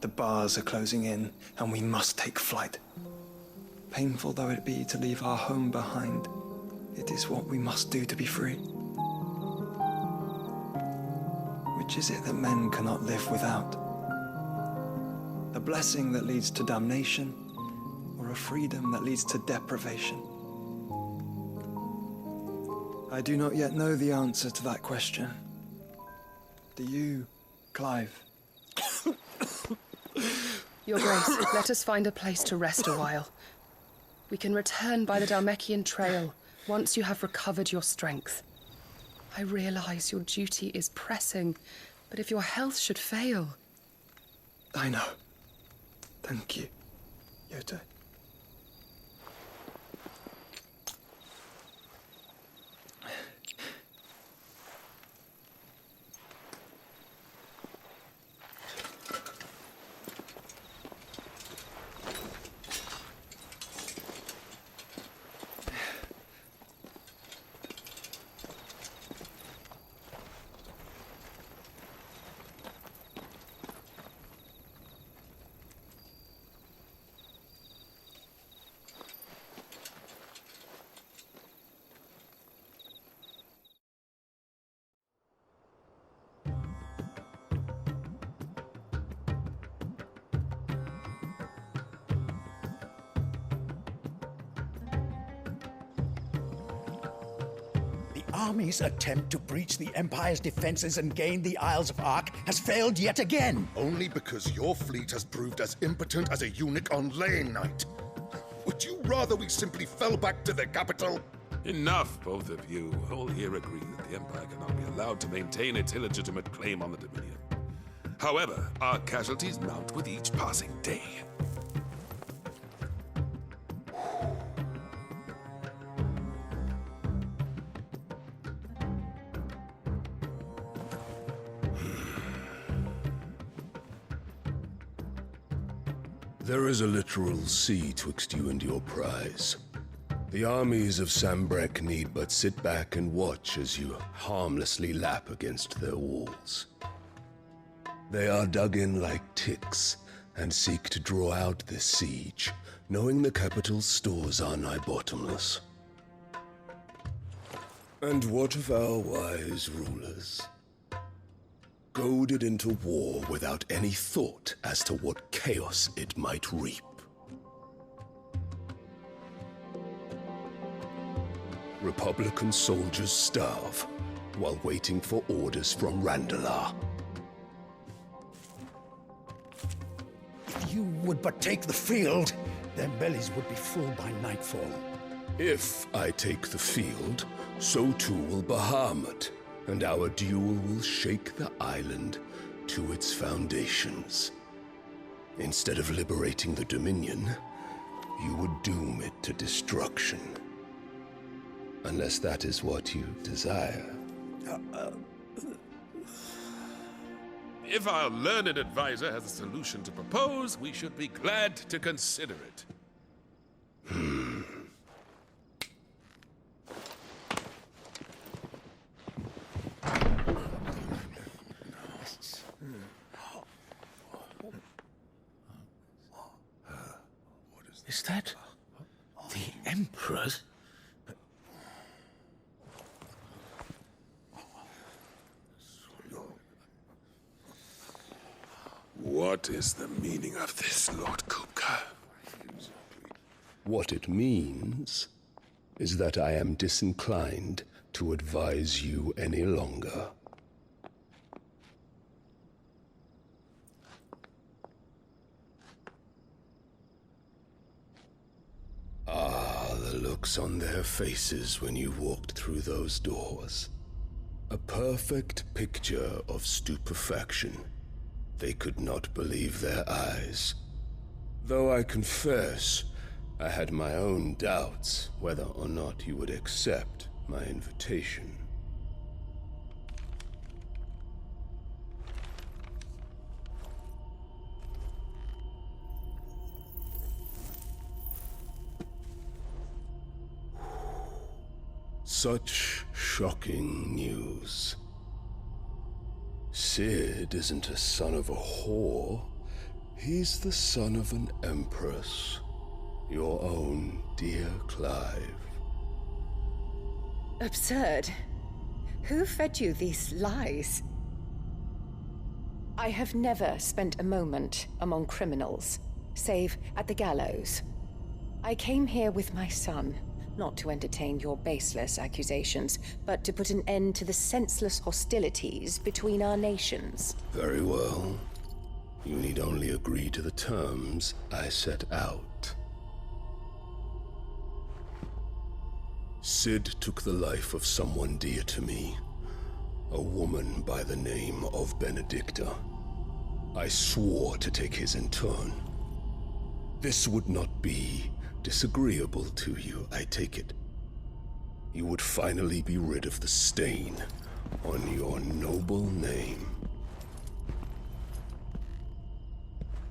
the bars are closing in, and we must take flight. Painful though it be to leave our home behind, it is what we must do to be free. Which is it that men cannot live without? A blessing that leads to damnation, or a freedom that leads to deprivation? I do not yet know the answer to that question. Do you, Clive? Your Grace, let us find a place to rest a while. We can return by the Dalmekian trail once you have recovered your strength. I realize your duty is pressing, but if your health should fail... I know. Thank you, Yote. Army's attempt to breach the Empire's defenses and gain the Isles of Ark has failed yet again. Only because your fleet has proved as impotent as a eunuch on laying night. Would you rather we simply fell back to the capital? Enough, both of you. All here agree that the Empire cannot be allowed to maintain its illegitimate claim on the Dominion. However, our casualties mount with each passing day. There is a literal sea twixt you and your prize. The armies of Sambrek need but sit back and watch as you harmlessly lap against their walls. They are dug in like ticks and seek to draw out this siege, knowing the capital's stores are nigh bottomless. And what of our wise rulers? Goaded into war without any thought as to what chaos it might reap. Republican soldiers starve while waiting for orders from Randalar. If you would but take the field, their bellies would be full by nightfall. If I take the field, so too will Bahamut, and our duel will shake the island to its foundations. Instead of liberating the Dominion, you would doom it to destruction. Unless that is what you desire. If our learned advisor has a solution to propose, we should be glad to consider it. Is that the Emperor's? What is the meaning of this, Lord Kupka? What it means is that I am disinclined to advise you any longer. Ah, the looks on their faces when you walked through those doors. A perfect picture of stupefaction. They could not believe their eyes. Though I confess, I had my own doubts whether or not you would accept my invitation. Such shocking news. Sid isn't a son of a whore. He's the son of an empress. Your own dear Clive. Absurd. Who fed you these lies? I have never spent a moment among criminals, save at the gallows. I came here with my son, not to entertain your baseless accusations, but to put an end to the senseless hostilities between our nations. Very well. You need only agree to the terms I set out. Sid took the life of someone dear to me, a woman by the name of Benedicta. I swore to take his in turn. This would not be disagreeable to you, I take it. You would finally be rid of the stain on your noble name.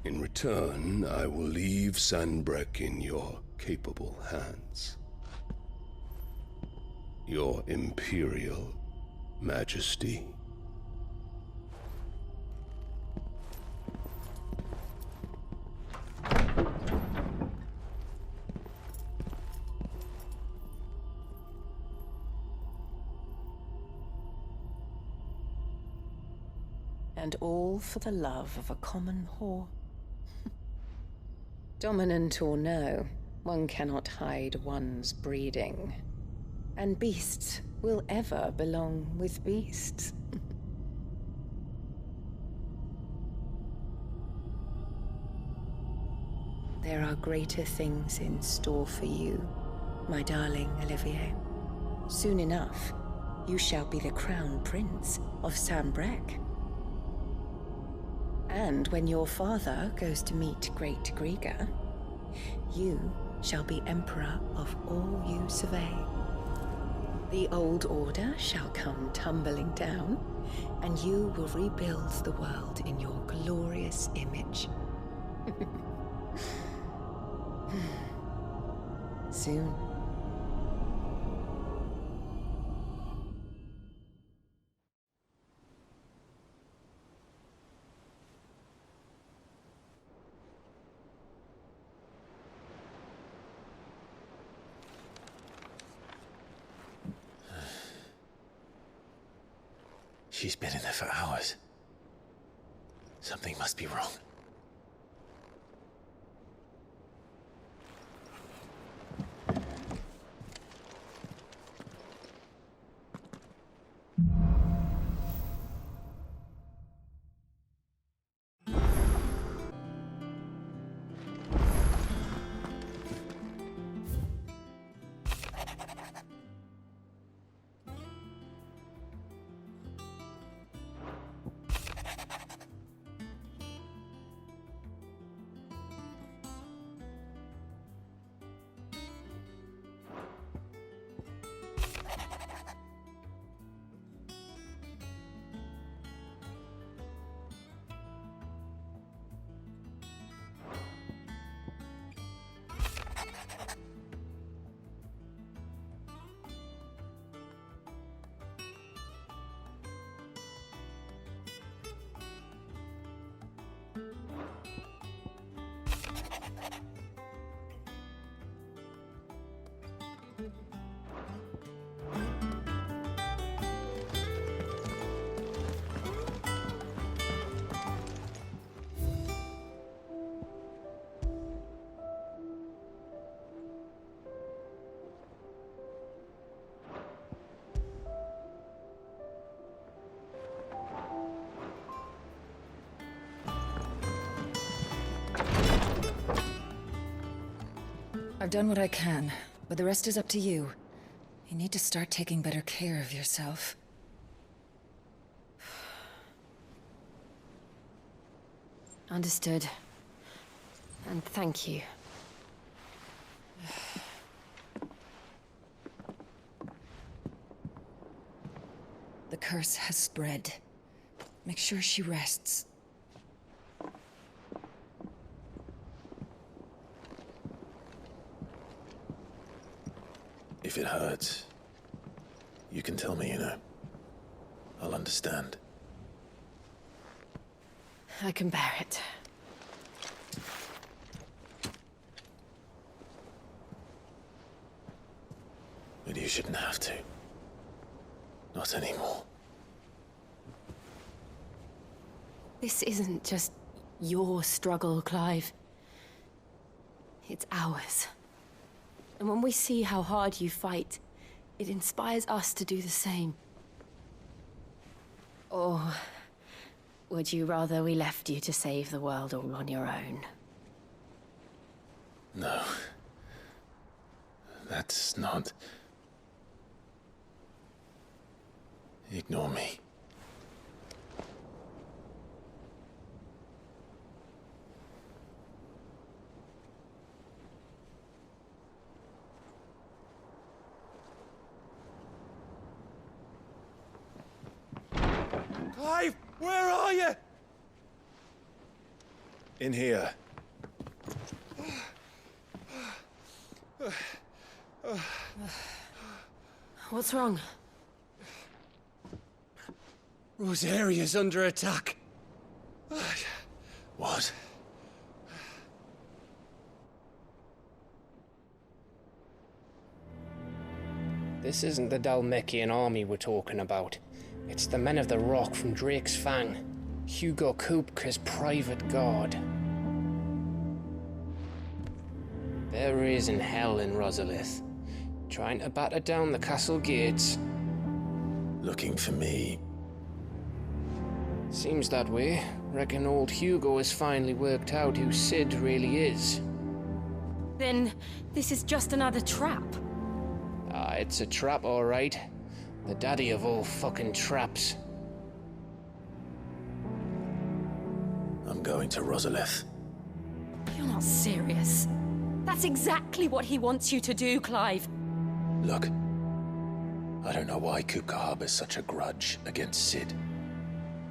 In return, I will leave Sanbreque in your capable hands. Your Imperial Majesty. And all for the love of a common whore. Dominant or no, one cannot hide one's breeding. And beasts will ever belong with beasts. There are greater things in store for you, my darling Olivier. Soon enough, you shall be the crown prince of Sanbreque. And when your father goes to meet Great Griga, you shall be emperor of all you survey. The old order shall come tumbling down, and you will rebuild the world in your glorious image. Soon. She's been in there for hours. Something must be wrong. I've done what I can, but the rest is up to you. You need to start taking better care of yourself. Understood. And thank you. The curse has spread. Make sure she rests. If it hurts, You can tell me, you know. I'll understand. I can bear it. But you shouldn't have to. Not anymore. This isn't just your struggle, Clive. It's ours. And when we see how hard you fight, it inspires us to do the same. Or would you rather we left you to save the world all on your own? No. That's not... Ignore me. Clive, where are you? In here. What's wrong? Rosaria's under attack. What? This isn't the Dhalmekian army we're talking about. It's the men of the Rock from Drake's Fang. Hugo Kupka's private guard. There is in hell in Rosalith, trying to batter down the castle gates. Looking for me. Seems that way. Reckon old Hugo has finally worked out who Sid really is. Then this is just another trap. Ah, it's a trap, all right. The daddy of all fucking traps. I'm going to Rosalith. You're not serious. That's exactly what he wants you to do, Clive. Look, I don't know why Kupka harbors such a grudge against Sid.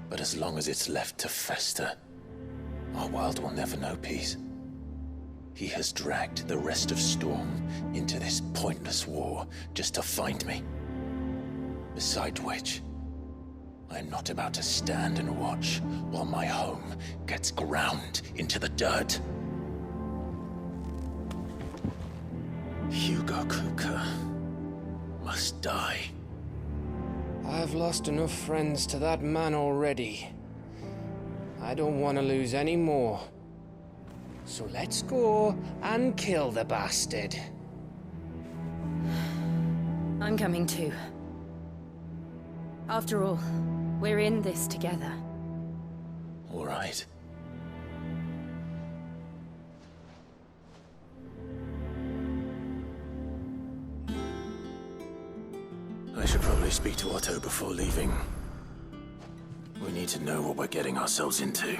But as long as it's left to fester, our world will never know peace. He has dragged the rest of Storm into this pointless war just to find me. Besides which, I'm not about to stand and watch while my home gets ground into the dirt. Hugo Kupka must die. I've lost enough friends to that man already. I don't want to lose any more. So let's go and kill the bastard. I'm coming too. After all, we're in this together. All right. I should probably speak to Otto before leaving. We need to know what we're getting ourselves into.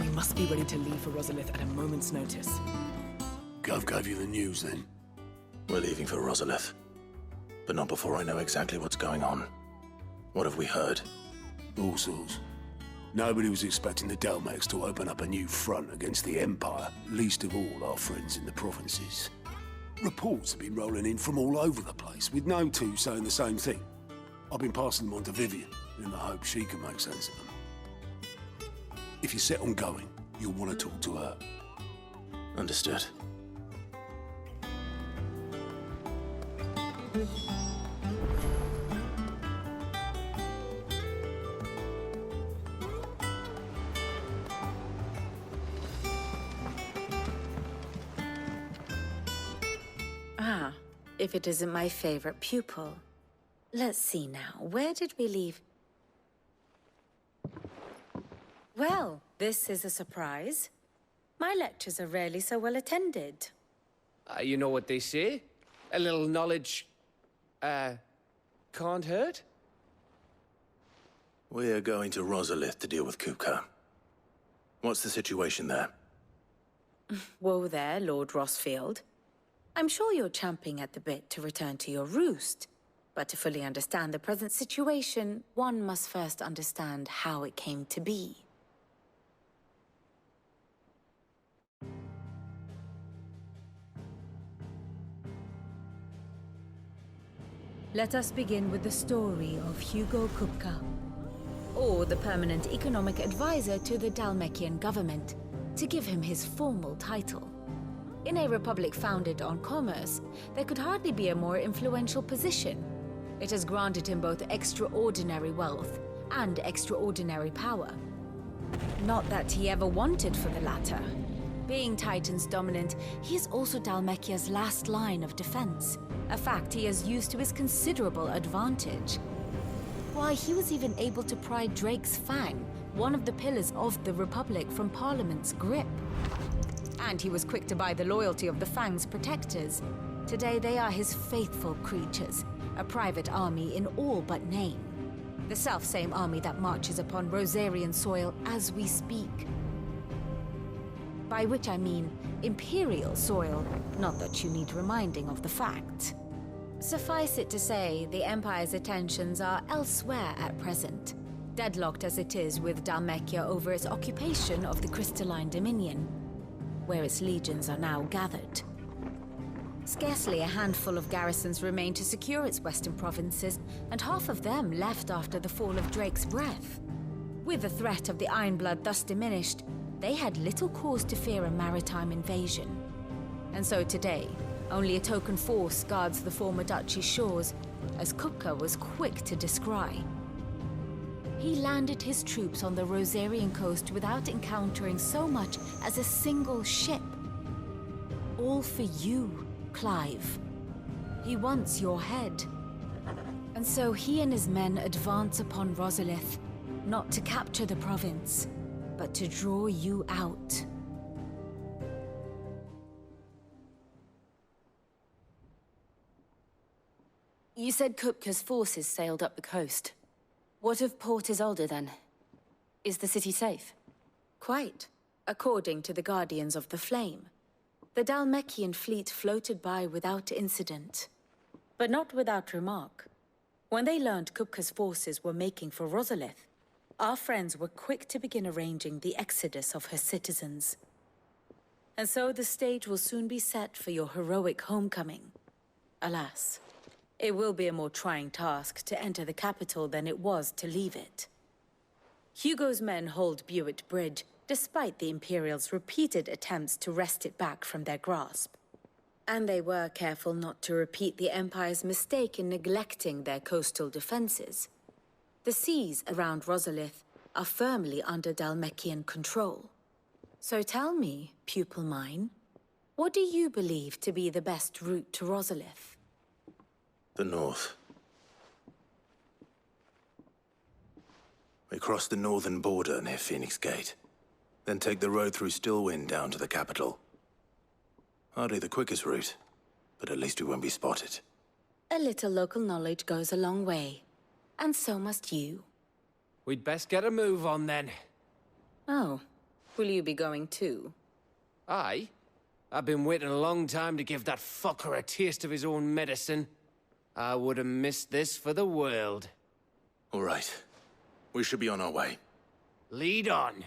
We must be ready to leave for Rosalith at a moment's notice. Gov gave you the news then? We're leaving for Rosalith. But not before I know exactly what's going on. What have we heard? All sorts. Nobody was expecting the Dhalmekians to open up a new front against the Empire, least of all our friends in the provinces. Reports have been rolling in from all over the place, with no two saying the same thing. I've been passing them on to Vivian, in the hope she can make sense of them. If you're set on going, you'll want to talk to her. Understood. Ah, if it isn't my favorite pupil. Let's see now, where did we leave? Well, this is a surprise. My lectures are rarely so well attended. You know what they say? A little knowledge, can't hurt? We're going to Rosalith to deal with Kupka. What's the situation there? Whoa there, Lord Rosfield. I'm sure you're champing at the bit to return to your roost. But to fully understand the present situation, one must first understand how it came to be. Let us begin with the story of Hugo Kupka, or the permanent economic advisor to the Dhalmekian government, to give him his formal title. In a republic founded on commerce, there could hardly be a more influential position. It has granted him both extraordinary wealth and extraordinary power. Not that he ever wanted for the latter. Being Titan's dominant, he is also Dhalmekia's last line of defense, a fact he has used to his considerable advantage. Why, he was even able to pry Drake's Fang, one of the pillars of the Republic, from Parliament's grip. And he was quick to buy the loyalty of the Fang's protectors. Today they are his faithful creatures, a private army in all but name. The self-same army that marches upon Rosarian soil as we speak. By which I mean Imperial soil, not that you need reminding of the fact. Suffice it to say, the Empire's attentions are elsewhere at present, deadlocked as it is with Dhalmekia over its occupation of the Crystalline Dominion, where its legions are now gathered. Scarcely a handful of garrisons remain to secure its western provinces, and half of them left after the fall of Drake's Breath. With the threat of the Ironblood thus diminished, they had little cause to fear a maritime invasion. And so today, only a token force guards the former duchy's shores, as Kupka was quick to descry. He landed his troops on the Rosarian coast without encountering so much as a single ship. All for you, Clive. He wants your head. And so he and his men advance upon Rosalith, not to capture the province, but to draw you out. You said Kupka's forces sailed up the coast. What of Port Isolde, then? Is the city safe? Quite, according to the Guardians of the Flame. The Dhalmekian fleet floated by without incident. But not without remark. When they learned Kupka's forces were making for Rosalith, our friends were quick to begin arranging the exodus of her citizens. And so the stage will soon be set for your heroic homecoming. Alas, it will be a more trying task to enter the capital than it was to leave it. Hugo's men hold Buet Bridge, despite the Imperials' repeated attempts to wrest it back from their grasp. And they were careful not to repeat the Empire's mistake in neglecting their coastal defenses. The seas around Rosalith are firmly under Dhalmekian control. So tell me, pupil mine, what do you believe to be the best route to Rosalith? The north. We cross the northern border near Phoenix Gate. Then take the road through Stillwind down to the capital. Hardly the quickest route, but at least we won't be spotted. A little local knowledge goes a long way. And so must you. We'd best get a move on then. Oh, will you be going too? Aye. I've been waiting a long time to give that fucker a taste of his own medicine. I would have missed this for the world. All right. We should be on our way. Lead on.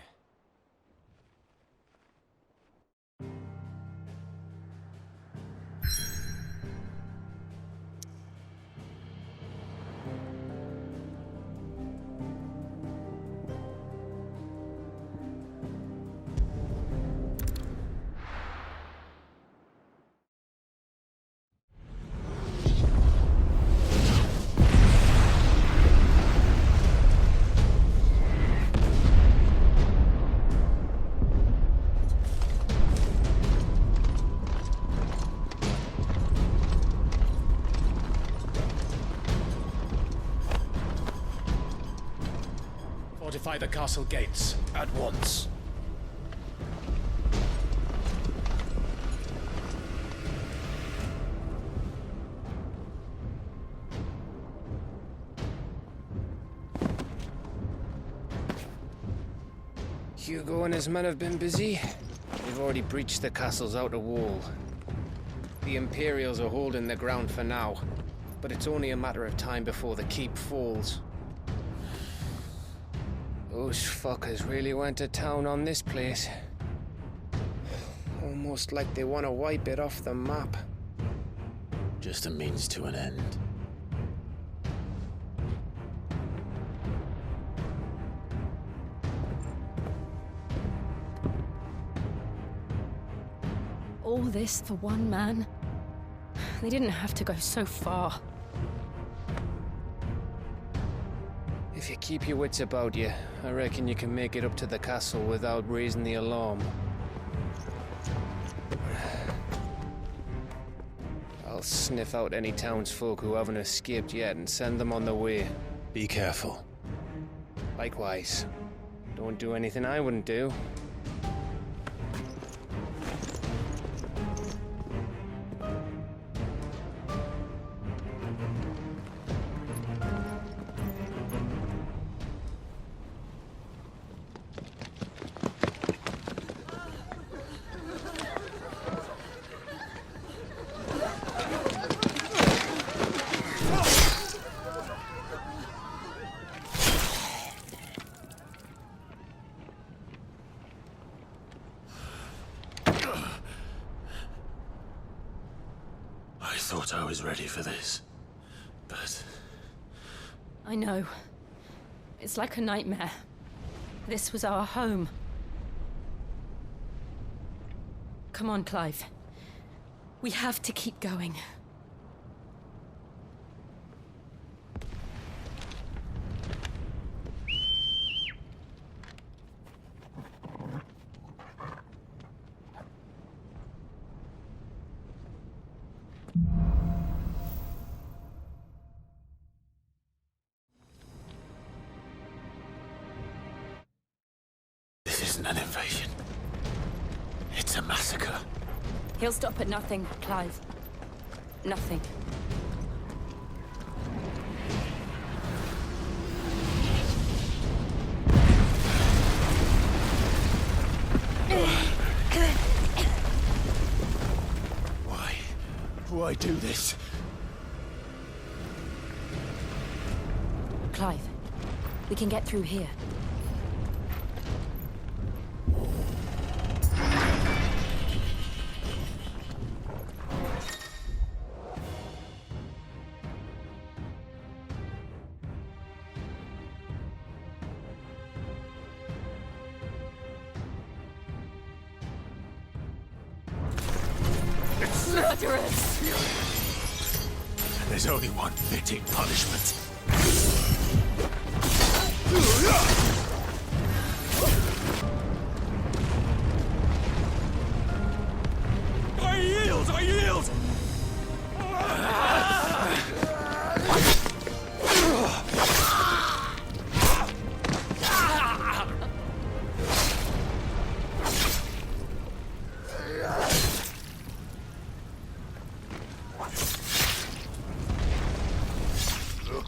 Fortify the castle gates at once. Hugo and his men have been busy. They've already breached the castle's outer wall. The Imperials are holding their ground for now, but it's only a matter of time before the keep falls. Those fuckers really went to town on this place. Almost like they want to wipe it off the map. Just a means to an end. All this for one man? They didn't have to go so far. If you keep your wits about you, I reckon you can make it up to the castle without raising the alarm. I'll sniff out any townsfolk who haven't escaped yet and send them on their way. Be careful. Likewise. Don't do anything I wouldn't do. I thought I was ready for this, but... I know. It's like a nightmare. This was our home. Come on, Clive. We have to keep going. This isn't an invasion. It's a massacre. He'll stop at nothing, Clive. Nothing. Why do this? Clive, we can get through here. Murderers! There's only one fitting punishment. I yield! I yield!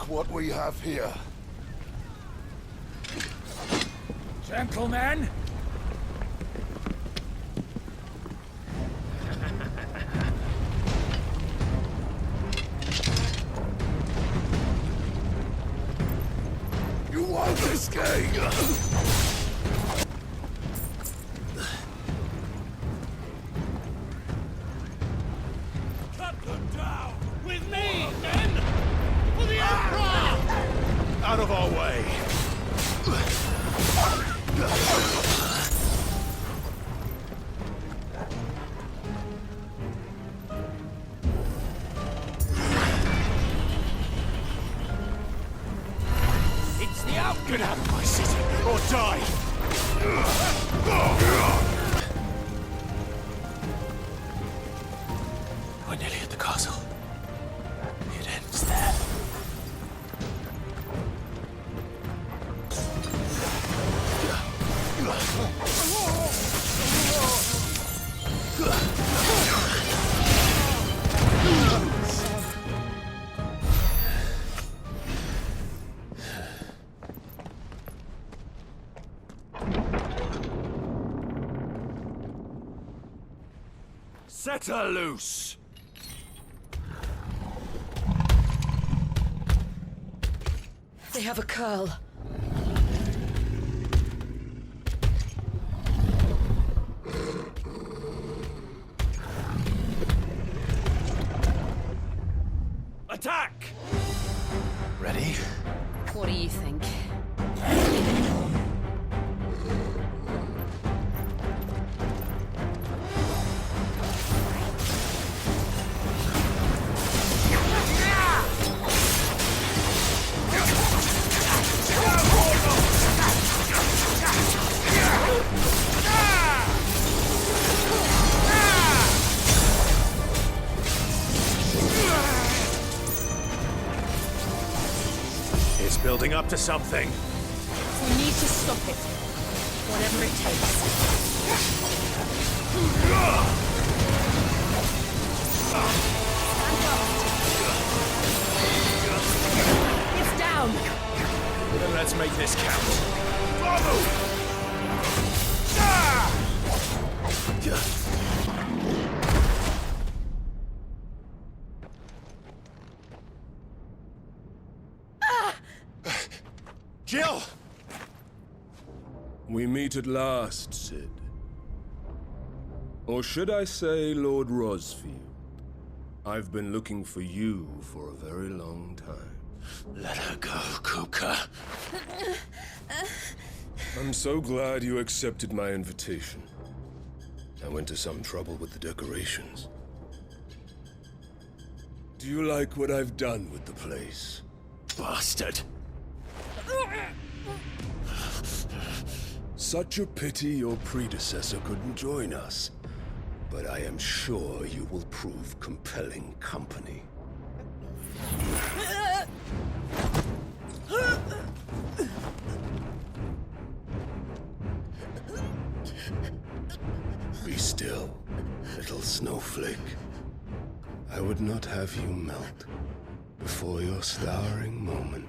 What we have here. Gentlemen! You won't escape! Cut them down! With me, men! For the Emperor! Out of our way! It's the out! Get out of my city, or die! We're nearly at the castle. It ends there. Set her loose! They have a curl. Attack! Ready? What do you think? up to something. We need to stop it. Whatever it takes. It's down. Then let's make this count. Follow! Jill! We meet at last, Sid. Or should I say, Lord Rosfield? I've been looking for you for a very long time. Let her go, Kuka. I'm so glad you accepted my invitation. I went to some trouble with the decorations. Do you like what I've done with the place? Bastard! Such a pity your predecessor couldn't join us. But I am sure you will prove compelling company. Be still, little snowflake. I would not have you melt before your starring moment.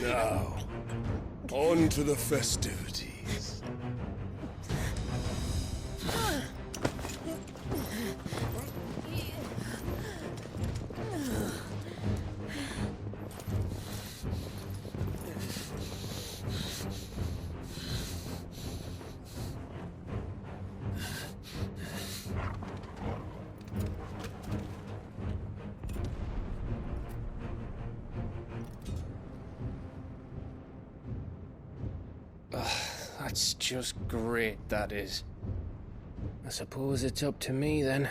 Now, on to the festivities. That's just great, that is. I suppose it's up to me, then.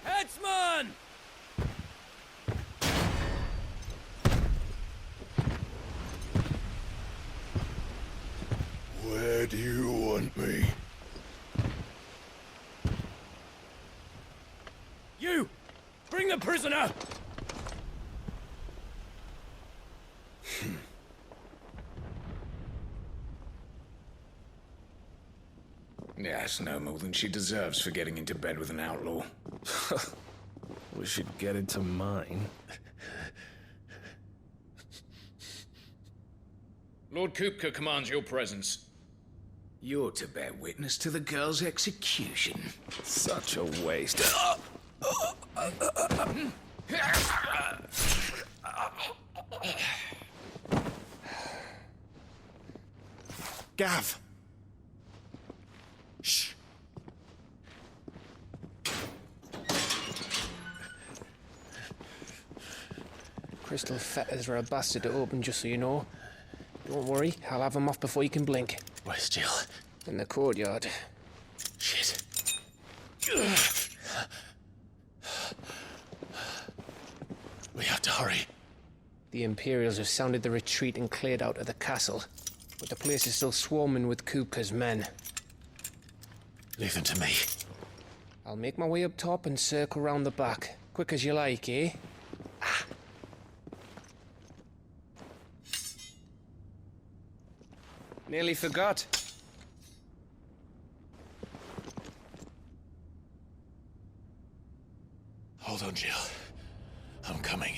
Headsman! Where do you want me? You! Bring the prisoner! Yes, no more than she deserves for getting into bed with an outlaw. We should get into mine. Lord Kupka commands your presence. You're to bear witness to the girl's execution. Such a waste. Gav! Shh! Crystal fetters are a bastard to open, just so you know. Don't worry, I'll have them off before you can blink. Where's Jill? In the courtyard. Shit. We have to hurry. The Imperials have sounded the retreat and cleared out of the castle. But the place is still swarming with Kupka's men. Leave them to me. I'll make my way up top and circle round the back. Quick as you like, eh? Nearly forgot. Hold on, Jill. I'm coming.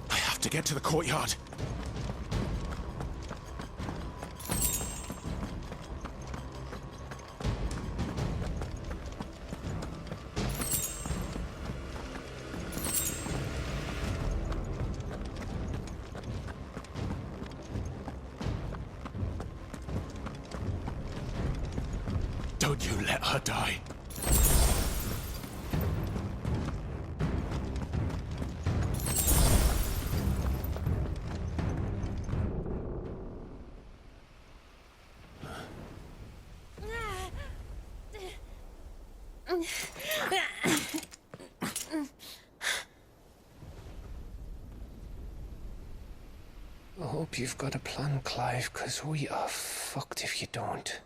I have to get to the courtyard. Don't you let her die. I hope you've got a plan, Clive, because we are fucked if you don't.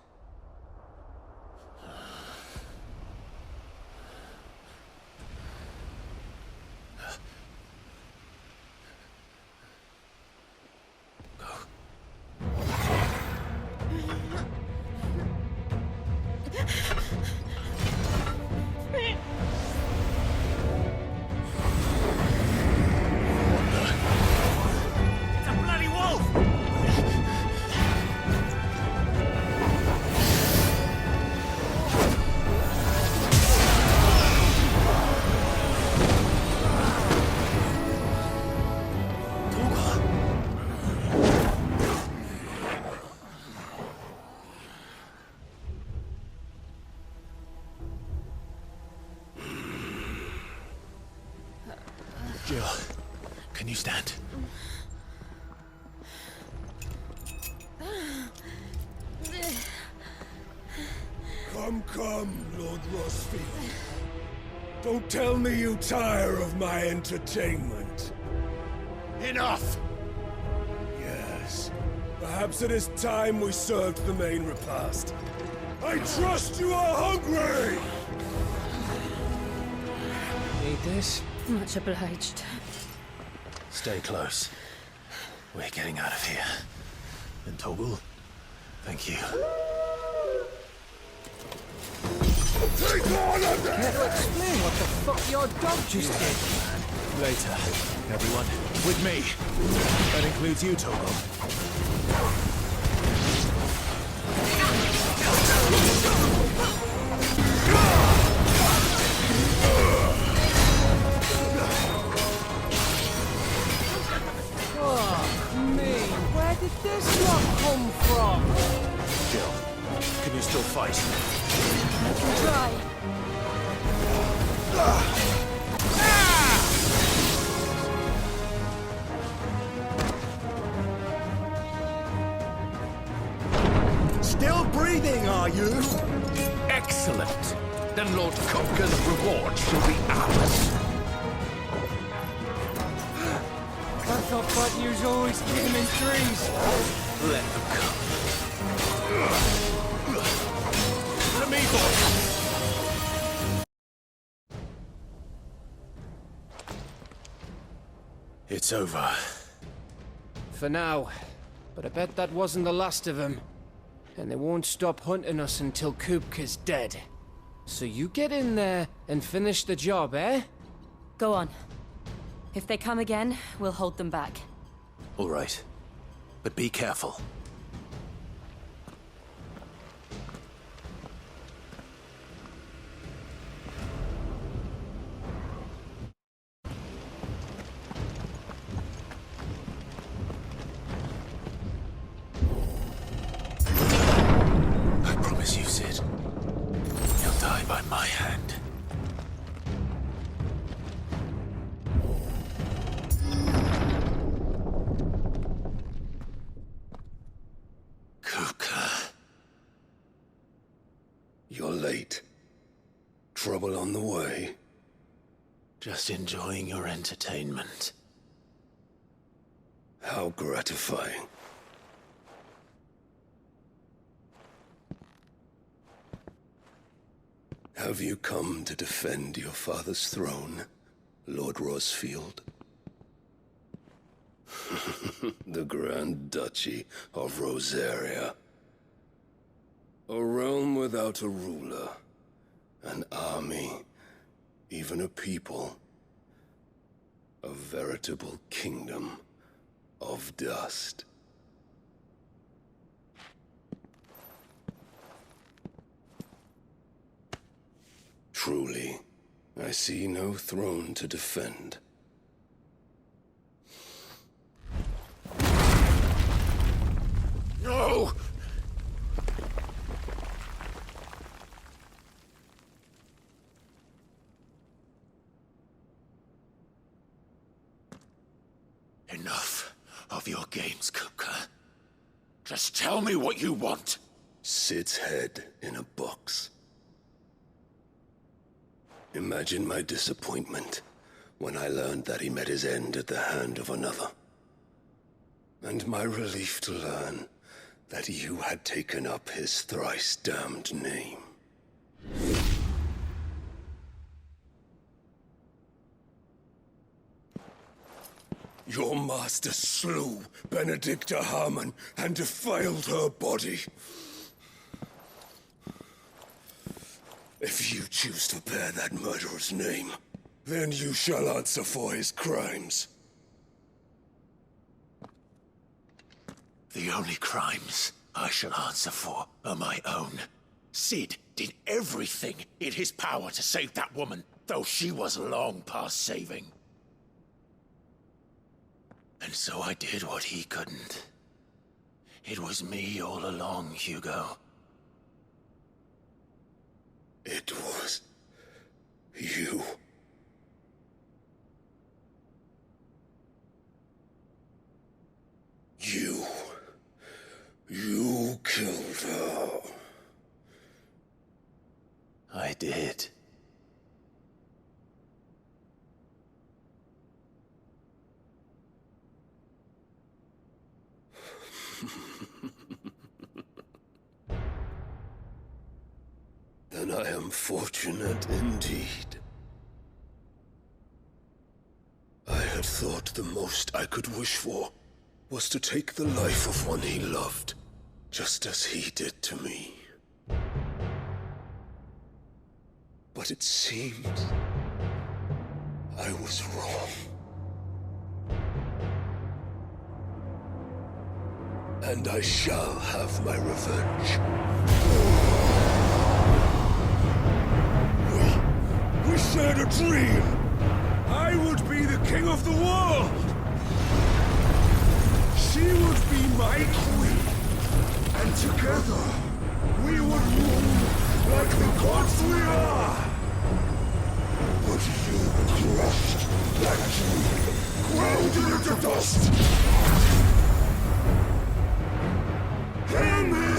Jill, can you stand? Come, Lord Rosfield. Don't tell me you tire of my entertainment. Enough! Yes. Perhaps it is time we served the main repast. I trust you are hungry! Need this? Much obliged. Stay close. We're getting out of here. And Torgal, thank you. Take on a Care to explain what the fuck your dog just did? Later, everyone. With me. That includes you, Torgal. Where did this lot come from? Jill, can you still fight? I can try. Still breathing, are you? Excellent. Then Lord Kopka's reward shall be ours. I thought fighting you was always hidden in trees. Let them come. To me, boys. It's over. For now. But I bet that wasn't the last of them. And they won't stop hunting us until Kupka's dead. So you get in there and finish the job, eh? Go on. If they come again, we'll hold them back. All right. But be careful. I promise you, Sid. You'll die by my hand. You're late. Trouble on the way. Just enjoying your entertainment. How gratifying. Have you come to defend your father's throne, Lord Rosfield? The Grand Duchy of Rosaria. A realm without a ruler, an army, even a people. A veritable kingdom of dust. Truly, I see no throne to defend. No! Enough of your games, Cooker. Just tell me what you want. Sid's head in a box. Imagine my disappointment when I learned that he met his end at the hand of another. And my relief to learn that you had taken up his thrice-damned name. Your master slew Benedicta Harmon and defiled her body. If you choose to bear that murderer's name, then you shall answer for his crimes. The only crimes I shall answer for are my own. Sid did everything in his power to save that woman, though she was long past saving. And so I did what he couldn't. It was me all along, Hugo. It was you. You killed her. I did. Then I am fortunate indeed. I had thought the most I could wish for was to take the life of one he loved, just as he did to me. But it seems I was wrong. And I shall have my revenge. We shared a dream! I would be the king of the world! She would be my queen! And together, we would rule like the gods we are! But you crushed that dream, ground it into dust! Hear me,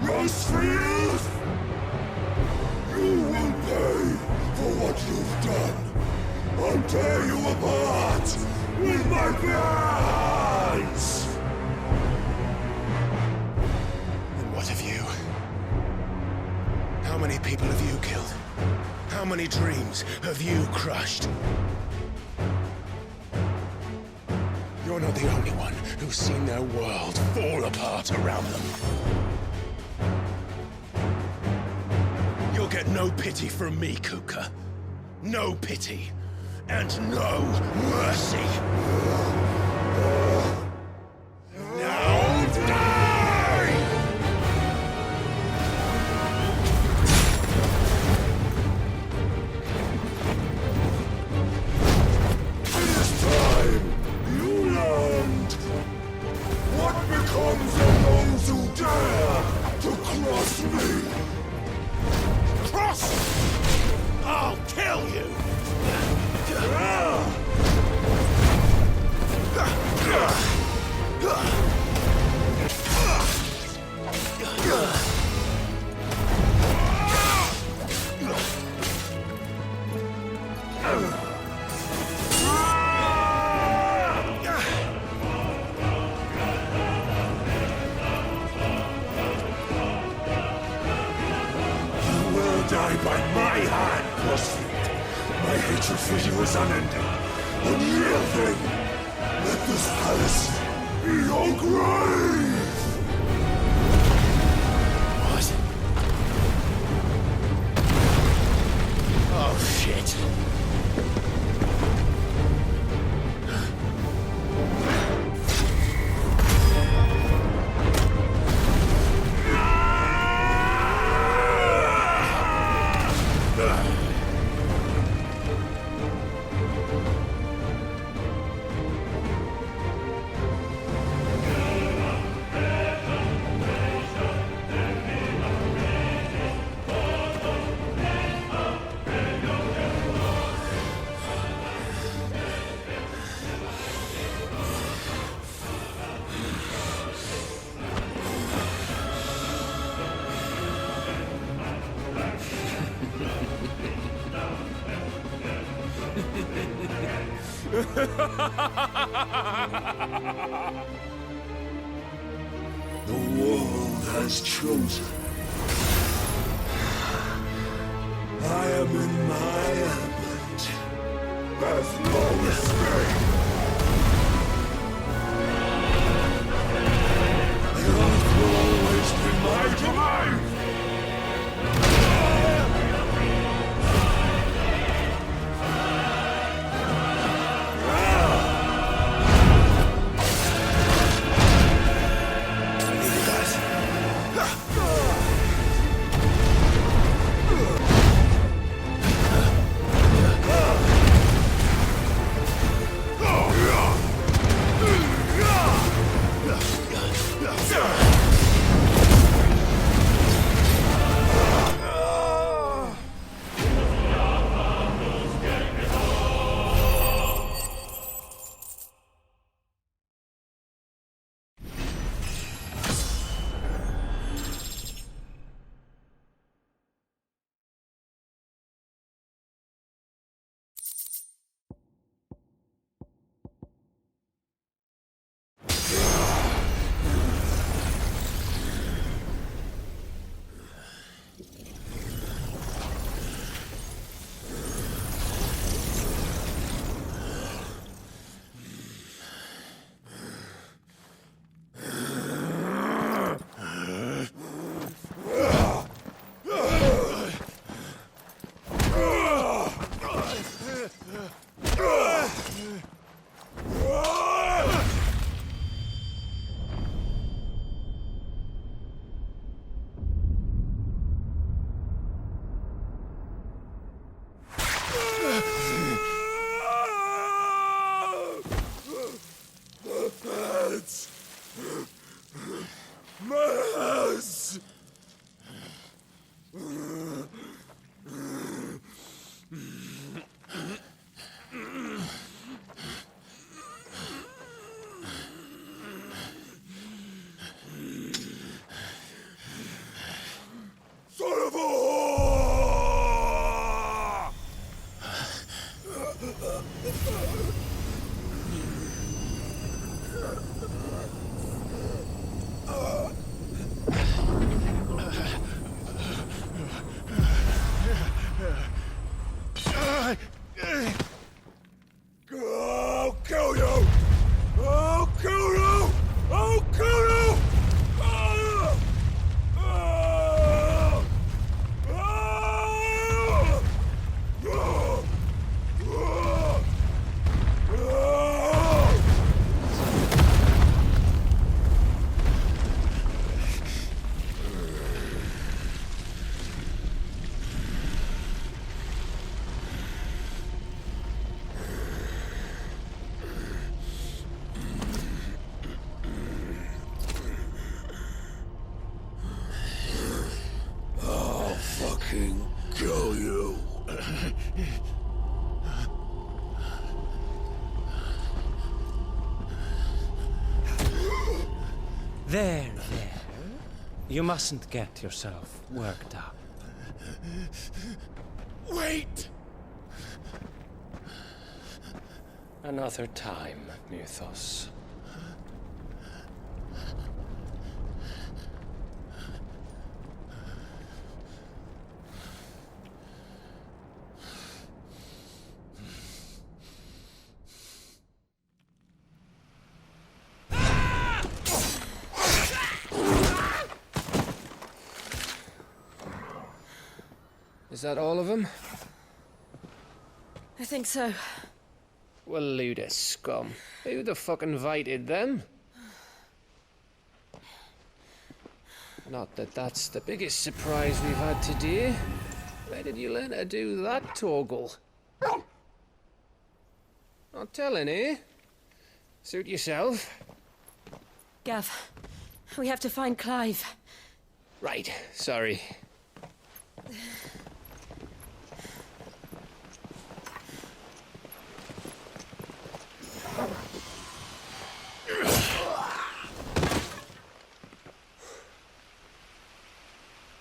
Rosfield! You will pay for what you've done. I'll tear you apart with my bare hands! And what of you? How many people have you killed? How many dreams have you crushed? You're not the only one who's seen their world fall apart around them. You'll get no pity from me, Kuka. No pity. And no mercy. Now die! This time, you learned what becomes of those who dare to cross me. Cross! I'll kill you! Die by my hand, Rosfield. My hatred for you is unending, unyielding. Let this palace The world has chosen. I am in my element. There's no escape. The earth will always be my domain. Kill you. There. You mustn't get yourself worked up. Wait! Another time, Mythos. Is that all of them? I think so. Well, load of scum. Who the fuck invited them? Not that that's the biggest surprise we've had today. Where did you learn to do that, Torgal? Not telling, eh? Suit yourself. Gav, we have to find Clive. Right, sorry.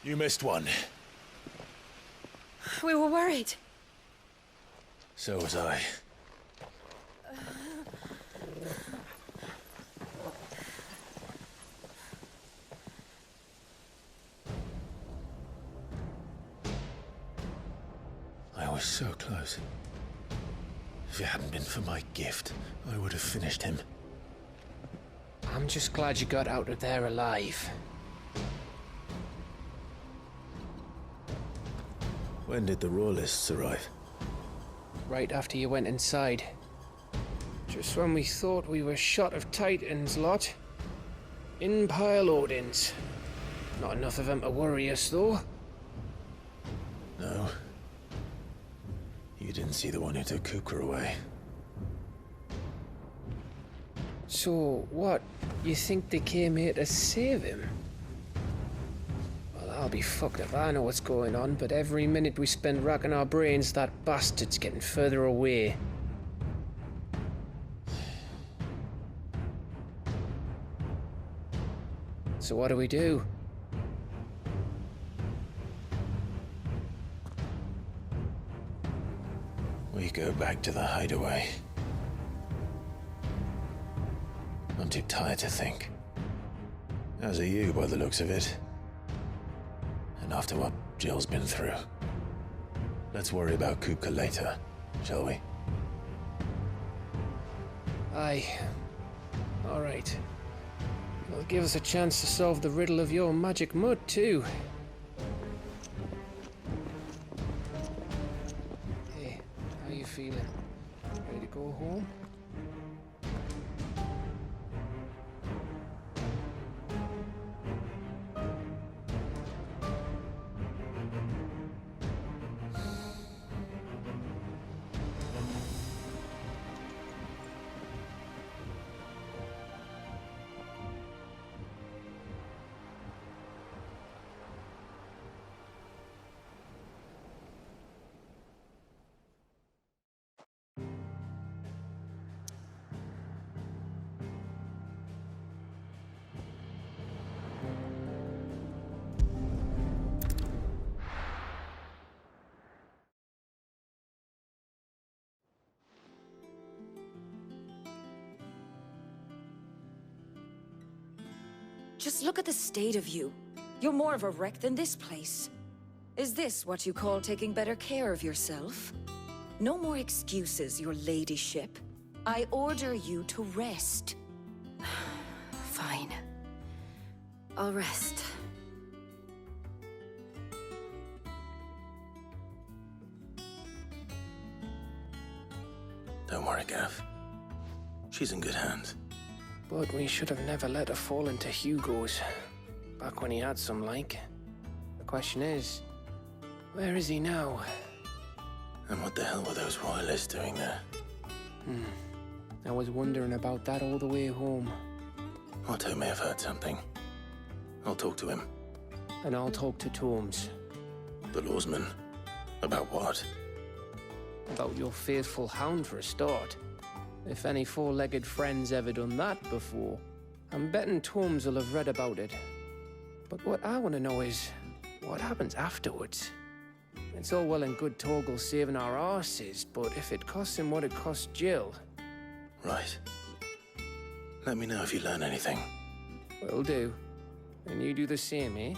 You missed one. We were worried. So was I. so close. If it hadn't been for my gift, I would have finished him. I'm just glad you got out of there alive. When did the Royalists arrive? Right after you went inside. Just when we thought we were shot of Titans, lot. In pile Odins. Not enough of them to worry us, though. No. You didn't see the one who took Kupka away. So, what? You think they came here to save him? Well, I'll be fucked if I know what's going on, but every minute we spend racking our brains, that bastard's getting further away. So what do? We go back to the hideaway. I'm too tired to think. As are you, by the looks of it. And after what Jill's been through. Let's worry about Kupka later, shall we? Aye. All right. It'll give us a chance to solve the riddle of your magic mud, too. Hey, how you feeling? Ready to go home? Just look at the state of you. You're more of a wreck than this place. Is this what you call taking better care of yourself? No more excuses, your ladyship. I order you to rest. Fine. I'll rest. Don't worry, Gav. She's in good hands. But we should have never let her fall into Hugo's. Back when he had some like. The question is, where is he now? And what the hell were those royalists doing there? I was wondering about that all the way home. Otto may have heard something. I'll talk to him. And I'll talk to Tomes. The lawsman? About what? About your faithful hound for a start. If any four-legged friend's ever done that before, I'm betting Tomes will have read about it. But what I want to know is, what happens afterwards? It's all well and good Torgal saving our arses, but if it costs him what it cost Jill... Right. Let me know if you learn anything. Will do. And you do the same, eh?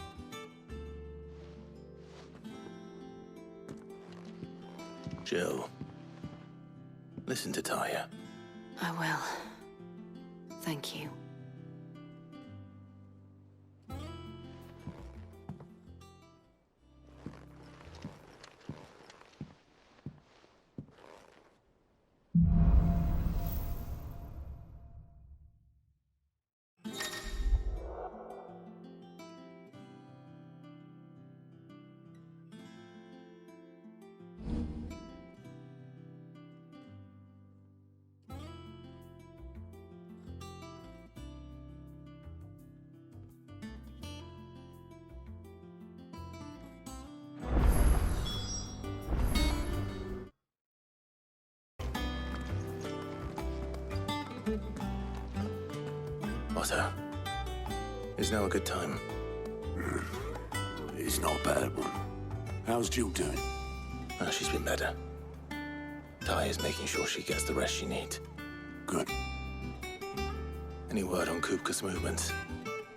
Jill. Listen to Taya. I will. Thank you. Otto, is now a good time? It's not a bad one. How's Jill doing? Oh, she's been better. Taya's making sure she gets the rest she needs. Good. Any word on Kupka's movements?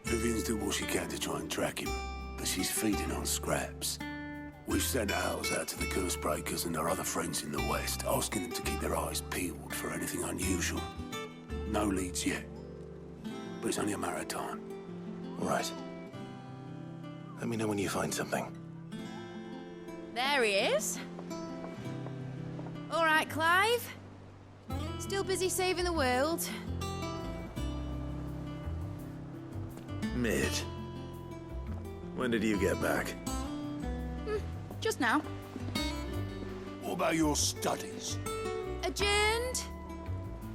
Vivian's doing what she can to try and track him, but she's feeding on scraps. We've sent ours out to the curse breakers and our other friends in the west, asking them to keep their eyes peeled for anything unusual. No leads yet. But it's only a matter of time. All right. Let me know when you find something. There he is. All right, Clive. Still busy saving the world. Mid. When did you get back? Just now. What about your studies? Adjourned.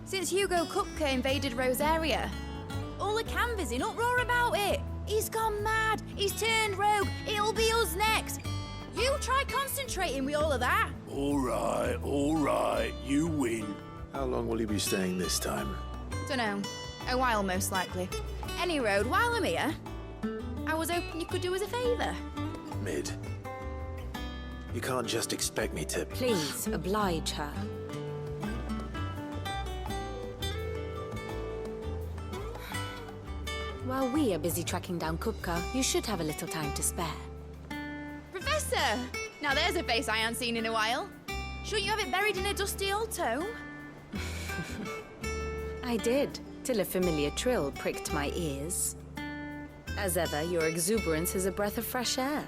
Since Hugo Kupka invaded Rosaria. All the canvas in uproar about it. He's gone mad. He's turned rogue. It'll be us next. You try concentrating with all of that. All right. You win. How long will you be staying this time? Dunno. A while, most likely. Any road, while I'm here, I was hoping you could do us a favour. Mid. You can't just expect me to... Please, oblige her. While we are busy tracking down Kupka, you should have a little time to spare. Professor! Now there's a face I haven't seen in a while. Shouldn't you have it buried in a dusty old tome? I did, till a familiar trill pricked my ears. As ever, your exuberance is a breath of fresh air,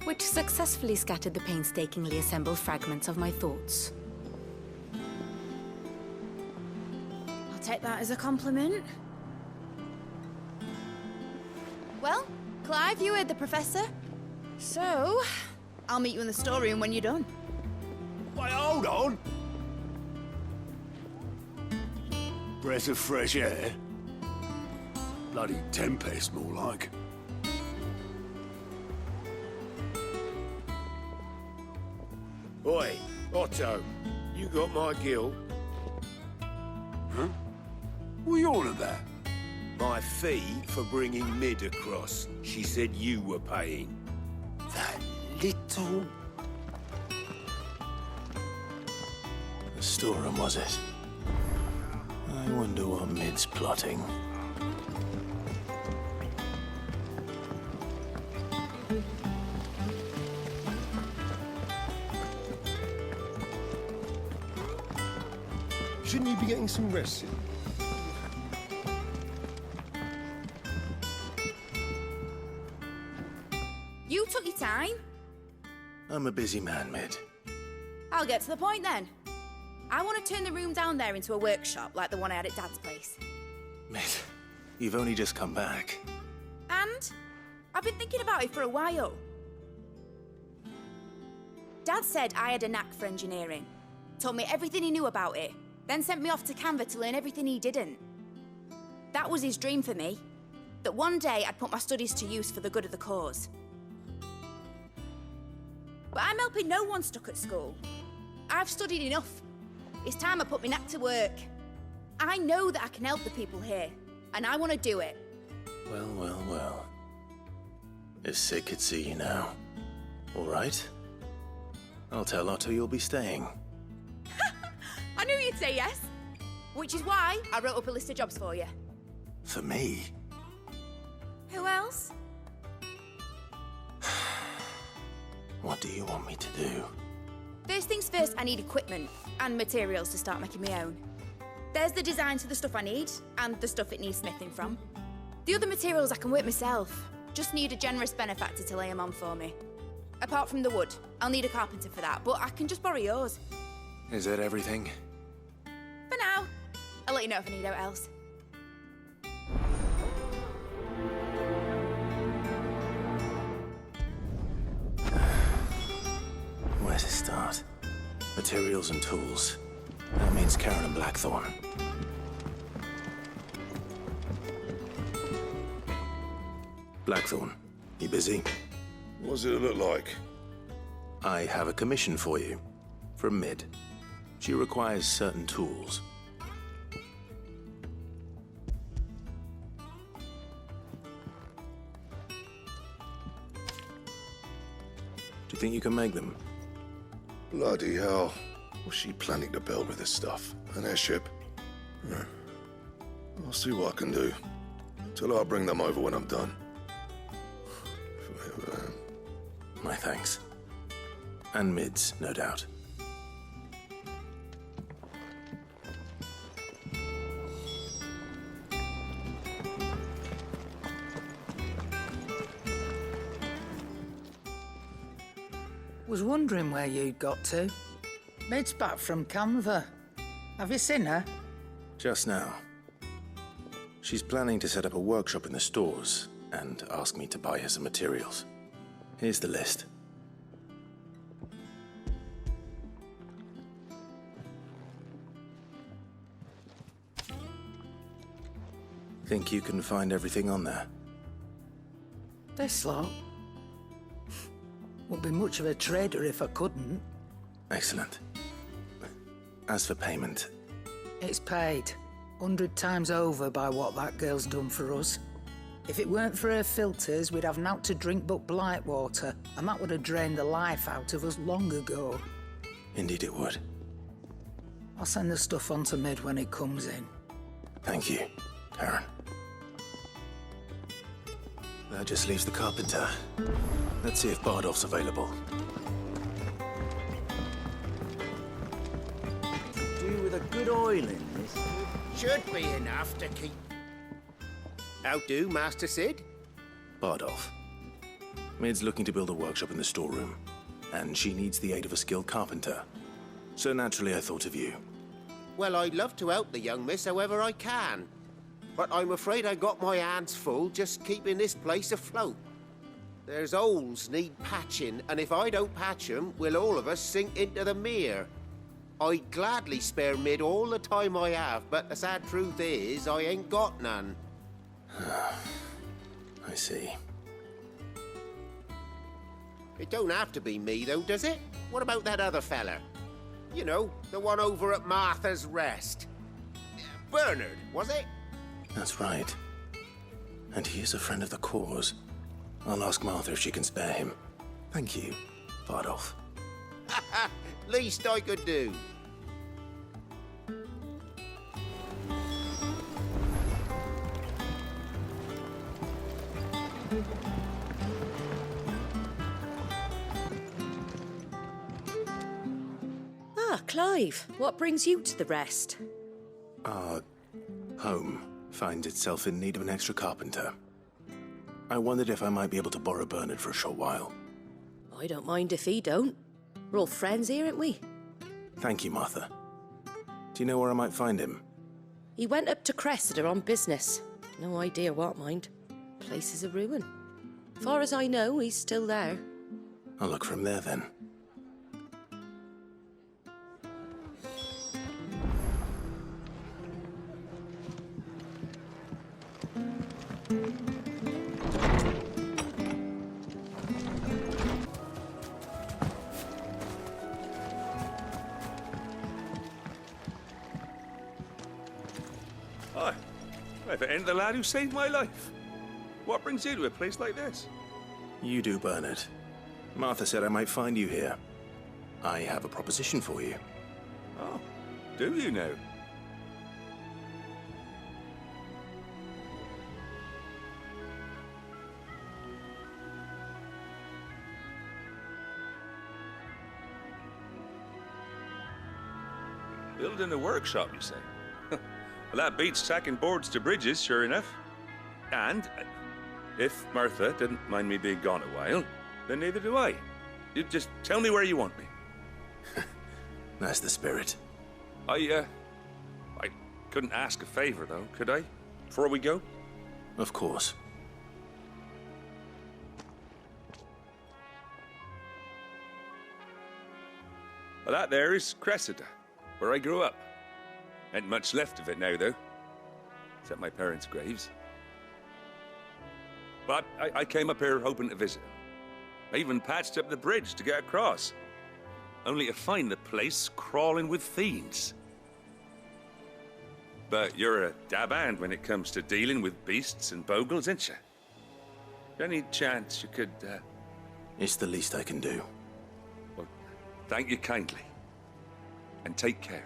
which successfully scattered the painstakingly assembled fragments of my thoughts. I'll take that as a compliment. Well, Clive, you heard the Professor. So, I'll meet you in the storeroom when you're done. Wait, hold on. Breath of fresh air? Bloody tempest, more like. Oi, Otto, you got my gill? Huh? What are you on about? My fee for bringing Mid across. She said you were paying. That little... The storeroom, was it? I wonder what Mid's plotting. Shouldn't you be getting some rest soon? You took your time. I'm a busy man, Mid. I'll get to the point then. I want to turn the room down there into a workshop like the one I had at Dad's place. Mid, you've only just come back. And I've been thinking about it for a while. Dad said I had a knack for engineering. Told me everything he knew about it. Then sent me off to Canva to learn everything he didn't. That was his dream for me. That one day I'd put my studies to use for the good of the cause. But I'm helping no one stuck at school. I've studied enough. It's time I put my knack to work. I know that I can help the people here, and I want to do it. Well. If Sid could see you now. All right. I'll tell Otto you'll be staying. I knew you'd say yes. Which is why I wrote up a list of jobs for you. For me? Who else? What do you want me to do? First things first, I need equipment and materials to start making my own. There's the designs for the stuff I need and the stuff it needs smithing from. The other materials I can work myself. Just need a generous benefactor to lay them on for me. Apart from the wood, I'll need a carpenter for that, but I can just borrow yours. Is that everything? For now. I'll let you know if I need out else. Where to start? Materials and tools. That means Karen and Blackthorn. Blackthorn, you busy? What does it look like? I have a commission for you. From Mid. She requires certain tools. Do you think you can make them? Bloody hell. What's she planning to build with this stuff? An airship? Yeah. I'll see what I can do. Tell her I'll bring them over when I'm done. My thanks. And mids, no doubt. Was wondering where you'd got to. Mid's back from Canva. Have you seen her? Just now. She's planning to set up a workshop in the stores and ask me to buy her some materials. Here's the list. Think you can find everything on there? This lot? Wouldn't be much of a trader if I couldn't. Excellent. As for payment... It's paid. 100 times over by what that girl's done for us. If it weren't for her filters, we'd have naught to drink but Blight water, and that would have drained the life out of us long ago. Indeed it would. I'll send the stuff on to Mid when it comes in. Thank you, Karen. That just leaves the carpenter. Let's see if Bardolph's available. Do with a good oil in this. Should be enough to keep... How do, Master Sid? Bardolph. Mid's looking to build a workshop in the storeroom, and she needs the aid of a skilled carpenter. So naturally I thought of you. Well, I'd love to help the young miss however I can. But I'm afraid I got my hands full just keeping this place afloat. There's holes need patching, and if I don't patch them, we'll all of us sink into the mere. I'd gladly spare Mid all the time I have, but the sad truth is, I ain't got none. I see. It don't have to be me, though, does it? What about that other fella? You know, the one over at Martha's Rest. Bernard, was it? That's right. And he is a friend of the cause. I'll ask Martha if she can spare him. Thank you, Bardolph. Least I could do. Ah, Clive, what brings you to the rest? Our home finds itself in need of an extra carpenter. I wondered if I might be able to borrow Bernard for a short while. I don't mind if he don't. We're all friends here, aren't we? Thank you, Martha. Do you know where I might find him? He went up to Cressida on business. No idea what, mind. Place is a ruin. Far as I know, he's still there. I'll look for him there, then. Hi. If it ain't the lad who saved my life. What brings you to a place like this? You do, Bernard. Martha said I might find you here. I have a proposition for you. Oh, do you now? Building a workshop, you say? Well, that beats tacking boards to bridges, sure enough. And if Martha didn't mind me being gone a while, then neither do I. You just tell me where you want me. That's the spirit. I couldn't ask a favor, though, could I? Before we go? Of course. Well, that there is Cressida, where I grew up. Ain't much left of it now, though. Except my parents' graves. But I came up here hoping to visit them. I even patched up the bridge to get across. Only to find the place crawling with fiends. But you're a dab hand when it comes to dealing with beasts and bogles, ain't you? Any chance you could, It's the least I can do. Well, thank you kindly. And take care.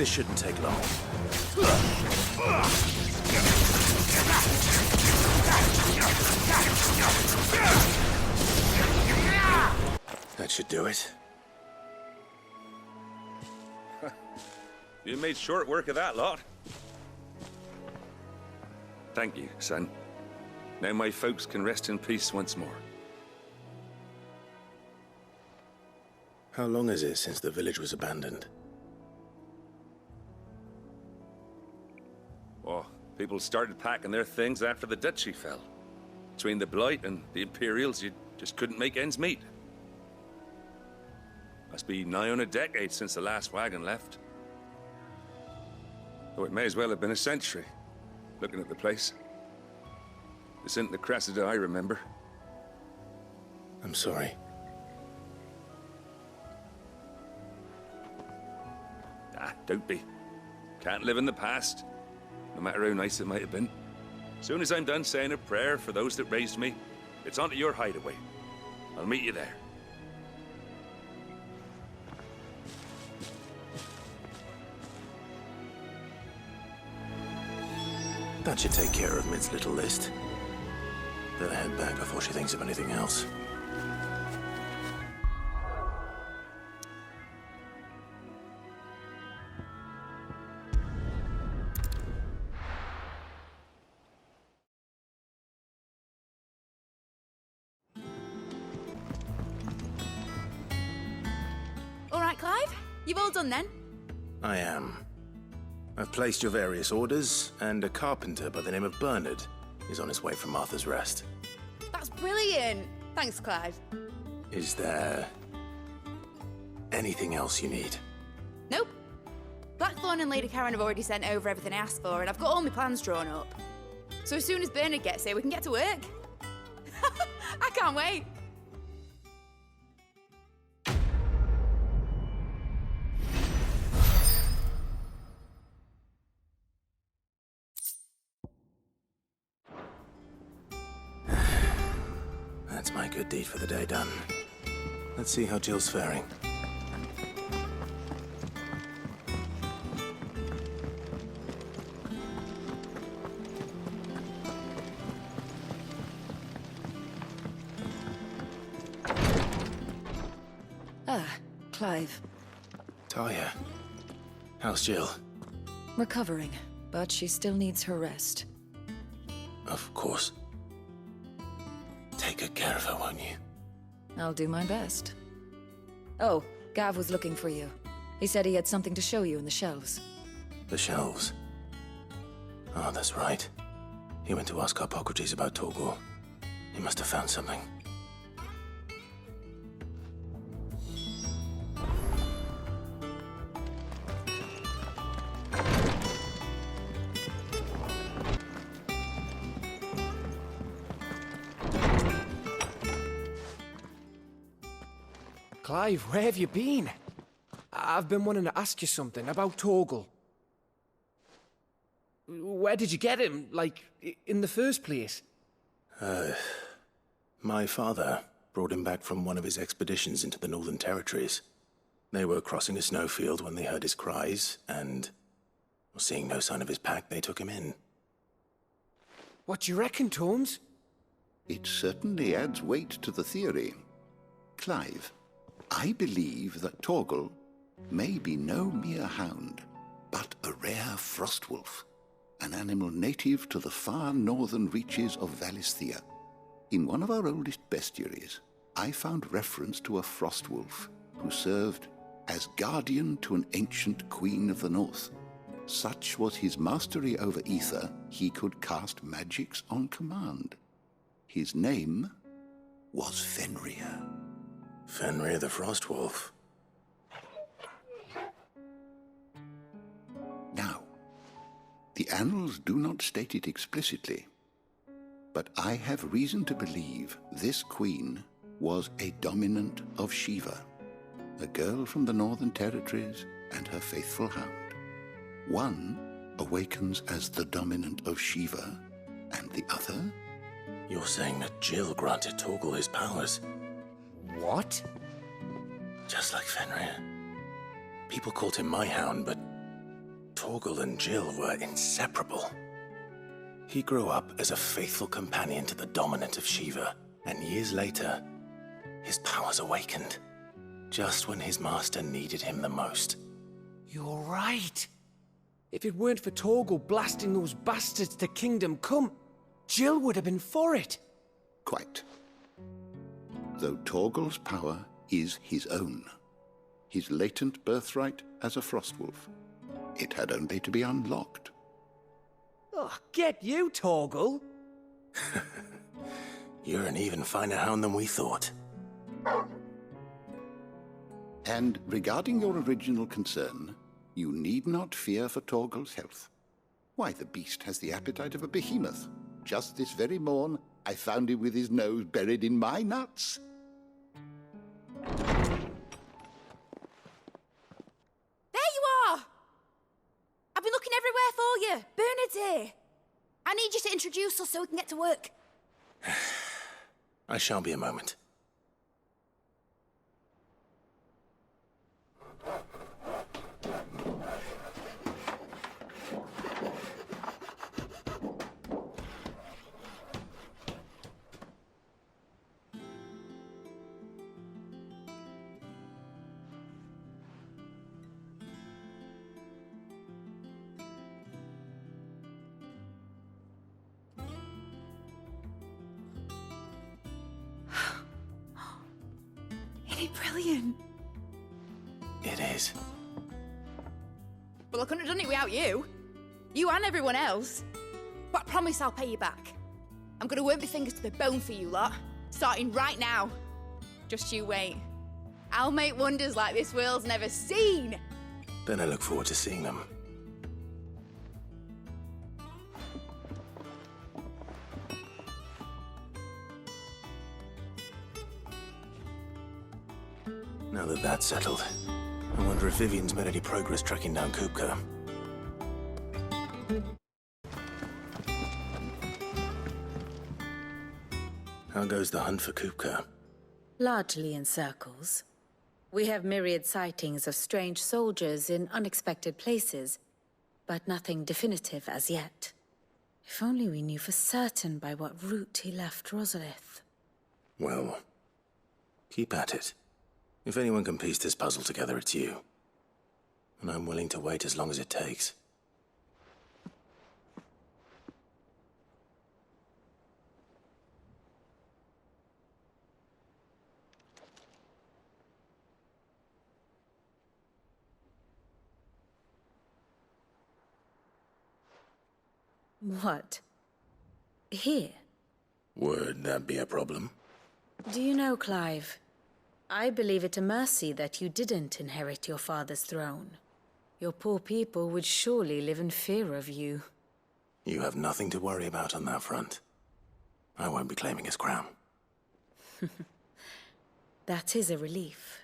This shouldn't take long. That should do it. You made short work of that lot. Thank you, son. Now my folks can rest in peace once more. How long is it since the village was abandoned? Oh, people started packing their things after the duchy fell. Between the Blight and the Imperials, you just couldn't make ends meet. Must be nigh on a decade since the last wagon left. Though it may as well have been a century, looking at the place. This isn't the Cressida I remember. I'm sorry. Ah, don't be. Can't live in the past, no matter how nice it might have been. Soon as I'm done saying a prayer for those that raised me, it's on to your hideaway. I'll meet you there. That should take care of Mid's little list. Better head back before she thinks of anything else. All right, Clive. You've all done then? I am. I've placed your various orders, and a carpenter by the name of Bernard is on his way from Martha's Rest. That's brilliant. Thanks, Clive. Is there anything else you need? Nope. Blackthorn and Lady Karen have already sent over everything I asked for, and I've got all my plans drawn up. So as soon as Bernard gets here, we can get to work. I can't wait. That's my good deed for the day done. Let's see how Jill's faring. Ah, Clive. Talia, how's Jill? Recovering, but she still needs her rest. Of course. Take good care of her, won't you? I'll do my best. Oh, Gav was looking for you. He said he had something to show you in the shelves. The shelves? Oh, that's right. He went to ask Harpocrates about Torgal. He must have found something. Clive, where have you been? I've been wanting to ask you something about Torgal. Where did you get him, like, in the first place? My father brought him back from one of his expeditions into the Northern Territories. They were crossing a snowfield when they heard his cries, and seeing no sign of his pack, they took him in. What do you reckon, Tomes? It certainly adds weight to the theory. Clive, I believe that Torgal may be no mere hound, but a rare frostwolf, an animal native to the far northern reaches of Valisthea. In one of our oldest bestiaries, I found reference to a frostwolf who served as guardian to an ancient queen of the north. Such was his mastery over ether, he could cast magics on command. His name was Fenrir. Fenrir the Frostwolf. Now, the annals do not state it explicitly, but I have reason to believe this queen was a dominant of Shiva, a girl from the Northern Territories and her faithful hound. One awakens as the dominant of Shiva, and the other? You're saying that Jill granted Torgal his powers? What? Just like Fenrir. People called him my hound, but Torgal and Jill were inseparable. He grew up as a faithful companion to the dominant of Shiva, and years later, his powers awakened, just when his master needed him the most. You're right. If it weren't for Torgal blasting those bastards to Kingdom Come, Jill would have been for it. Quite. Though Torgal's power is his own, his latent birthright as a Frostwolf, it had only to be unlocked. Oh, get you, Torgal! You're an even finer hound than we thought. And regarding your original concern, you need not fear for Torgal's health. Why, the beast has the appetite of a behemoth. Just this very morn, I found him with his nose buried in my nuts. There you are! I've been looking everywhere for you. Bernard's here. I need you to introduce us so we can get to work. I shall be a moment. Brilliant. It is. Well, I couldn't have done it without you. You and everyone else. But I promise I'll pay you back. I'm gonna work my fingers to the bone for you lot, starting right now. Just you wait. I'll make wonders like this world's never seen. Then I look forward to seeing them. Now that that's settled, I wonder if Vivian's made any progress tracking down Kupka. How goes the hunt for Kupka? Largely in circles. We have myriad sightings of strange soldiers in unexpected places, but nothing definitive as yet. If only we knew for certain by what route he left Rosalith. Well, keep at it. If anyone can piece this puzzle together, it's you. And I'm willing to wait as long as it takes. What? Here? Would that be a problem? Do you know, Clive? I believe it a mercy that you didn't inherit your father's throne. Your poor people would surely live in fear of you. You have nothing to worry about on that front. I won't be claiming his crown. That is a relief.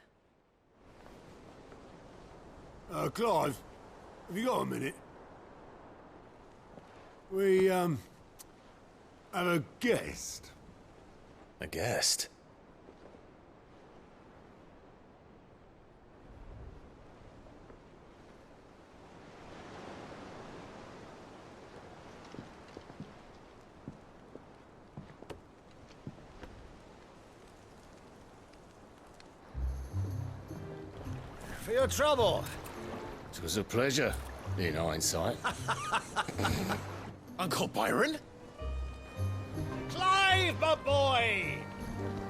Clive, have you got a minute? We, have a guest. A guest? For your trouble. It was a pleasure, in hindsight. Uncle Byron? Clive, my boy!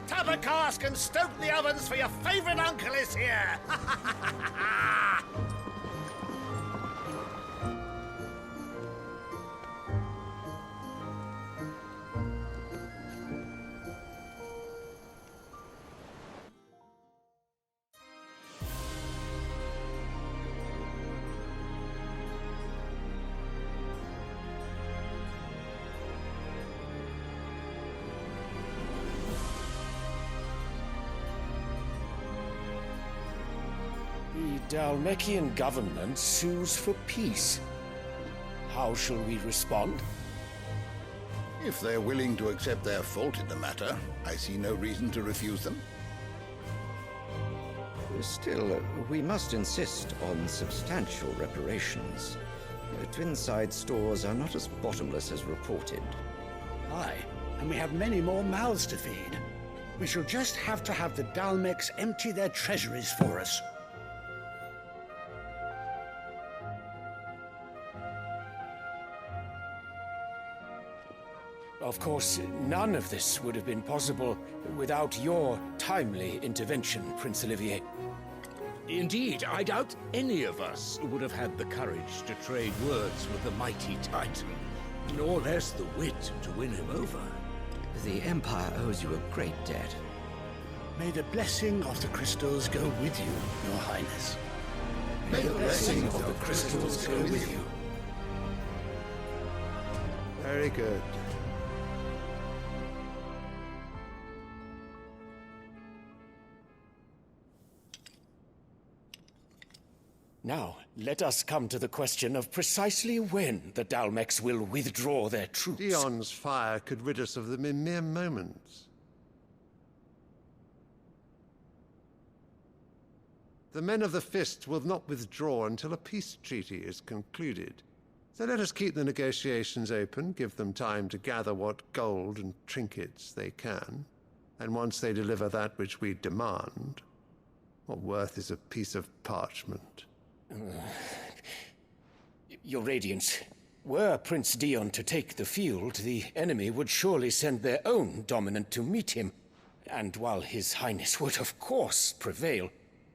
Tap a cask and stoke the ovens for your favourite uncle is here! The Dalmekian government sues for peace. How shall we respond? If they're willing to accept their fault in the matter, I see no reason to refuse them. Still, we must insist on substantial reparations. The Twinside stores are not as bottomless as reported. Aye, and we have many more mouths to feed. We shall just have to have the Dalmecs empty their treasuries for us. Of course, none of this would have been possible without your timely intervention, Prince Olivier. Indeed, I doubt any of us would have had the courage to trade words with the mighty Titan, nor less the wit to win him over. The Empire owes you a great debt. May the blessing of the crystals go with you, Your Highness. May the blessing of the crystals go with you. Very good. Now, let us come to the question of precisely when the Dalmecs will withdraw their troops. Dion's fire could rid us of them in mere moments. The men of the Fist will not withdraw until a peace treaty is concluded. So let us keep the negotiations open, give them time to gather what gold and trinkets they can, and once they deliver that which we demand, what worth is a piece of parchment? Your Radiance, were Prince Dion to take the field, the enemy would surely send their own dominant to meet him. And while His Highness would of course prevail,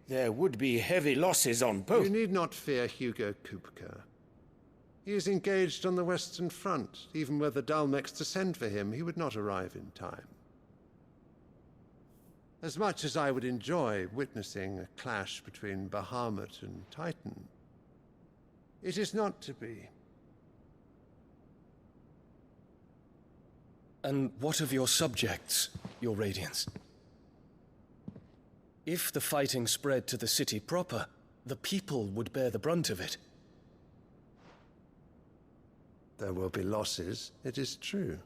there would be heavy losses on both. You need not fear Hugo Kupka. He is engaged on the Western Front. Even were the Dalmecs to send for him, he would not arrive in time. As much as I would enjoy witnessing a clash between Bahamut and Titan, it is not to be. And what of your subjects, Your Radiance? If the fighting spread to the city proper, the people would bear the brunt of it. There will be losses, it is true.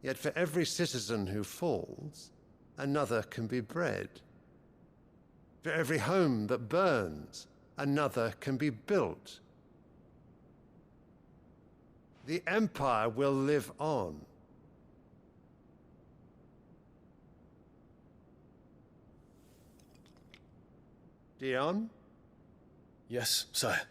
Yet for every citizen who falls, another can be bred. For every home that burns, another can be built. The Empire will live on. Dion? Yes, sire.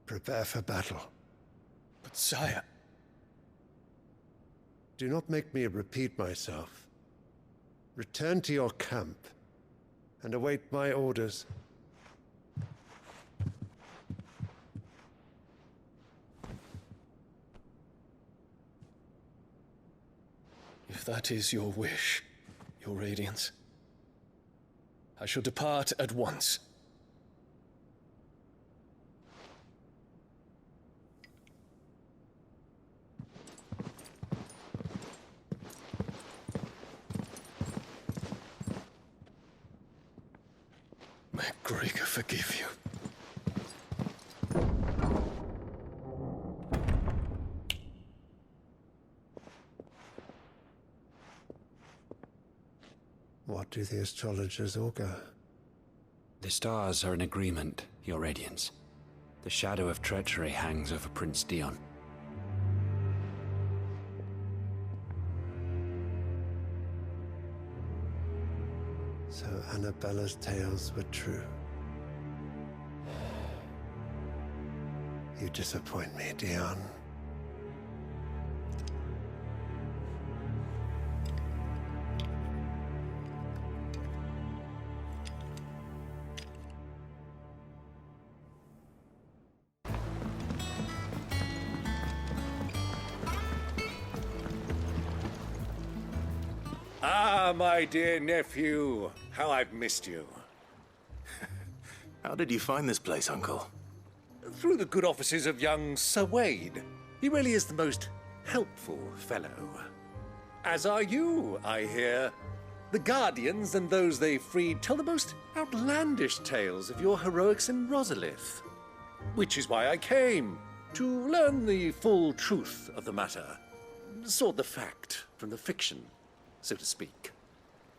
Prepare for battle. But sire... Do not make me repeat myself. Return to your camp and await my orders. If that is your wish, Your Radiance, I shall depart at once. May Gregor forgive you. What do the astrologers augur? The stars are in agreement, Your Radiance. The shadow of treachery hangs over Prince Dion. So Annabella's tales were true. You disappoint me, Dion. Ah, my dear nephew. How I've missed you. How did you find this place, Uncle? Through the good offices of young Sir Wade. He really is the most helpful fellow. As are you, I hear. The Guardians and those they freed tell the most outlandish tales of your heroics in Rosalith. Which is why I came, to learn the full truth of the matter. Sort the fact from the fiction, so to speak.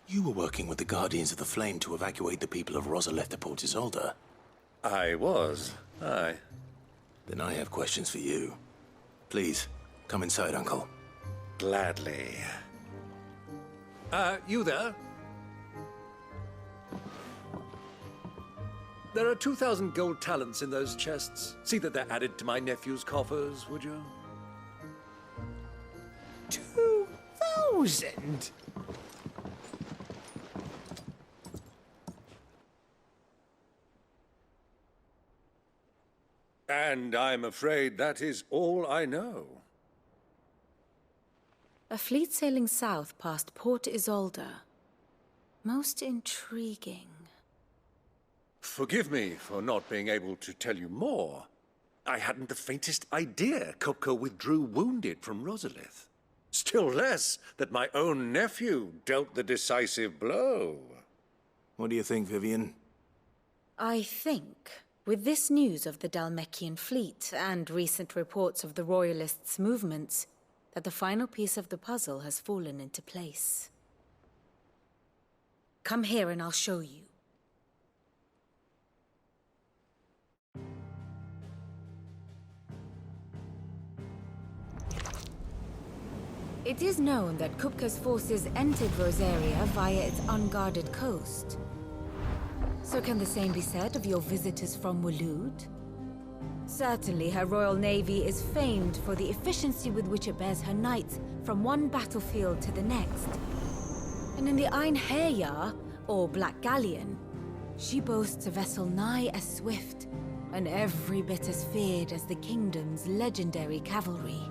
You were working with the Guardians of the Flame to evacuate the people of Rosalith to Port Isolde. I was, aye. Then I have questions for you. Please, come inside, Uncle. Gladly. You there? There are 2,000 gold talents in those chests. See that they're added to my nephew's coffers, would you? 2,000? And I'm afraid that is all I know. A fleet sailing south past Port Isolde. Most intriguing. Forgive me for not being able to tell you more. I hadn't the faintest idea Kupka withdrew wounded from Rosalith. Still less that my own nephew dealt the decisive blow. What do you think, Vivian? I think, with this news of the Dhalmekian fleet and recent reports of the Royalists' movements, that the final piece of the puzzle has fallen into place. Come here and I'll show you. It is known that Kupka's forces entered Rosaria via its unguarded coast. So can the same be said of your visitors from Waloed? Certainly her Royal Navy is famed for the efficiency with which it bears her knights from one battlefield to the next. And in the Einherjar, or Black Galleon, she boasts a vessel nigh as swift and every bit as feared as the kingdom's legendary cavalry.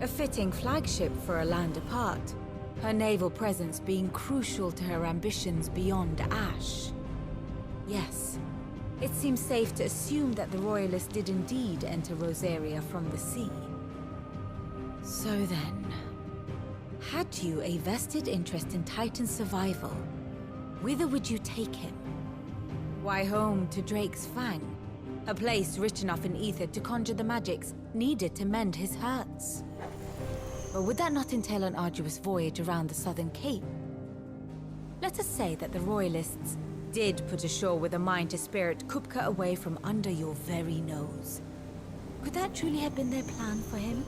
A fitting flagship for a land apart, her naval presence being crucial to her ambitions beyond Ash. Yes, it seems safe to assume that the Royalists did indeed enter Rosaria from the sea. So then, had you a vested interest in Titan's survival, whither would you take him? Why, home to Drake's Fang, a place rich enough in ether to conjure the magics needed to mend his hurts. But would that not entail an arduous voyage around the Southern Cape? Let us say that the Royalists did put ashore with a mind to spirit Kupka away from under your very nose. Could that truly have been their plan for him?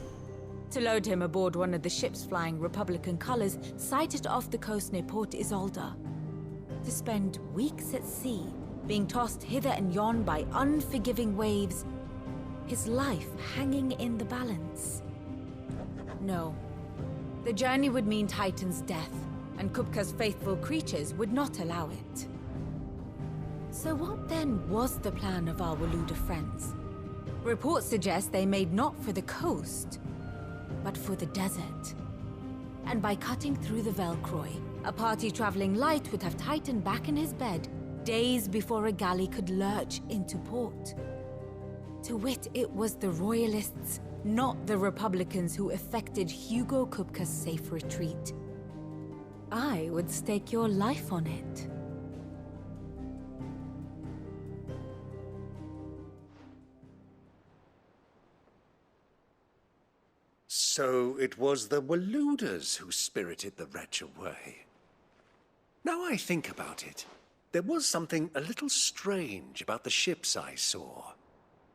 To load him aboard one of the ships flying Republican colors sighted off the coast near Port Isolde? To spend weeks at sea, being tossed hither and yon by unforgiving waves, his life hanging in the balance? No. The journey would mean Titan's death, and Kupka's faithful creatures would not allow it. So what then was the plan of our Waluda friends? Reports suggest they made not for the coast, but for the desert. And by cutting through the Velcroy, a party traveling light would have Titan back in his bed days before a galley could lurch into port. To wit, it was the Royalists, not the Republicans, who effected Hugo Kupka's safe retreat. I would stake your life on it. So it was the Waludas who spirited the wretch away. Now I think about it, there was something a little strange about the ships I saw.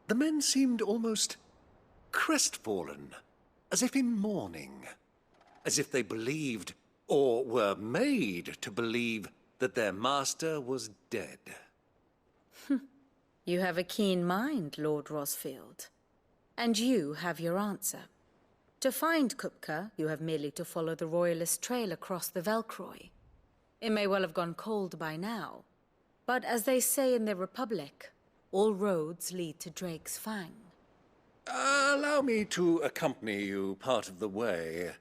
The men seemed almost crestfallen, as if in mourning, as if they believed, or were made to believe, that their master was dead. You have a keen mind, Lord Rosfield. And you have your answer. To find Kupka, you have merely to follow the Royalist trail across the Velcroy. It may well have gone cold by now, but as they say in the Republic, all roads lead to Drake's Fang. Allow me to accompany you part of the way.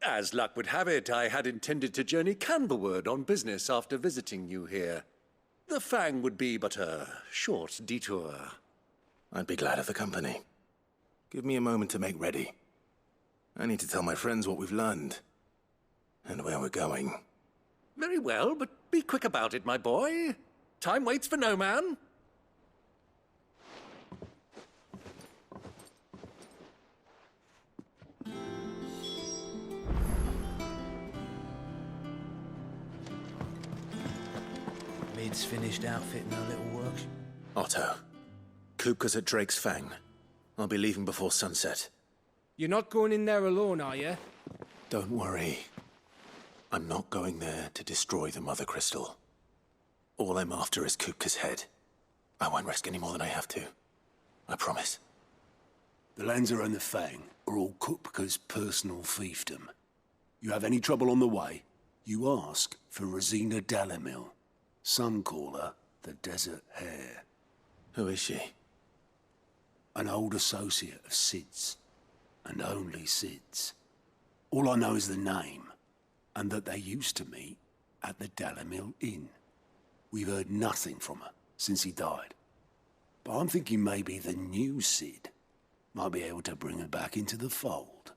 As luck would have it, I had intended to journey Candlewood on business after visiting you here. The Fang would be but a short detour. I'd be glad of the company. Give me a moment to make ready. I need to tell my friends what we've learned. And where we're going. Very well, but be quick about it, my boy. Time waits for no man. Mid's finished outfitting our little workshop. Otto, Kupka's at Drake's Fang. I'll be leaving before sunset. You're not going in there alone, are you? Don't worry. I'm not going there to destroy the Mother Crystal. All I'm after is Kupka's head. I won't risk any more than I have to. I promise. The Lancer and the Fang are all Kupka's personal fiefdom. You have any trouble on the way, you ask for Rosina Dalamil. Some call her the Desert Hare. Who is she? An old associate of Sid's. And only Sid's. All I know is the name, and that they used to meet at the Dalamil Inn. We've heard nothing from her since he died. But I'm thinking maybe the new Sid might be able to bring her back into the fold.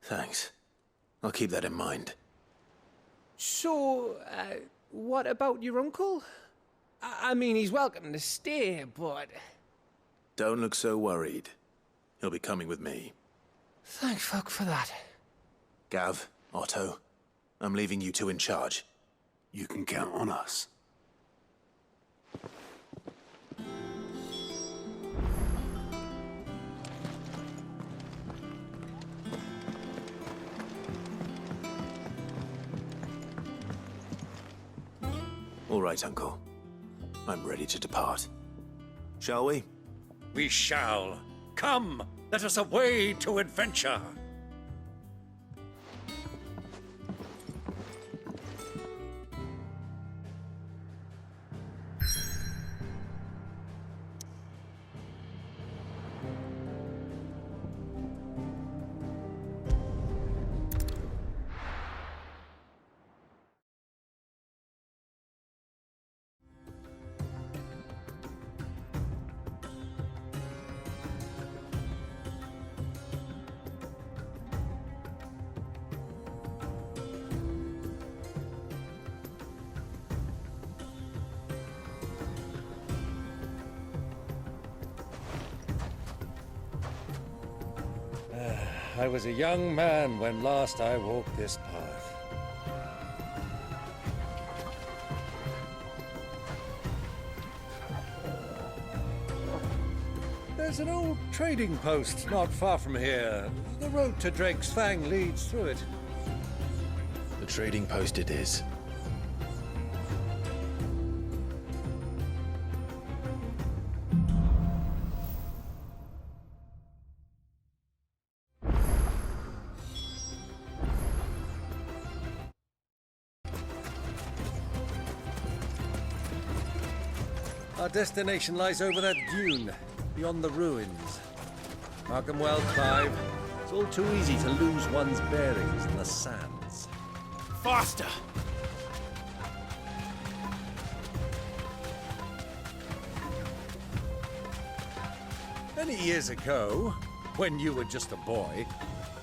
Thanks. I'll keep that in mind. So, what about your uncle? I mean, he's welcome to stay, but... Don't look so worried. He'll be coming with me. Thank fuck for that. Gav, Otto, I'm leaving you two in charge. You can count on us. All right, Uncle. I'm ready to depart. Shall we? We shall. Come, let us away to adventure. I was a young man when last I walked this path. There's an old trading post not far from here. The road to Drake's Fang leads through it. The trading post it is. Our destination lies over that dune, beyond the ruins. Mark 'em well, Clive. It's all too easy to lose one's bearings in the sands. Faster! Many years ago, when you were just a boy,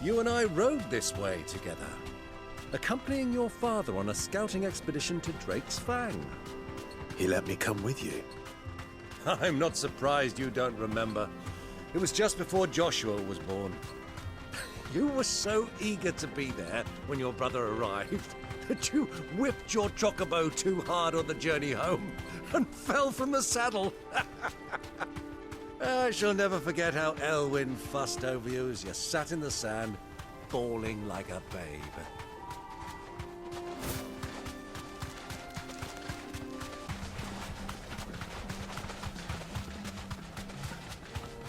you and I rode this way together, accompanying your father on a scouting expedition to Drake's Fang. He let me come with you. I'm not surprised you don't remember. It was just before Joshua was born. You were so eager to be there when your brother arrived that you whipped your chocobo too hard on the journey home and fell from the saddle. I shall never forget how Elwyn fussed over you as you sat in the sand, bawling like a babe.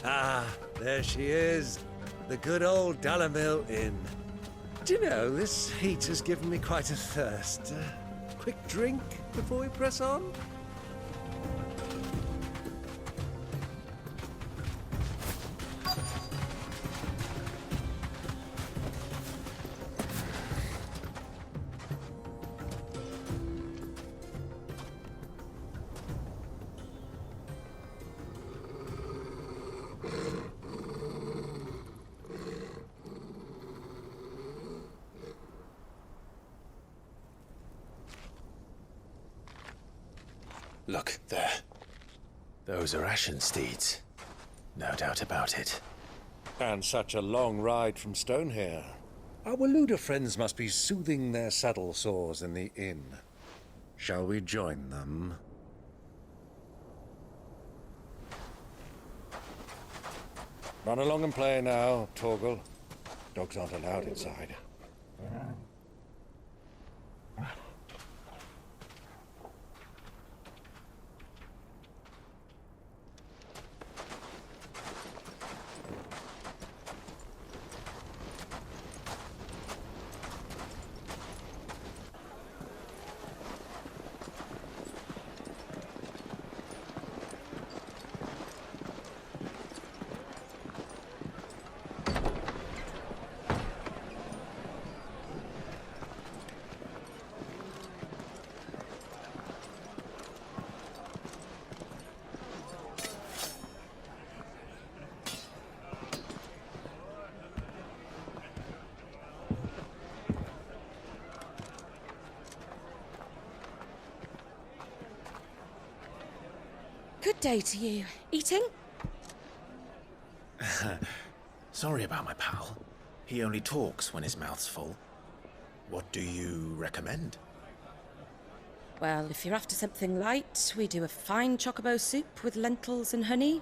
Ah, there she is. The good old Dalamil Inn. Do you know, this heat has given me quite a thirst. Quick drink before we press on? Look, there. Those are ashen steeds. No doubt about it. And such a long ride from Stonehair. Our Waluda friends must be soothing their saddle sores in the inn. Shall we join them? Run along and play now, Torgal. Dogs aren't allowed inside. Good day to you. Eating? Sorry about my pal. He only talks when his mouth's full. What do you recommend? Well, if you're after something light, we do a fine chocobo soup with lentils and honey.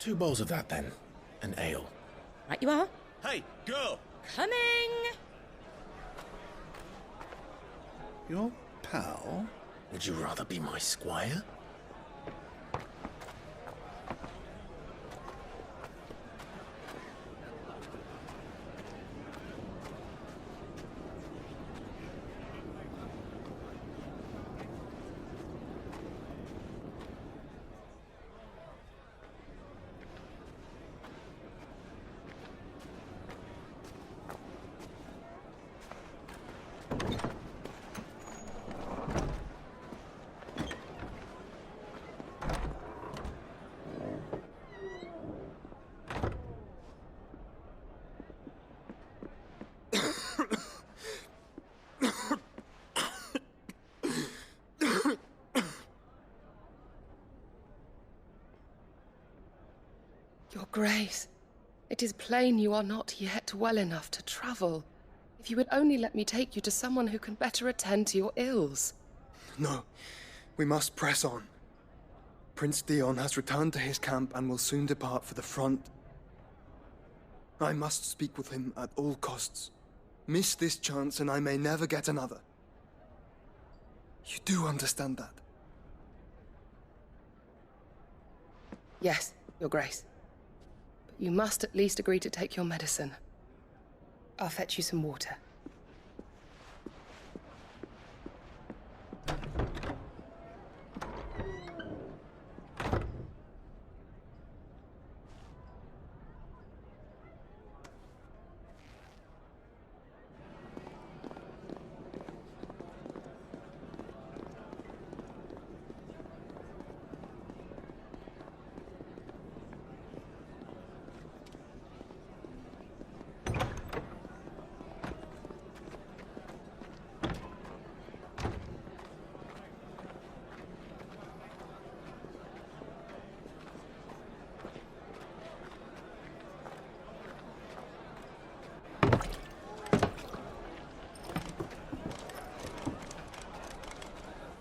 2 bowls of that, then. An ale. Right you are. Hey, girl! Coming! Your pal? Would you rather be my squire? Your Grace, it is plain you are not yet well enough to travel. If you would only let me take you to someone who can better attend to your ills. No, we must press on. Prince Dion has returned to his camp and will soon depart for the front. I must speak with him at all costs. Miss this chance and I may never get another. You do understand that? Yes, Your Grace. But you must at least agree to take your medicine. I'll fetch you some water.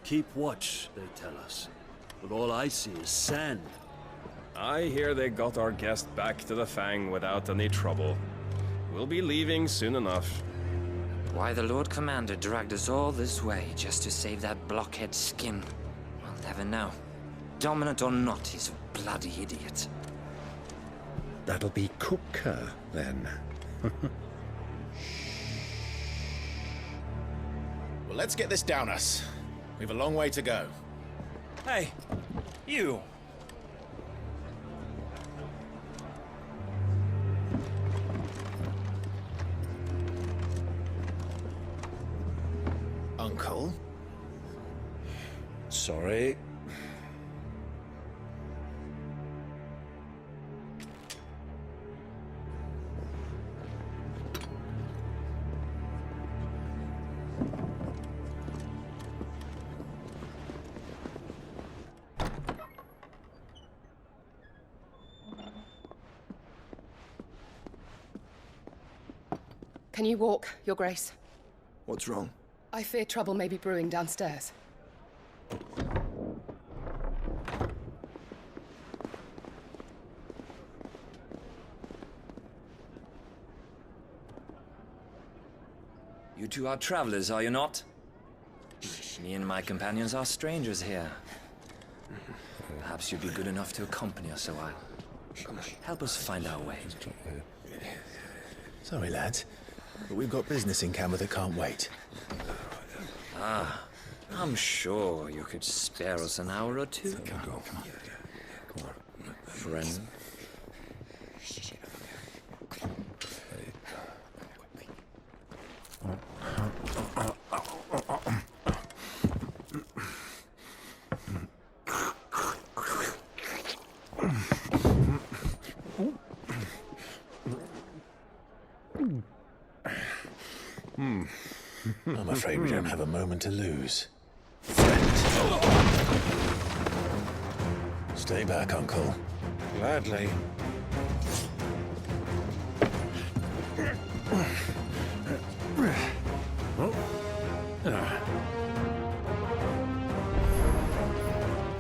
Keep watch, they tell us. But all I see is sand. I hear they got our guest back to the Fang without any trouble. We'll be leaving soon enough. Why the Lord Commander dragged us all this way just to save that blockhead skin, we'll never know. Dominant or not, he's a bloody idiot. That'll be Cooker, then. Well, let's get this down us. We've a long way to go. Hey, you! Uncle? Sorry. Can you walk, Your Grace? What's wrong? I fear trouble may be brewing downstairs. You two are travelers, are you not? Me and my companions are strangers here. Perhaps you'd be good enough to accompany us a while. Help us find our way. Sorry, lads, but we've got business in camera that can't wait. Ah, I'm sure you could spare us an hour or two. Come on. Friend. I'm afraid we don't have a moment to lose. Stay back, Uncle. Gladly.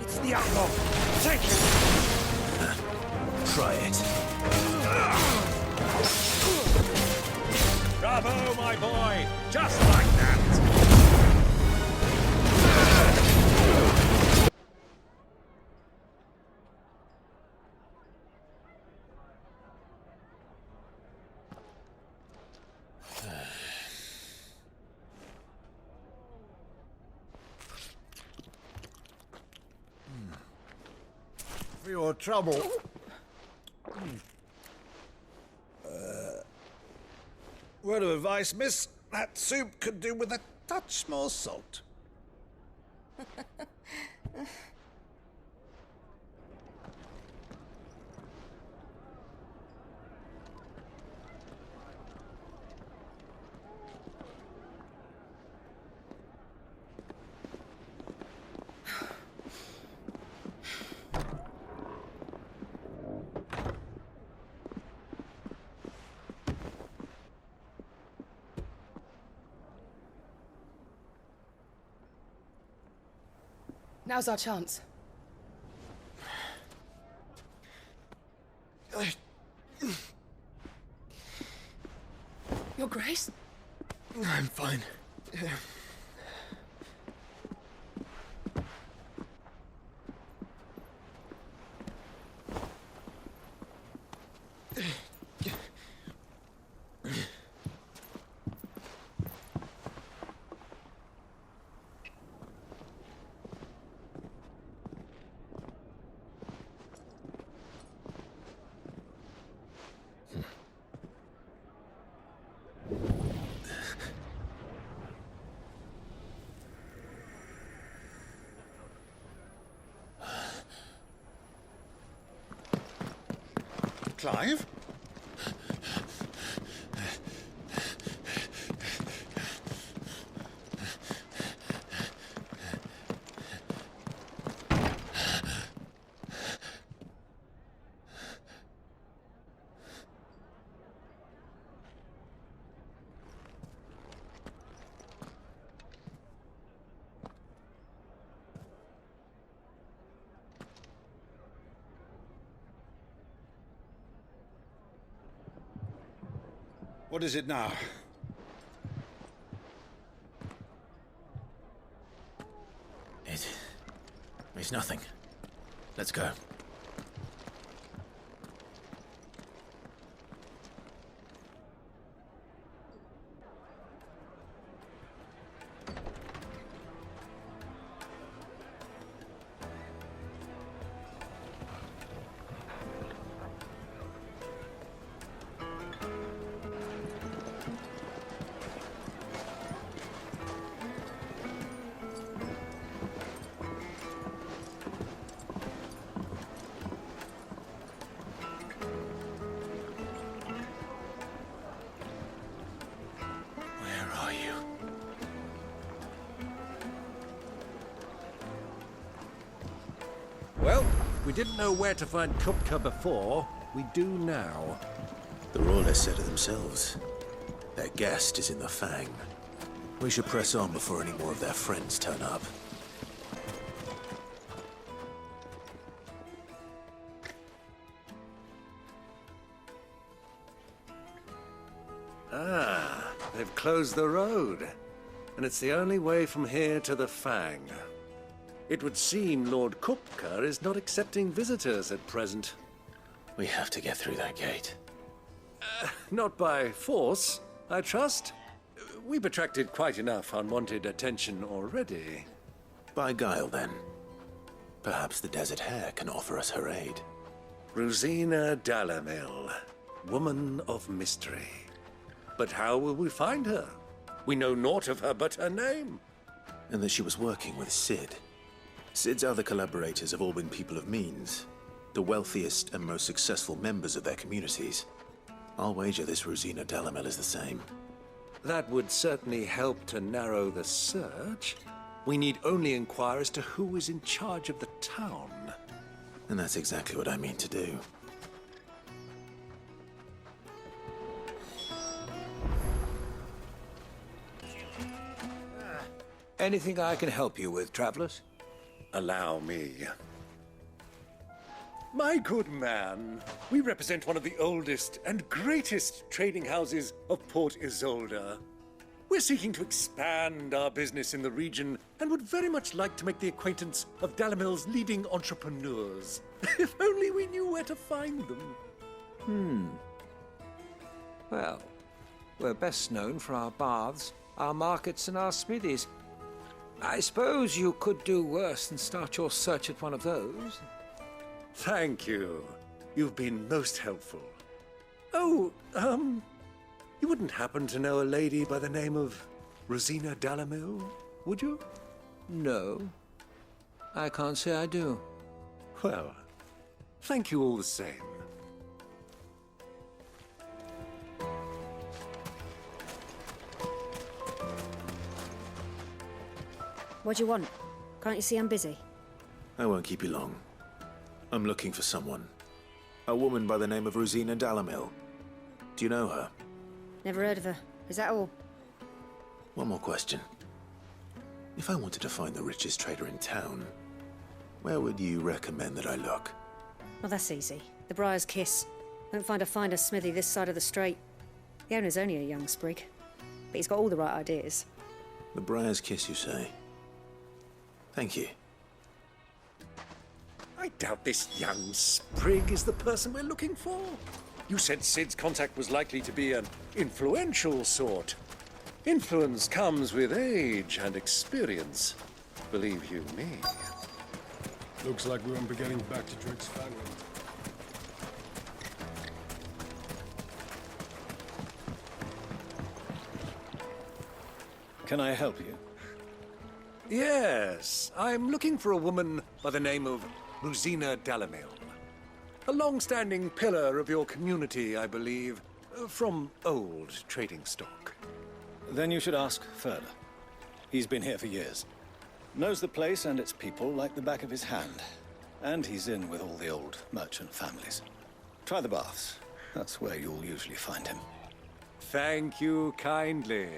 It's the outlaw! Take it! Try it. Bravo, my boy! Just like that! For your trouble. Word of advice, miss. That soup could do with a touch more salt. Now's our chance. Your Grace? I'm fine. Clive? What is it now? It's nothing. Let's go. Well, we didn't know where to find Kupka before. We do now. The Royalists said it themselves. Their guest is in the Fang. We should press on before any more of their friends turn up. Ah, they've closed the road. And it's the only way from here to the Fang. It would seem Lord Kupka is not accepting visitors at present. We have to get through that gate. Not by force, I trust. We've attracted quite enough unwanted attention already. By guile, then. Perhaps the Desert Hare can offer us her aid. Rosina Dalamil, woman of mystery. But how will we find her? We know naught of her but her name. And that she was working with Sid. Sid's other collaborators have all been people of means, the wealthiest and most successful members of their communities. I'll wager this Rosina Dalamil is the same. That would certainly help to narrow the search. We need only inquire as to who is in charge of the town. And that's exactly what I mean to do. Anything I can help you with, travelers? Allow me. My good man, we represent one of the oldest and greatest trading houses of Port Isolde. We're seeking to expand our business in the region and would very much like to make the acquaintance of Dalamil's leading entrepreneurs. If only we knew where to find them. Well, we're best known for our baths, our markets, and our smithies. I suppose you could do worse than start your search at one of those. Thank you. You've been most helpful. Oh, you wouldn't happen to know a lady by the name of Rosina Dalamil, would you? No. I can't say I do. Well, thank you all the same. What do you want? Can't you see I'm busy? I won't keep you long. I'm looking for someone. A woman by the name of Rosina Dalamil. Do you know her? Never heard of her. Is that all? One more question. If I wanted to find the richest trader in town, where would you recommend that I look? Well, that's easy. The Briar's Kiss. Won't find a finer smithy this side of the strait. The owner's only a young sprig, but he's got all the right ideas. The Briar's Kiss, you say? Thank you. I doubt this young sprig is the person we're looking for. You said Sid's contact was likely to be an influential sort. Influence comes with age and experience. Believe you me. Looks like we won't be getting back to Drake's family. Can I help you? Yes, I'm looking for a woman by the name of Rosina Dalamil. A long-standing pillar of your community, I believe, from old trading stock. Then you should ask further. He's been here for years. Knows the place and its people like the back of his hand. And he's in with all the old merchant families. Try the baths. That's where you'll usually find him. Thank you kindly.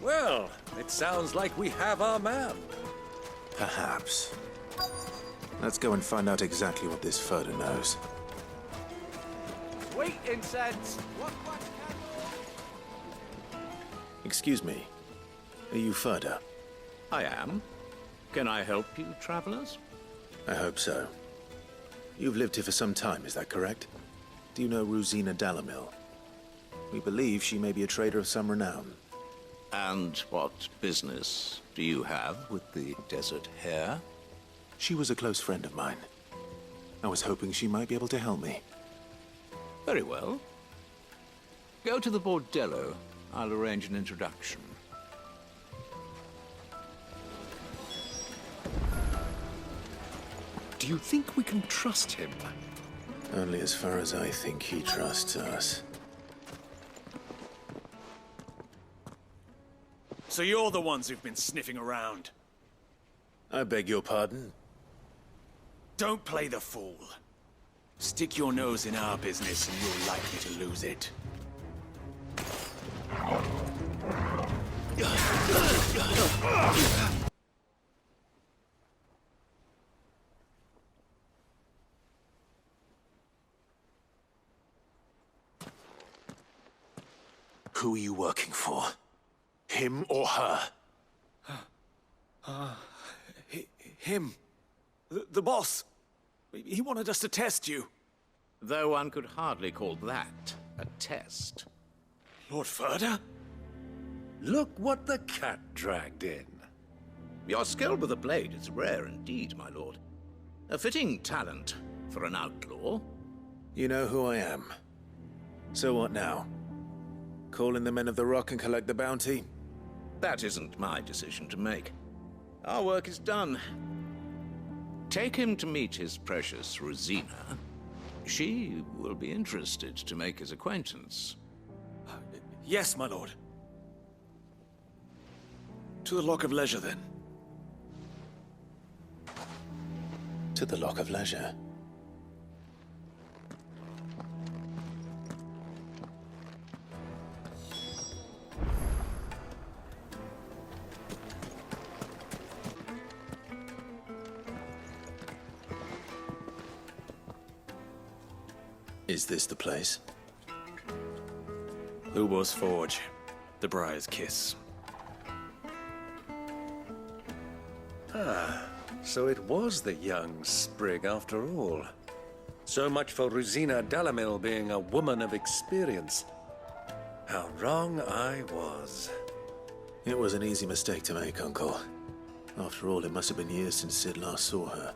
Well, it sounds like we have our man. Perhaps. Let's go and find out exactly what this Furder knows. Sweet incense! Excuse me. Are you Furder? I am. Can I help you, travelers? I hope so. You've lived here for some time, is that correct? Do you know Rosina Dalamil? We believe she may be a trader of some renown. And what business do you have with the Desert Hare? She was a close friend of mine. I was hoping she might be able to help me. Very well. Go to the bordello. I'll arrange an introduction. Do you think we can trust him? Only as far as I think he trusts us. So you're the ones who've been sniffing around? I beg your pardon? Don't play the fool. Stick your nose in our business and you're likely to lose it. Who are you working for? Him or her? Him. The boss. He wanted us to test you. Though one could hardly call that a test. Lord Ferda? Look what the cat dragged in. Your skill with the blade is rare indeed, my lord. A fitting talent for an outlaw. You know who I am. So what now? Call in the Men of the Rock and collect the bounty? That isn't my decision to make. Our work is done. Take him to meet his precious Rosina. She will be interested to make his acquaintance. Yes, my lord. To the Lock of Leisure, then. To the Lock of Leisure. Is this the place? Lubor's Forge. The Briar's Kiss. Ah, so it was the young sprig after all. So much for Rosina Dalamil being a woman of experience. How wrong I was. It was an easy mistake to make, Uncle. After all, it must have been years since Sid last saw her.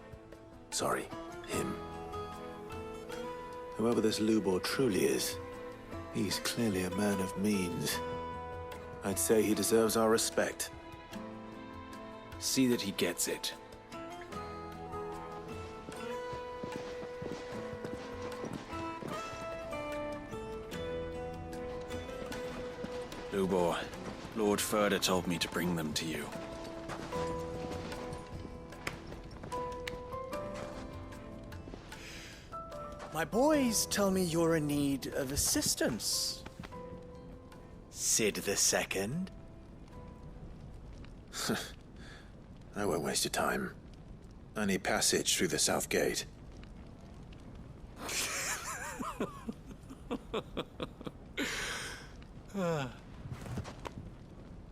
Sorry, him. Whoever this Lubor truly is, he's clearly a man of means. I'd say he deserves our respect. See that he gets it. Lubor, Lord Ferda told me to bring them to you. My boys tell me you're in need of assistance. Sid the Second? I won't waste your time. I need passage through the south gate.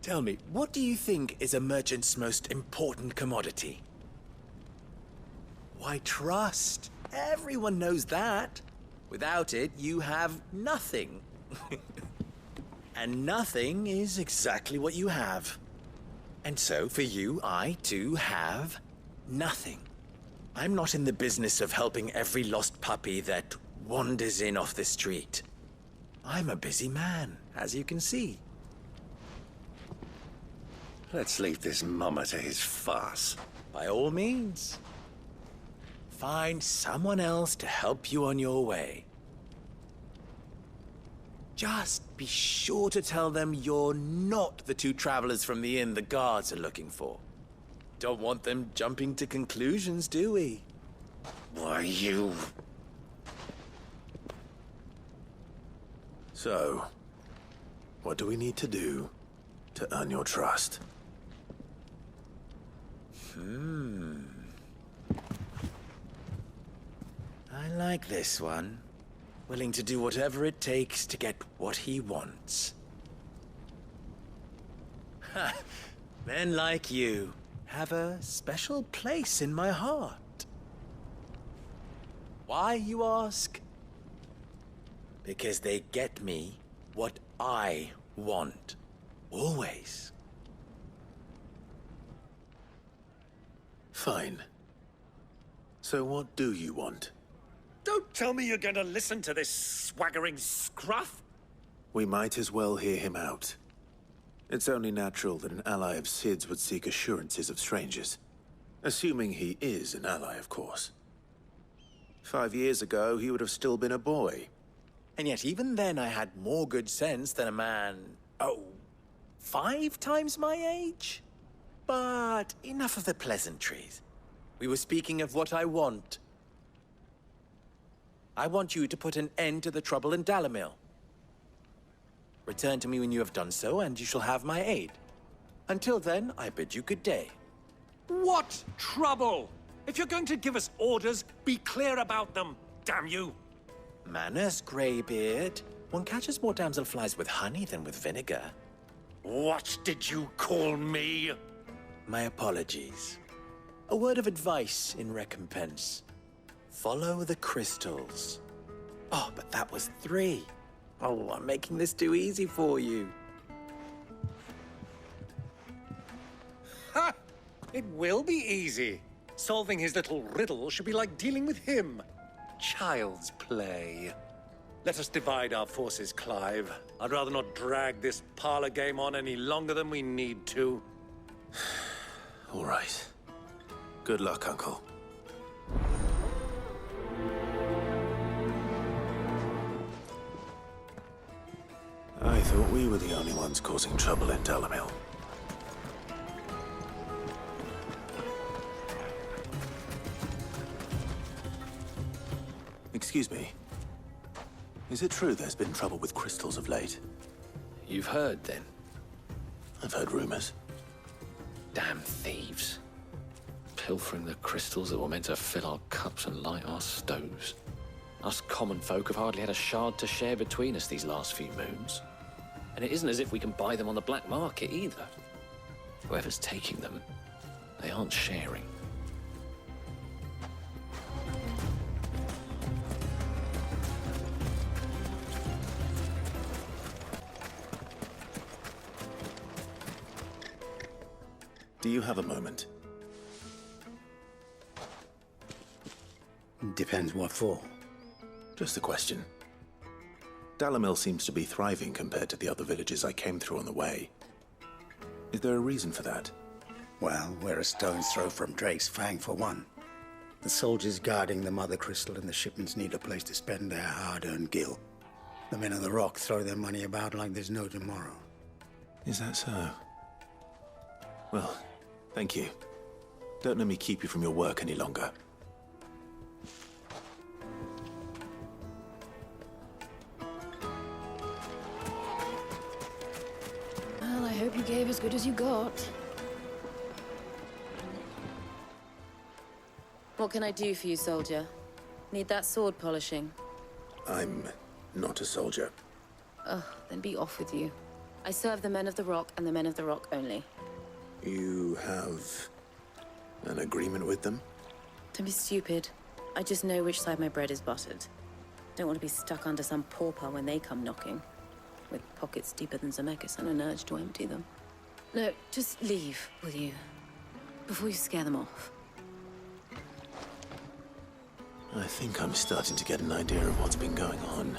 Tell me, what do you think is a merchant's most important commodity? Why, trust. Everyone knows that. Without it, you have nothing. And nothing is exactly what you have. And so, for you, I, too, have nothing. I'm not in the business of helping every lost puppy that wanders in off the street. I'm a busy man, as you can see. Let's leave this mummer to his farce. By all means. Find someone else to help you on your way. Just be sure to tell them you're not the two travelers from the inn the guards are looking for. Don't want them jumping to conclusions, do we? Why, you... So, what do we need to do to earn your trust? I like this one. Willing to do whatever it takes to get what he wants. Ha! Men like you have a special place in my heart. Why, you ask? Because they get me what I want. Always. Fine. So what do you want? Don't tell me you're going to listen to this swaggering scruff! We might as well hear him out. It's only natural that an ally of Sid's would seek assurances of strangers. Assuming he is an ally, of course. 5 years ago, he would have still been a boy. And yet even then I had more good sense than a man, 5 times my age? But enough of the pleasantries. We were speaking of what I want, I want you to put an end to the trouble in Dalamil. Return to me when you have done so, and you shall have my aid. Until then, I bid you good day. What trouble? If you're going to give us orders, be clear about them, damn you! Manners, Greybeard. One catches more damselflies with honey than with vinegar. What did you call me? My apologies. A word of advice in recompense. Follow the crystals. Oh, but that was 3. Oh, I'm making this too easy for you. Ha! It will be easy. Solving his little riddle should be like dealing with him. Child's play. Let us divide our forces, Clive. I'd rather not drag this parlor game on any longer than we need to. All right. Good luck, Uncle. I thought we were the only ones causing trouble in Dalamil. Excuse me. Is it true there's been trouble with crystals of late? You've heard, then? I've heard rumors. Damn thieves. Pilfering the crystals that were meant to fill our cups and light our stoves. Us common folk have hardly had a shard to share between us these last few moons. And it isn't as if we can buy them on the black market either. Whoever's taking them, they aren't sharing. Do you have a moment? Depends what for. Just a question. Dalamil seems to be thriving compared to the other villages I came through on the way. Is there a reason for that? Well, we're a stone's throw from Drake's Fang, for one. The soldiers guarding the Mother Crystal and the shipments need a place to spend their hard-earned gil. The men of the Rock throw their money about like there's no tomorrow. Is that so? Well, thank you. Don't let me keep you from your work any longer. Well, I hope you gave as good as you got. What can I do for you, soldier? Need that sword polishing? I'm not a soldier. Oh, then be off with you. I serve the men of the Rock and the men of the Rock only. You have an agreement with them? Don't be stupid. I just know which side my bread is buttered. Don't want to be stuck under some pauper when they come knocking. With pockets deeper than Zemeckis and an urge to empty them. No, just leave, will you? Before you scare them off. I think I'm starting to get an idea of what's been going on.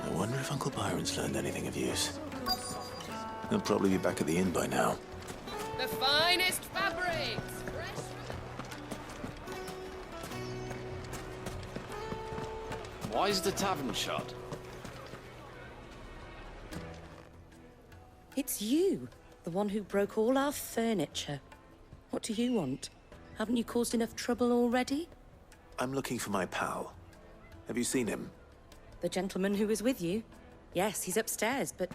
I wonder if Uncle Byron's learned anything of use. He'll probably be back at the inn by now. The finest fabrics! Why is the tavern shut? It's you, the one who broke all our furniture. What do you want? Haven't you caused enough trouble already? I'm looking for my pal. Have you seen him? The gentleman who was with you? Yes, he's upstairs, but...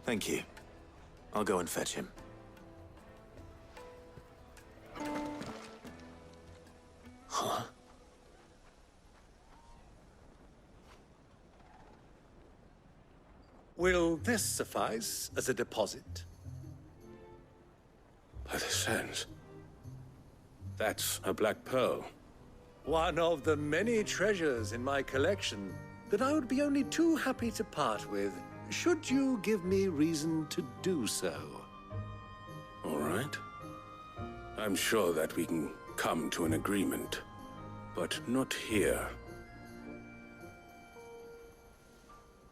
Thank you. I'll go and fetch him. Huh? Will this suffice as a deposit? By the sands. That's a black pearl. One of the many treasures in my collection that I would be only too happy to part with, should you give me reason to do so. All right. I'm sure that we can come to an agreement, but not here.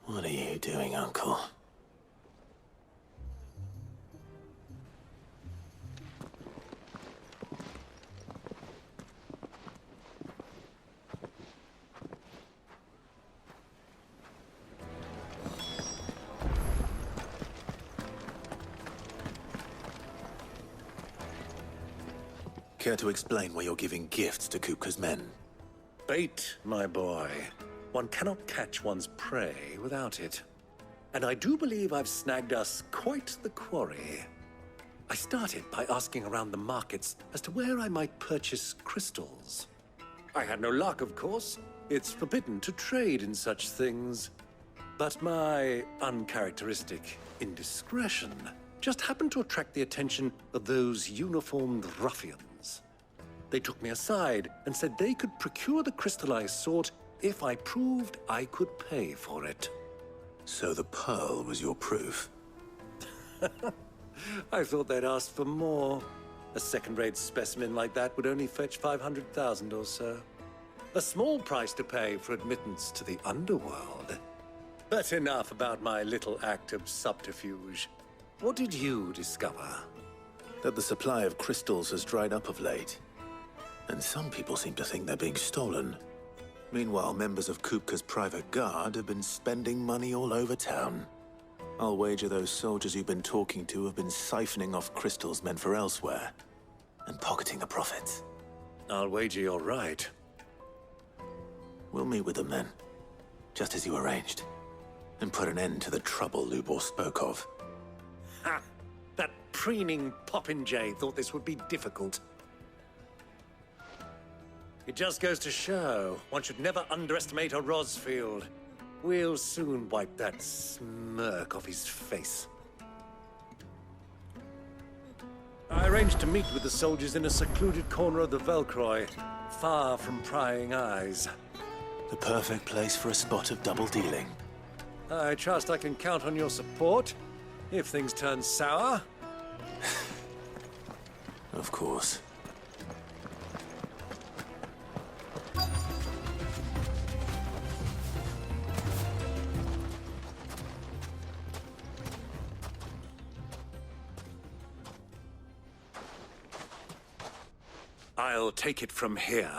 What are you doing, Uncle? Care to explain why you're giving gifts to Kupka's men? Bait, my boy. One cannot catch one's prey without it. And I do believe I've snagged us quite the quarry. I started by asking around the markets as to where I might purchase crystals. I had no luck, of course. It's forbidden to trade in such things. But my uncharacteristic indiscretion just happened to attract the attention of those uniformed ruffians. They took me aside and said they could procure the crystal I sought if I proved I could pay for it. So the pearl was your proof? I thought they'd asked for more. A second-rate specimen like that would only fetch 500,000 or so. A small price to pay for admittance to the underworld. But enough about my little act of subterfuge. What did you discover? That the supply of crystals has dried up of late. And some people seem to think they're being stolen. Meanwhile, members of Kupka's private guard have been spending money all over town. I'll wager those soldiers you've been talking to have been siphoning off crystals meant for elsewhere, and pocketing the profits. I'll wager you're right. We'll meet with them then, just as you arranged, and put an end to the trouble Lubor spoke of. Ha! That preening popinjay thought this would be difficult. It just goes to show, one should never underestimate a Rosfield. We'll soon wipe that smirk off his face. I arranged to meet with the soldiers in a secluded corner of the Velcroy, far from prying eyes. The perfect place for a spot of double dealing. I trust I can count on your support, if things turn sour. Of course. I'll take it from here.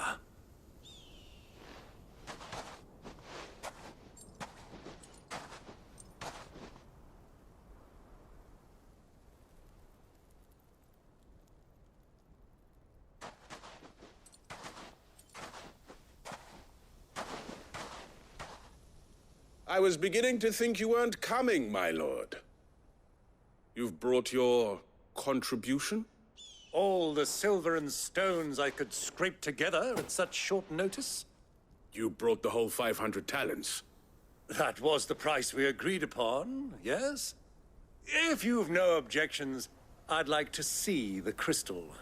I was beginning to think you weren't coming, my lord. You've brought your contribution? All the silver and stones I could scrape together at such short notice? You brought the whole 500 talents. That was the price we agreed upon, yes? If you've no objections, I'd like to see the crystal.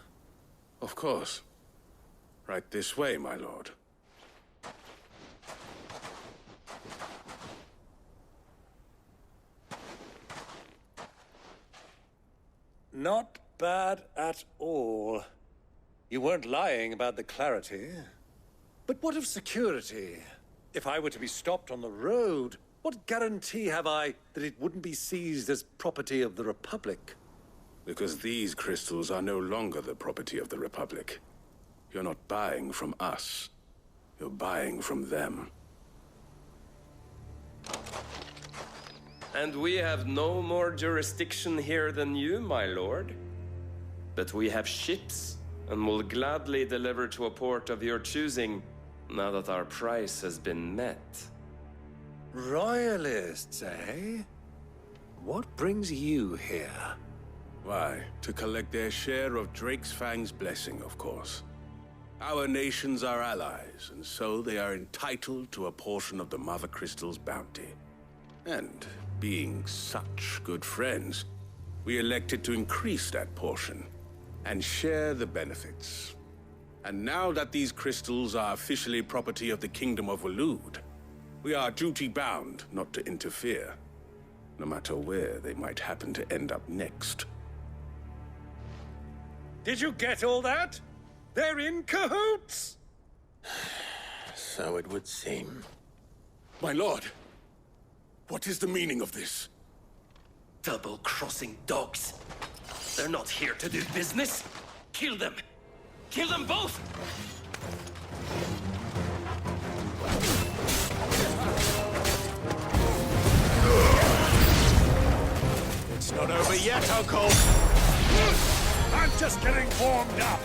Of course. Right this way, my lord. Not bad at all. You weren't lying about the clarity. But what of security? If I were to be stopped on the road, what guarantee have I that it wouldn't be seized as property of the Republic? Because these crystals are no longer the property of the Republic. You're not buying from us. You're buying from them. And we have no more jurisdiction here than you, my lord. But we have ships, and will gladly deliver to a port of your choosing, now that our price has been met. Royalists, eh? What brings you here? Why, to collect their share of Drake's Fang's blessing, of course. Our nations are allies, and so they are entitled to a portion of the Mother Crystal's bounty. And, being such good friends, we elected to increase that portion and share the benefits. And now that these crystals are officially property of the Kingdom of Waloed, we are duty-bound not to interfere, no matter where they might happen to end up next. Did you get all that? They're in cahoots! So it would seem. My lord, what is the meaning of this? Double-crossing dogs. They're not here to do business. Kill them! Kill them both! It's not over yet, Uncle! I'm just getting warmed up!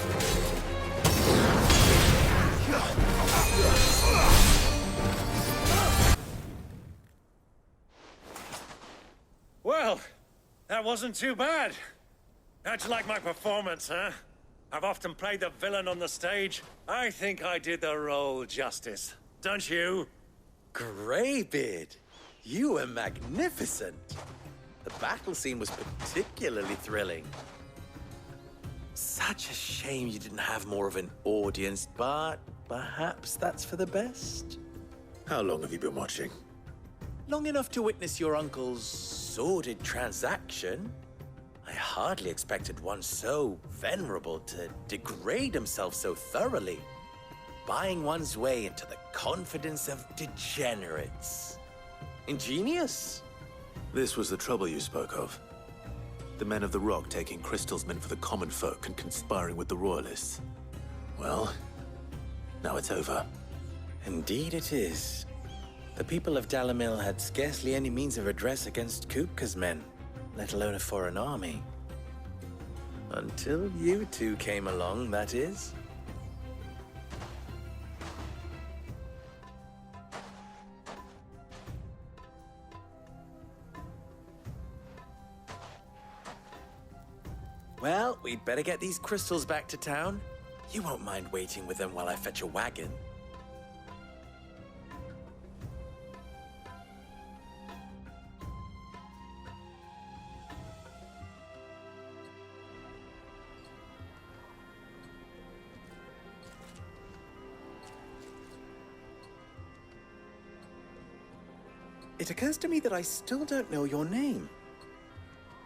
Well, that wasn't too bad. How'd you like my performance, huh? I've often played the villain on the stage. I think I did the role justice. Don't you? Greybeard, you were magnificent. The battle scene was particularly thrilling. Such a shame you didn't have more of an audience, but perhaps that's for the best. How long have you been watching? Long enough to witness your uncle's sordid transaction. I hardly expected one so venerable to degrade himself so thoroughly, buying one's way into the confidence of degenerates. Ingenious. This was the trouble you spoke of. The men of the Rock taking crystals meant for the common folk and conspiring with the Royalists. Well, now it's over. Indeed it is. The people of Dalamil had scarcely any means of redress against Kupka's men, let alone a foreign army. Until you two came along, that is. Well, we'd better get these crystals back to town. You won't mind waiting with them while I fetch a wagon. It occurs to me that I still don't know your name.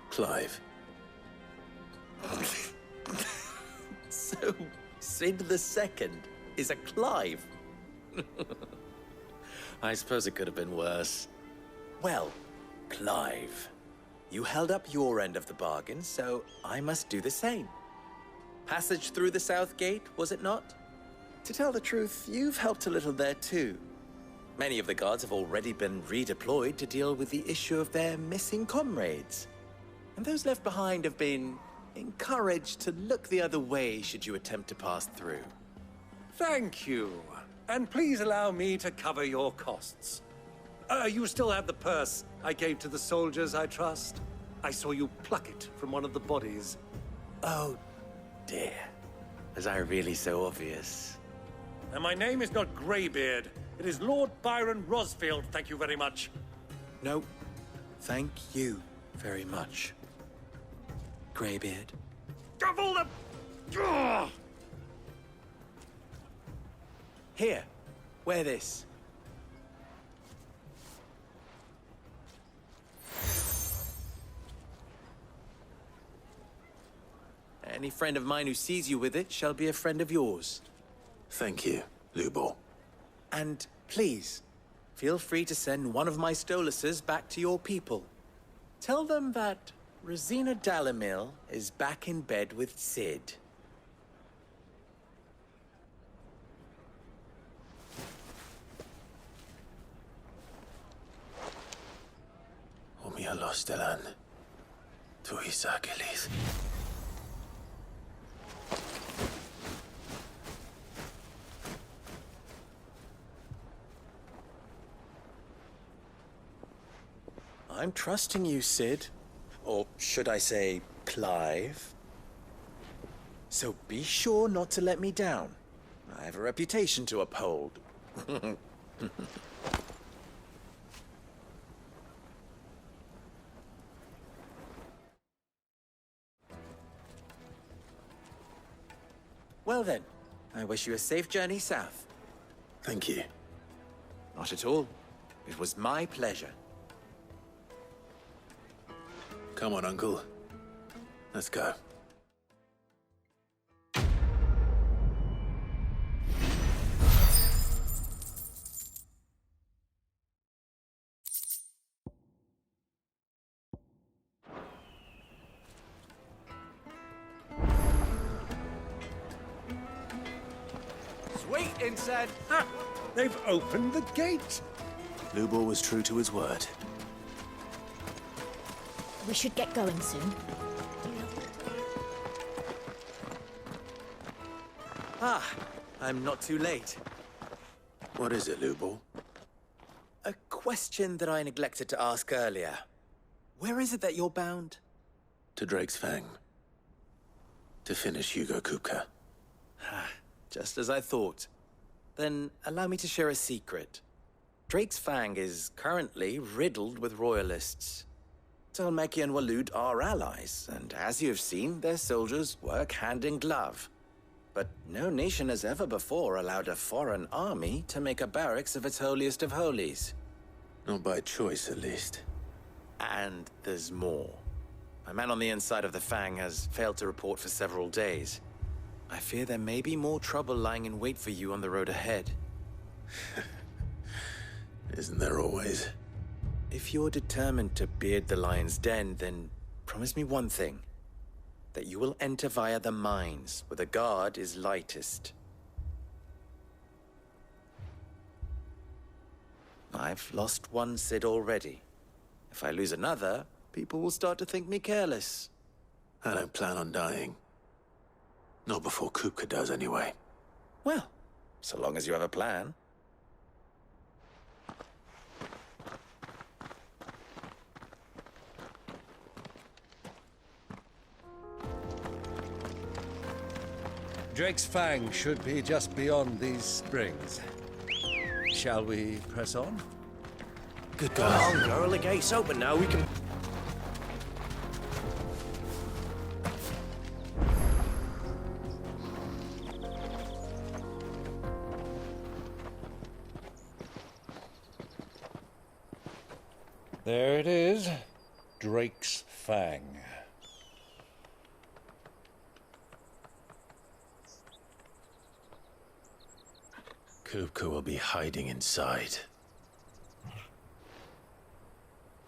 Clive. So, Sid the Second is a Clive? I suppose it could have been worse. Well, Clive, you held up your end of the bargain, so I must do the same. Passage through the South Gate, was it not? To tell the truth, you've helped a little there too. Many of the guards have already been redeployed to deal with the issue of their missing comrades. And those left behind have been encouraged to look the other way should you attempt to pass through. Thank you. And please allow me to cover your costs. You still have the purse I gave to the soldiers, I trust? I saw you pluck it from one of the bodies. Oh, dear. Was I really so obvious? And my name is not Greybeard. It is Lord Byron Rosfield, thank you very much. No, thank you very much, Greybeard. Of all the... Ugh! Here, wear this. Any friend of mine who sees you with it shall be a friend of yours. Thank you, Lubor. And please, feel free to send one of my Stoluses back to your people. Tell them that Rosina Dalamil is back in bed with Sid. Omia Lostelan. Tuisa Kelith. I'm trusting you, Sid. Or should I say, Clive? So be sure not to let me down. I have a reputation to uphold. Well then, I wish you a safe journey south. Thank you. Not at all. It was my pleasure. Come on, Uncle. Let's go. Wait inside. Ah, they've opened the gate. Lubor was true to his word. We should get going soon. Ah, I'm not too late. What is it, Lubor? A question that I neglected to ask earlier. Where is it that you're bound? To Drake's Fang. To finish Hugo Kupka. Just as I thought. Then allow me to share a secret. Drake's Fang is currently riddled with royalists. Talmeki and Walud are allies, and as you've seen, their soldiers work hand in glove. But no nation has ever before allowed a foreign army to make a barracks of its holiest of holies. Not by choice, at least. And there's more. My man on the inside of the Fang has failed to report for several days. I fear there may be more trouble lying in wait for you on the road ahead. Isn't there always? If you're determined to beard the lion's den, then promise me one thing. That you will enter via the mines, where the guard is lightest. I've lost one Cid already. If I lose another, people will start to think me careless. I don't plan on dying. Not before Kupka does, anyway. Well, so long as you have a plan. Drake's Fang should be just beyond these springs. Shall we press on? Good Come on, girl, the gate's open now, we can... There it is. Drake's Fang. Kupka will be hiding inside.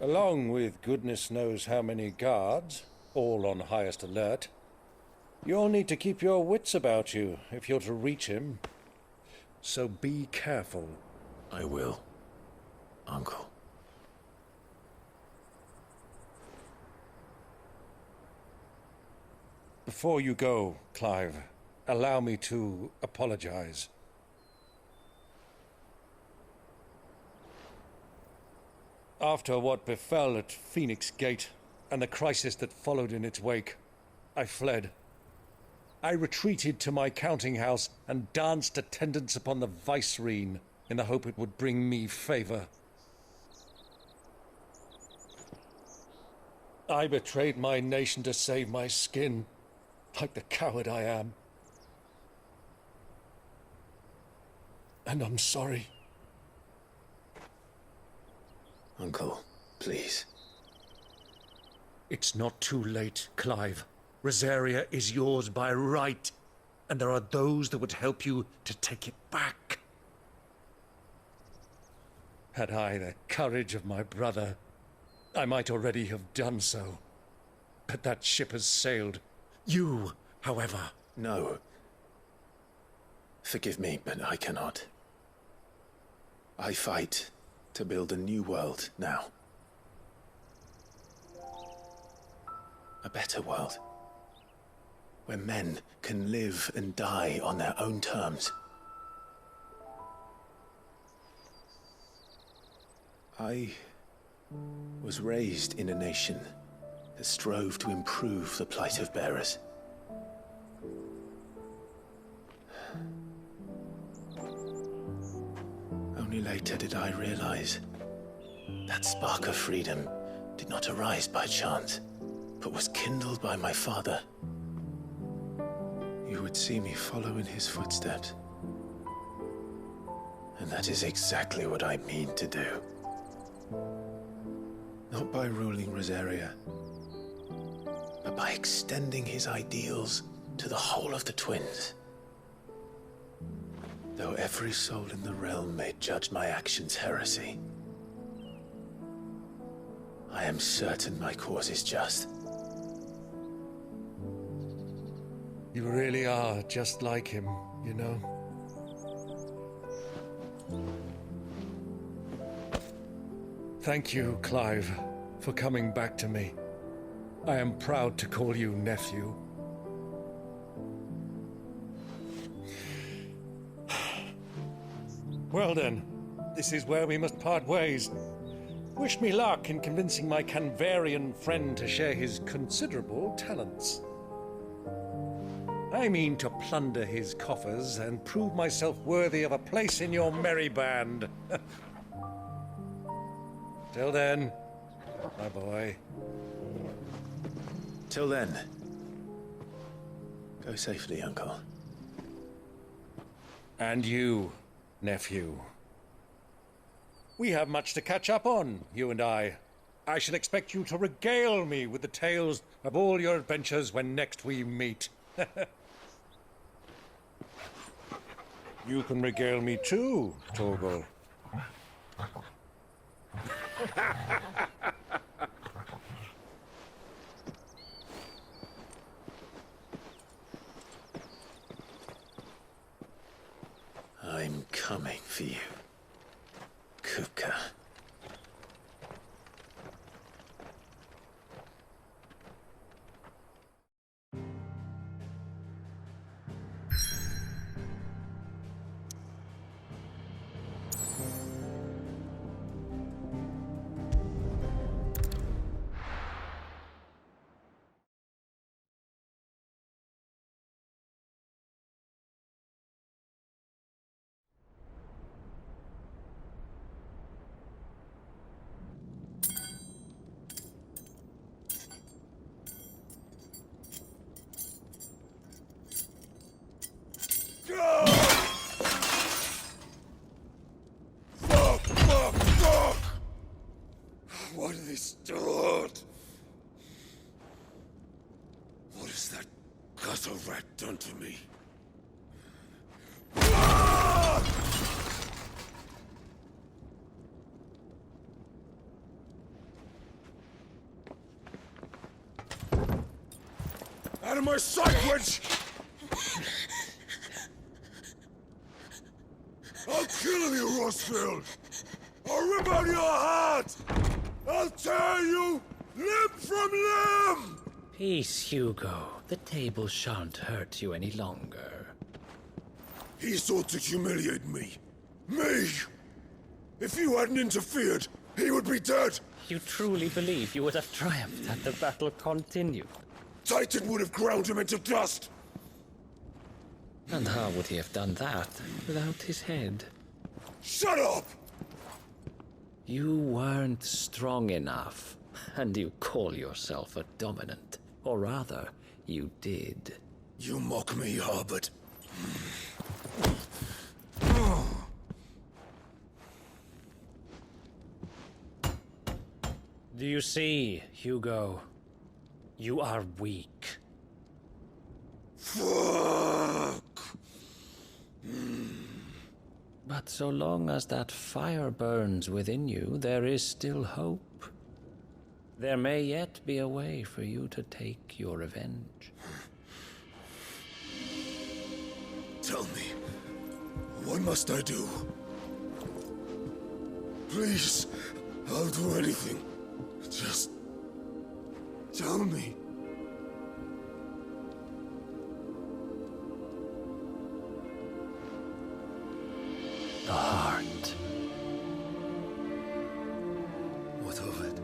Along with goodness knows how many guards, all on highest alert. You'll need to keep your wits about you if you're to reach him. So be careful. I will, Uncle. Before you go, Clive, allow me to apologize. After what befell at Phoenix Gate, and the crisis that followed in its wake, I fled. I retreated to my counting house and danced attendance upon the vicereine in the hope it would bring me favor. I betrayed my nation to save my skin, like the coward I am. And I'm sorry. Uncle, please. It's not too late, Clive. Rosaria is yours by right, and there are those that would help you to take it back. Had I the courage of my brother, I might already have done so. But that ship has sailed. You, however... No. Forgive me, but I cannot. I fight to build a new world now. A better world. Where men can live and die on their own terms. I was raised in a nation that strove to improve the plight of bearers. Only later did I realize that spark of freedom did not arise by chance, but was kindled by my father. You would see me follow in his footsteps. And that is exactly what I mean to do. Not by ruling Rosaria, but by extending his ideals to the whole of the twins. Though every soul in the realm may judge my actions heresy, I am certain my cause is just. You really are just like him, you know? Thank you, Clive, for coming back to me. I am proud to call you nephew. Well then, this is where we must part ways. Wish me luck in convincing my Canvarian friend to share his considerable talents. I mean to plunder his coffers and prove myself worthy of a place in your merry band. Till then, my boy. Till then, go safely, Uncle. And you, nephew. We have much to catch up on, you and I. I shall expect you to regale me with the tales of all your adventures when next we meet. You can regale me too, Torgal. I'm coming for you, Kuka. Fuck! What have they start? What has that gutter rat done to me? Out of my sight, witch! I'll kill you, Rosfield! I'll rip out your heart! I'll tear you limb from limb! Peace, Hugo. The table shan't hurt you any longer. He sought to humiliate me. Me! If you hadn't interfered, he would be dead! You truly believe you would have triumphed had the battle continued? Titan would have ground him into dust! And how would he have done that without his head? Shut up! You weren't strong enough, and you call yourself a dominant. Or rather, you did. You mock me, Harbert. Do you see, Hugo? You are weak. Fuck! But so long as that fire burns within you, there is still hope. There may yet be a way for you to take your revenge. Tell me, what must I do? Please, I'll do anything. Just tell me. The heart. What of it?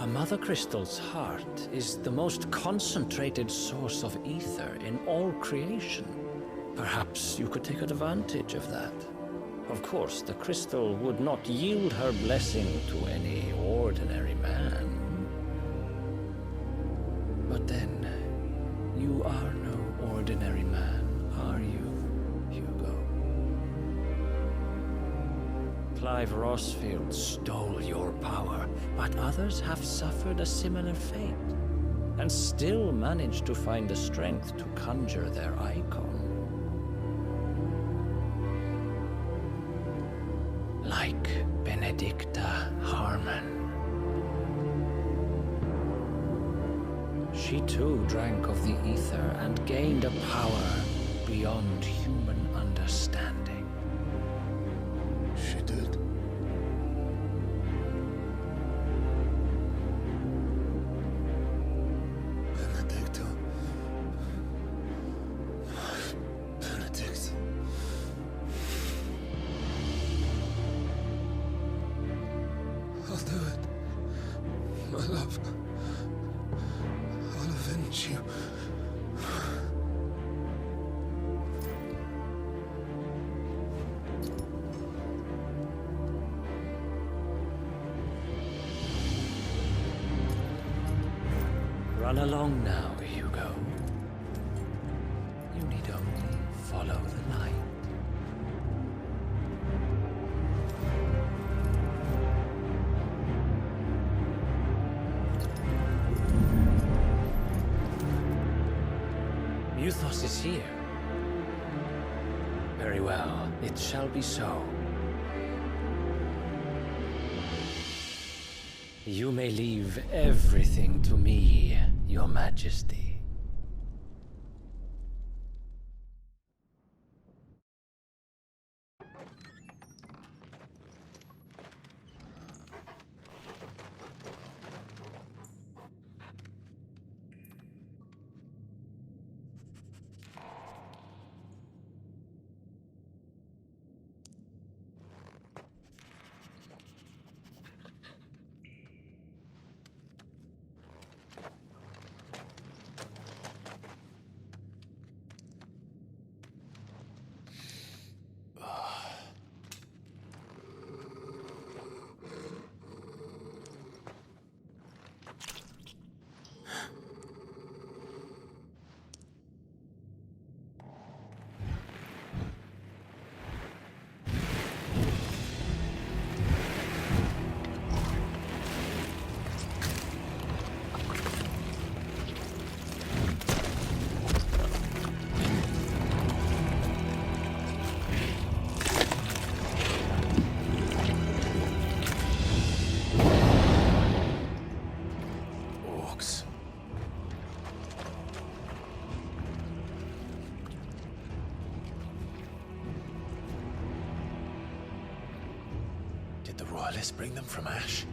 A Mother Crystal's heart is the most concentrated source of ether in all creation. Perhaps you could take advantage of that. Of course, the crystal would not yield her blessing to any ordinary man. But then, you are no ordinary man, are you, Hugo? Clive Rosfield stole your power, but others have suffered a similar fate, and still managed to find the strength to conjure their Eikon. Like Benedicta Harmon. She too drank of the ether and gained a power beyond human understanding. She did. Benedicta. Benedict. love. I'll avenge you. Run along now, Hugo. You need only follow the light. Muthos is here. Very well, it shall be so. You may leave everything to me, Your Majesty. Did the Royalists bring them from Ash?